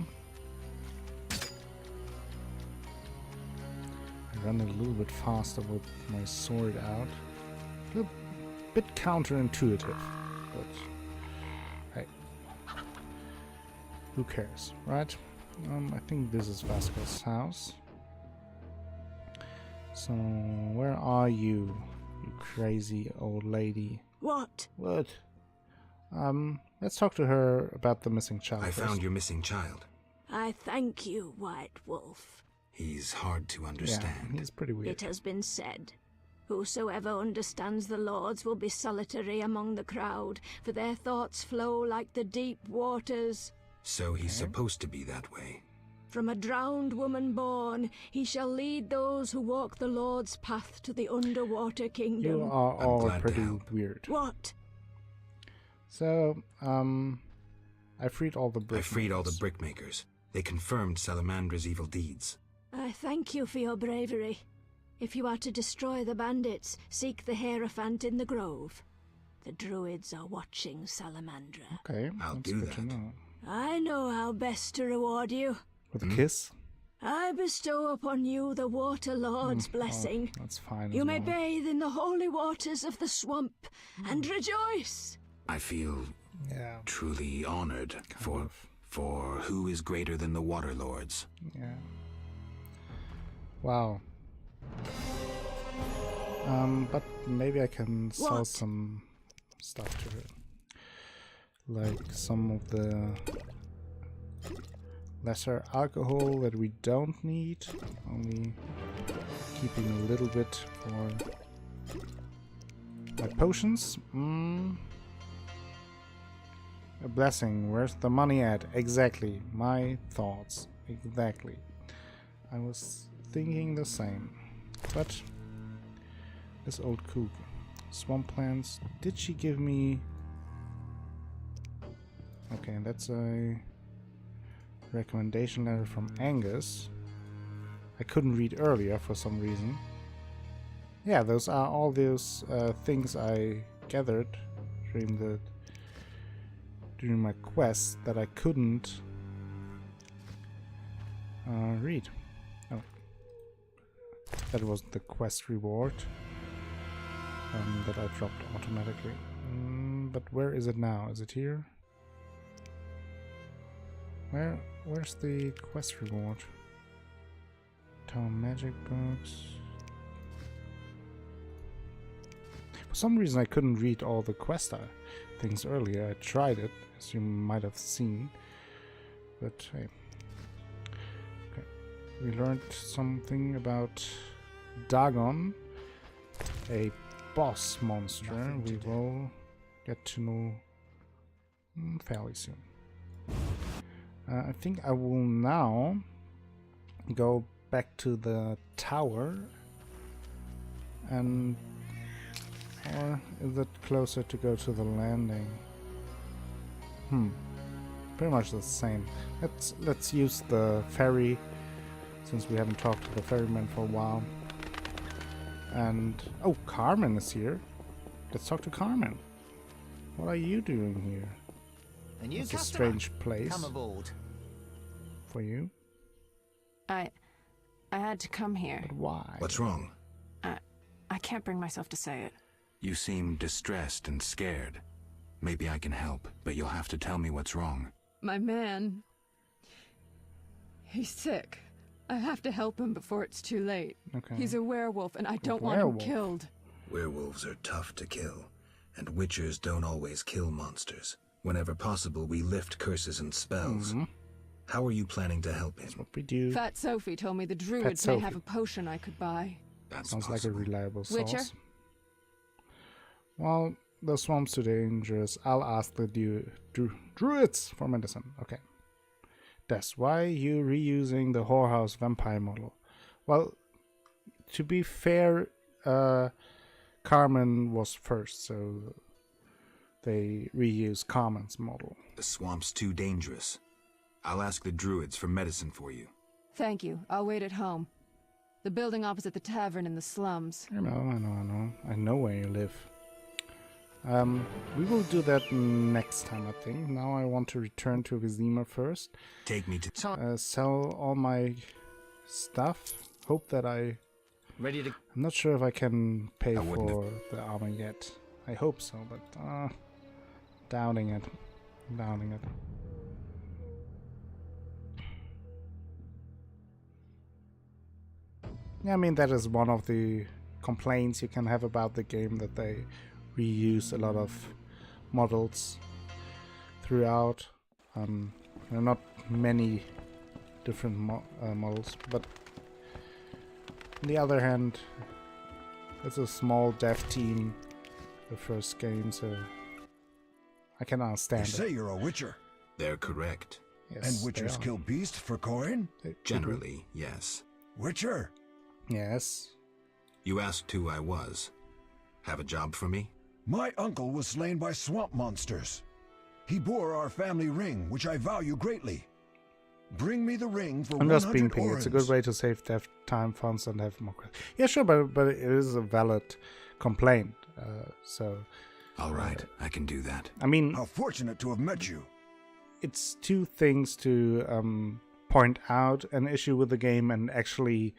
Run a little bit faster with my sword out. A bit counterintuitive, but hey, who cares, right? I think this is Vasquez's house. So, where are you, you crazy old lady? What? What? Let's talk to her about the missing child. I found your missing child. I thank you, White Wolf. He's hard to understand. Yeah, he's pretty weird. It has been said, whosoever understands the Lords will be solitary among the crowd, for their thoughts flow like the deep waters. So he's supposed to be that way. From a drowned woman born, he shall lead those who walk the Lord's path to the underwater kingdom. You are all pretty weird. What? So, I freed all the brickmakers. They confirmed Salamandra's evil deeds. I thank you for your bravery. If you are to destroy the bandits, seek the Hierophant in the grove. The druids are watching Salamandra. Okay, I'll do that. I know how best to reward you. With a kiss? I bestow upon you the Water Lord's blessing. That's fine. You may bathe in the holy waters of the swamp and rejoice. I feel truly honored for who is greater than the Water Lords. Yeah. Wow. But maybe I can sell some stuff to her. Like some of the lesser alcohol that we don't need. Only keeping a little bit for my potions. A blessing. Where's the money at? Exactly. My thoughts. Exactly. I was thinking the same. But this old kook. Swamp plants. Did she give me... Okay, that's a recommendation letter from Angus. I couldn't read earlier for some reason. Yeah, those are all those things I gathered during my quest that I couldn't read. Oh, that was the quest reward that I dropped automatically. But where is it now? Is it here? Where's the quest reward? Town magic books. For some reason I couldn't read all the quest things earlier. I tried it, as you might have seen. But hey. Okay. We learned something about Dagon, a boss monster. We will get to know fairly soon. I think I will now go back to the tower, and or is it closer to go to the landing? Pretty much the same. Let's use the ferry, since we haven't talked to the ferryman for a while. And oh, Carmen is here. Let's talk to Carmen. What are you doing here? It's a strange place. Come aboard. For you? I had to come here. But why? What's wrong? I can't bring myself to say it. You seem distressed and scared. Maybe I can help, but you'll have to tell me what's wrong. My man... he's sick. I have to help him before it's too late. Okay. He's a werewolf, and I don't want him killed. Werewolves are tough to kill, and witchers don't always kill monsters. Whenever possible, we lift curses and spells. How are you planning to help him? That's what we do. Fat Sophie told me the druids may have a potion I could buy. That sounds like a reliable source. Witcher? Well, the swamp's too dangerous. I'll ask the druids for medicine. Okay. That's why you're reusing the whorehouse vampire model. Well, to be fair, Carmen was first, so they reuse Carmen's model. The swamp's too dangerous. I'll ask the druids for medicine for you. Thank you. I'll wait at home. The building opposite the tavern in the slums. I know. I know where you live. We will do that next time, I think. Now I want to return to Vizima first. Take me to... sell all my stuff. Hope that I'm not sure if I can pay for the armor yet. I hope so, but doubting it. Yeah, I mean, that is one of the complaints you can have about the game, that they reuse a lot of models throughout. There are not many different models, but on the other hand, it's a small dev team, the first game, so I can understand You say you're a witcher? They're correct. Yes, and witchers kill beasts for coin? Generally, yes. Witcher? Yes. You asked who I was. Have a job for me? My uncle was slain by swamp monsters. He bore our family ring, which I value greatly. Bring me the ring for 100 I'm just being picky. orens. It's a good way to save dev time, funds, and have more. Yeah, sure, but it is a valid complaint. So. All right, I can do that. I mean, how fortunate to have met you. It's two things to point out an issue with the game and actually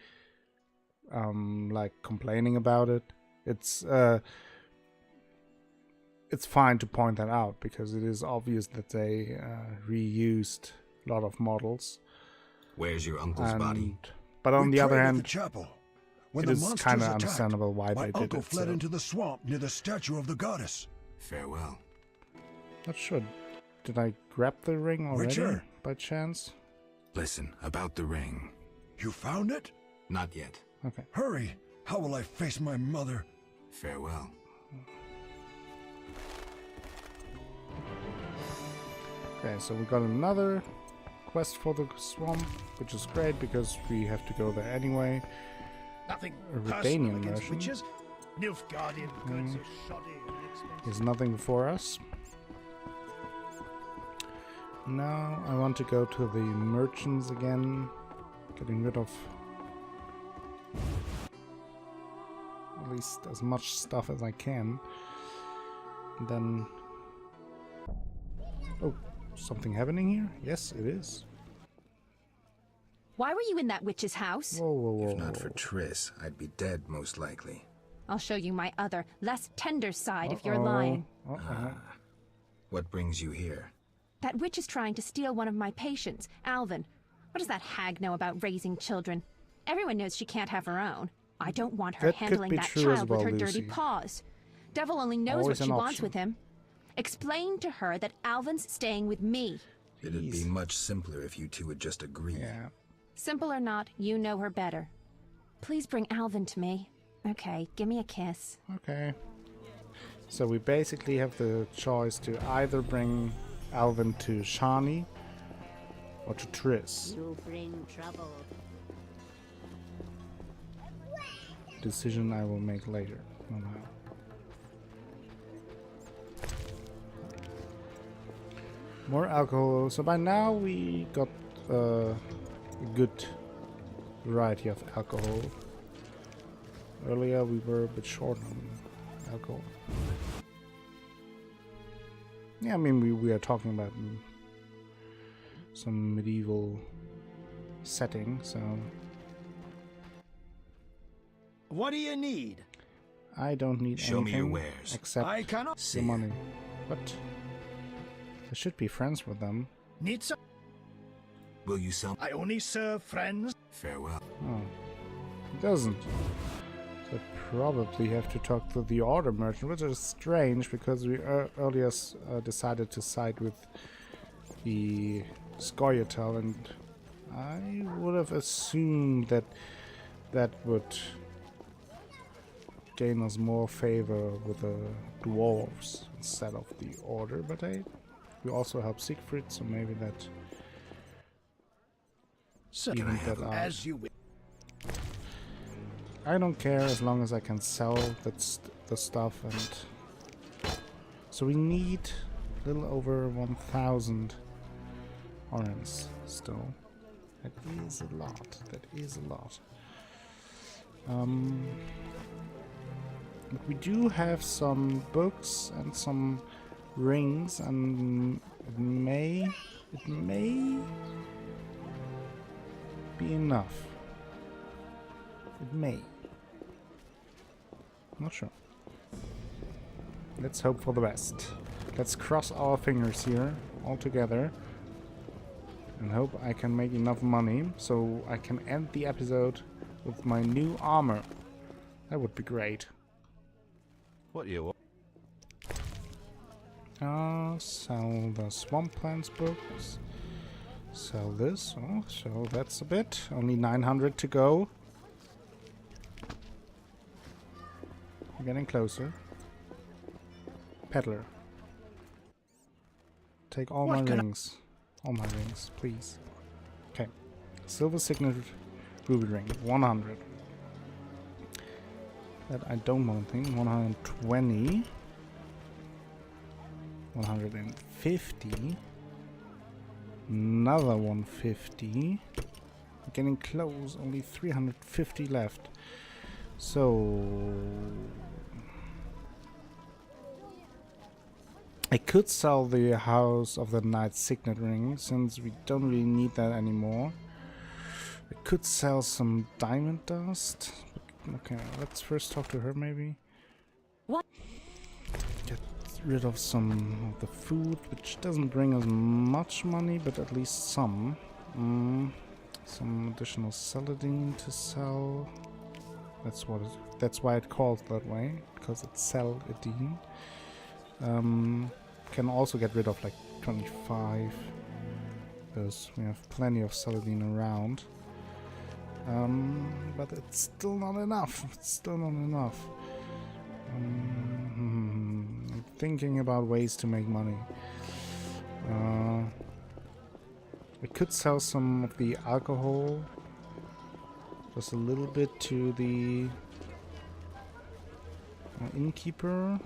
like complaining about it. It's fine to point that out because it is obvious that they reused a lot of models. Where's your uncle's body? But on the other hand, the chapel. When it the is monsters kind of attacked, understandable why my they did uncle it. fled into the swamp near the statue of the goddess. Farewell. Not sure. Did I grab the ring already Witcher? by chance? Listen, about the ring. You found it? Not yet. Okay. Hurry! How will I face my mother? Farewell. Okay, so we got another quest for the swamp, which is great because we have to go there anyway. Nothing A personal Redanian against version. witches. Nilfgaardian goods are shoddy and expensive. There's nothing for us. Now I want to go to the merchants again, getting rid of least as much stuff as I can. And then... Oh, something happening here? Yes, it is. Why were you in that witch's house? Whoa, whoa, whoa. If not for Triss, I'd be dead most likely. I'll show you my other, less tender side if you're lying. What brings you here? That witch is trying to steal one of my patients, Alvin. What does that hag know about raising children? Everyone knows she can't have her own. I don't want her handling that child with her dirty paws. Devil only knows what she wants with him. Explain to her that Alvin's staying with me. It'd be much simpler if you two would just agree. Yeah. Simple or not, you know her better. Please bring Alvin to me. Okay, give me a kiss. Okay. So we basically have the choice to either bring Alvin to Shani or to Triss. You bring trouble. Decision I will make later. Oh, no. More alcohol. So by now we got a good variety of alcohol. Earlier we were a bit short on alcohol. Yeah, I mean we are talking about some medieval setting, so... What do you need? I don't need Show anything me your wares. except I cannot the money. But I should be friends with them. Need some? Will you sell? I only serve friends. Farewell. Oh, it doesn't. So I probably have to talk to the order merchant, which is strange because we earlier decided to side with the Scoia'tael, and I would have assumed that that would gain us more favor with the dwarves instead of the order, but we also help Siegfried, so maybe that evened that out. As you will. I don't care as long as I can sell the stuff, and so we need a little over 1,000 orens still. That is a lot. That is a lot. But we do have some books and some rings, and it may be enough. It may. Not sure. Let's hope for the best. Let's cross our fingers here all together and hope I can make enough money so I can end the episode with my new armor. That would be great. What do you want? Sell the Swamp Plants books. Sell this. Oh, so that's a bit. Only 900 to go. We're getting closer. Peddler. Take all my rings. All my rings, please. Okay. Silver Signet Ruby Ring. 100. That I don't want to think. 120. 150. Another 150. We're getting close. Only 350 left. So I could sell the House of the Night Signet Ring, since we don't really need that anymore. I could sell some diamond dust. Okay, let's first talk to her, maybe. What? Get rid of some of the food, which doesn't bring us much money, but at least some. Some additional celadine to sell. That's why it's called that way, because it's celadine. Can also get rid of like 25, because we have plenty of celadine around. But it's still not enough. It's still not enough. I'm thinking about ways to make money. I could sell some of the alcohol, just a little bit, to the innkeeper.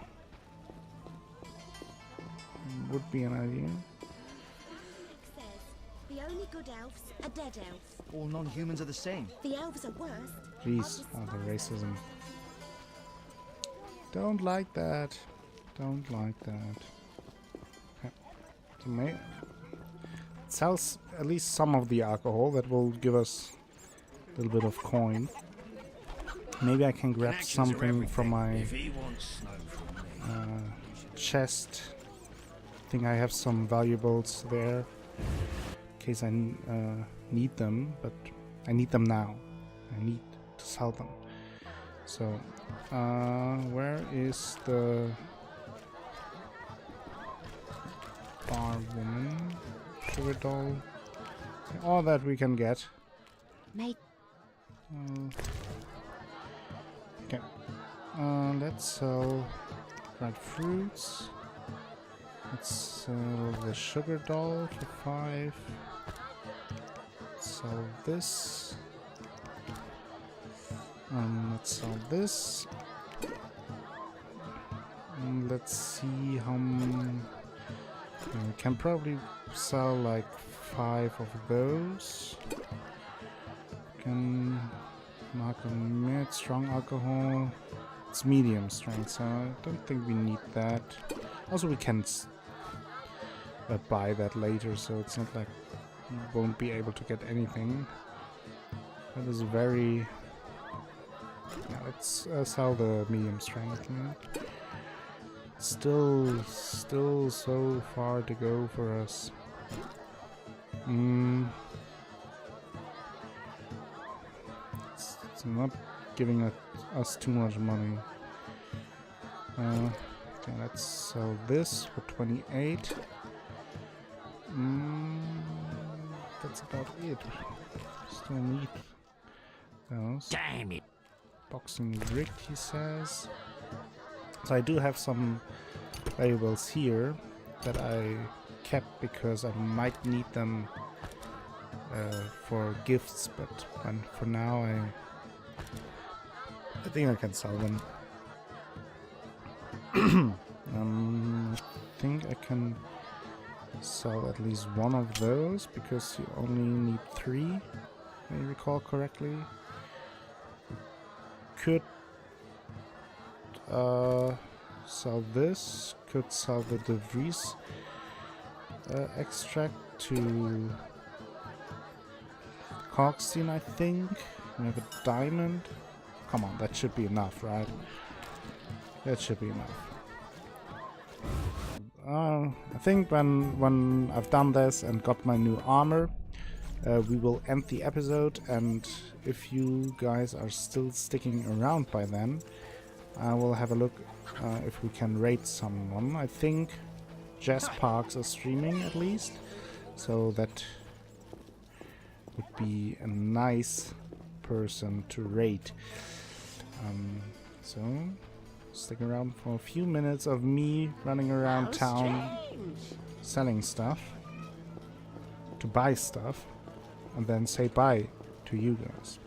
Would be an idea. The only good elves are dead elves. All non-humans are the same. The elves are worse. Jeez, the racism. Don't like that. Don't like that. Okay. So it sells at least some of the alcohol. That will give us a little bit of coin. Maybe I can grab something from my chest. I think I have some valuables there in case I need them, but I need them now. I need to sell them. So, where is the bar woman? Sugar doll? All that we can get. Mate. Okay. Let's sell dried fruits. Let's sell the sugar doll for 5. Let's sell this. Let's sell this. Let's see how many. We can probably sell like 5 of those. Can mark a mid strong alcohol. It's medium strength, so I don't think we need that. Also, we can buy that later, so it's not like we won't be able to get anything. That is very. Yeah, let's sell the medium strength. Yeah. Still so far to go for us. It's not giving us too much money. Okay, let's sell this for 28. That's about it. Still need those. Damn it! Boxing rig, he says. So I do have some valuables here that I kept because I might need them for gifts, but for now I think I can sell them. I think I can sell at least one of those because you only need 3, if I recall correctly. Could sell this, could sell the De Vries extract to Hogstein, I think. We have a diamond. Come on, that should be enough, right? That should be enough. I think when I've done this and got my new armor, we will end the episode, and if you guys are still sticking around by then, I will have a look if we can raid someone. I think Jess Parks is streaming at least, so that would be a nice person to raid. So stick around for a few minutes of me running around town selling stuff, to buy stuff, and then say bye to you guys.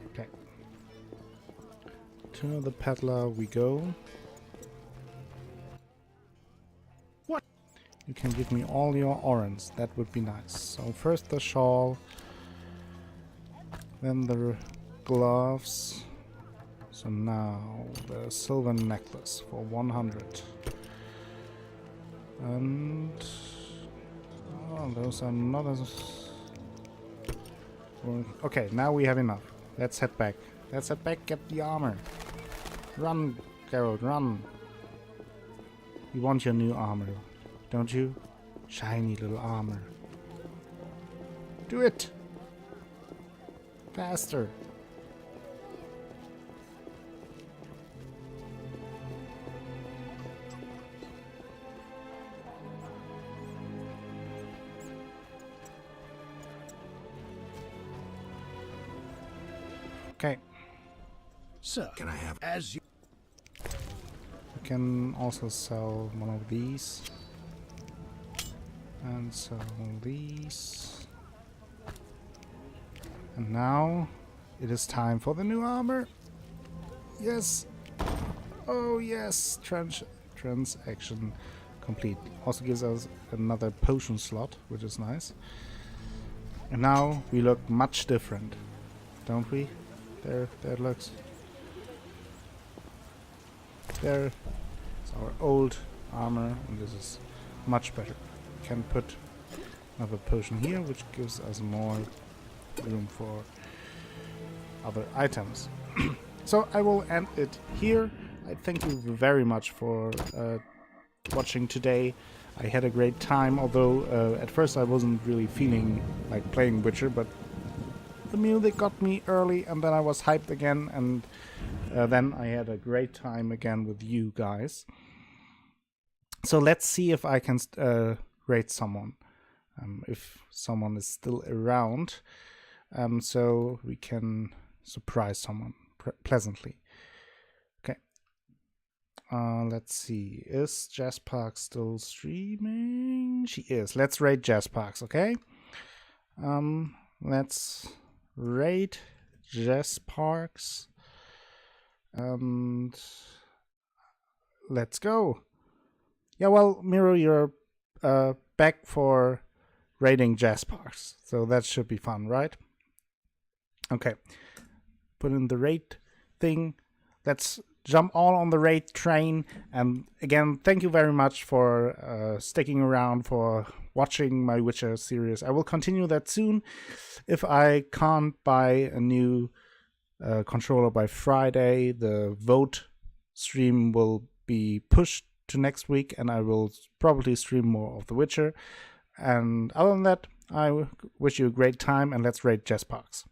Okay. To the peddler we go. What? You can give me all your orange. That would be nice. So first the shawl, then the gloves. So now the silver necklace for 100. And those are not as... Okay, now we have enough. Let's head back. Let's head back, get the armor. Run, Geralt, run. You want your new armor, don't you? Shiny little armor. Do it! Faster! Okay. Sir, can I have as you... We can also sell one of these. And sell these. And now it is time for the new armor. Yes. Oh yes. Transaction complete. Also gives us another potion slot, which is nice. And now we look much different, don't we? There it looks. There is our old armor, and this is much better. We can put another potion here, which gives us more room for other items. So I will end it here. I thank you very much for watching today. I had a great time, although at first I wasn't really feeling like playing Witcher, but the music got me early, and then I was hyped again, and then I had a great time again with you guys. So let's see if I can rate someone, if someone is still around, so we can surprise someone pleasantly. Okay. Let's see. Is Jazzparks still streaming? She is. Let's rate Jazzparks, okay? Let's rate Jazzparks. And let's go. Yeah, well, Miro, you're back for rating Jazzparks, so that should be fun, right? Okay. Put in the rate thing. Let's jump all on the raid train. And again, thank you very much for sticking around, for watching my Witcher series. I will continue that soon. If I can't buy a new controller by Friday, the vote stream will be pushed to next week, and I will probably stream more of The Witcher. And other than that, I wish you a great time, and let's raid Jazzparks.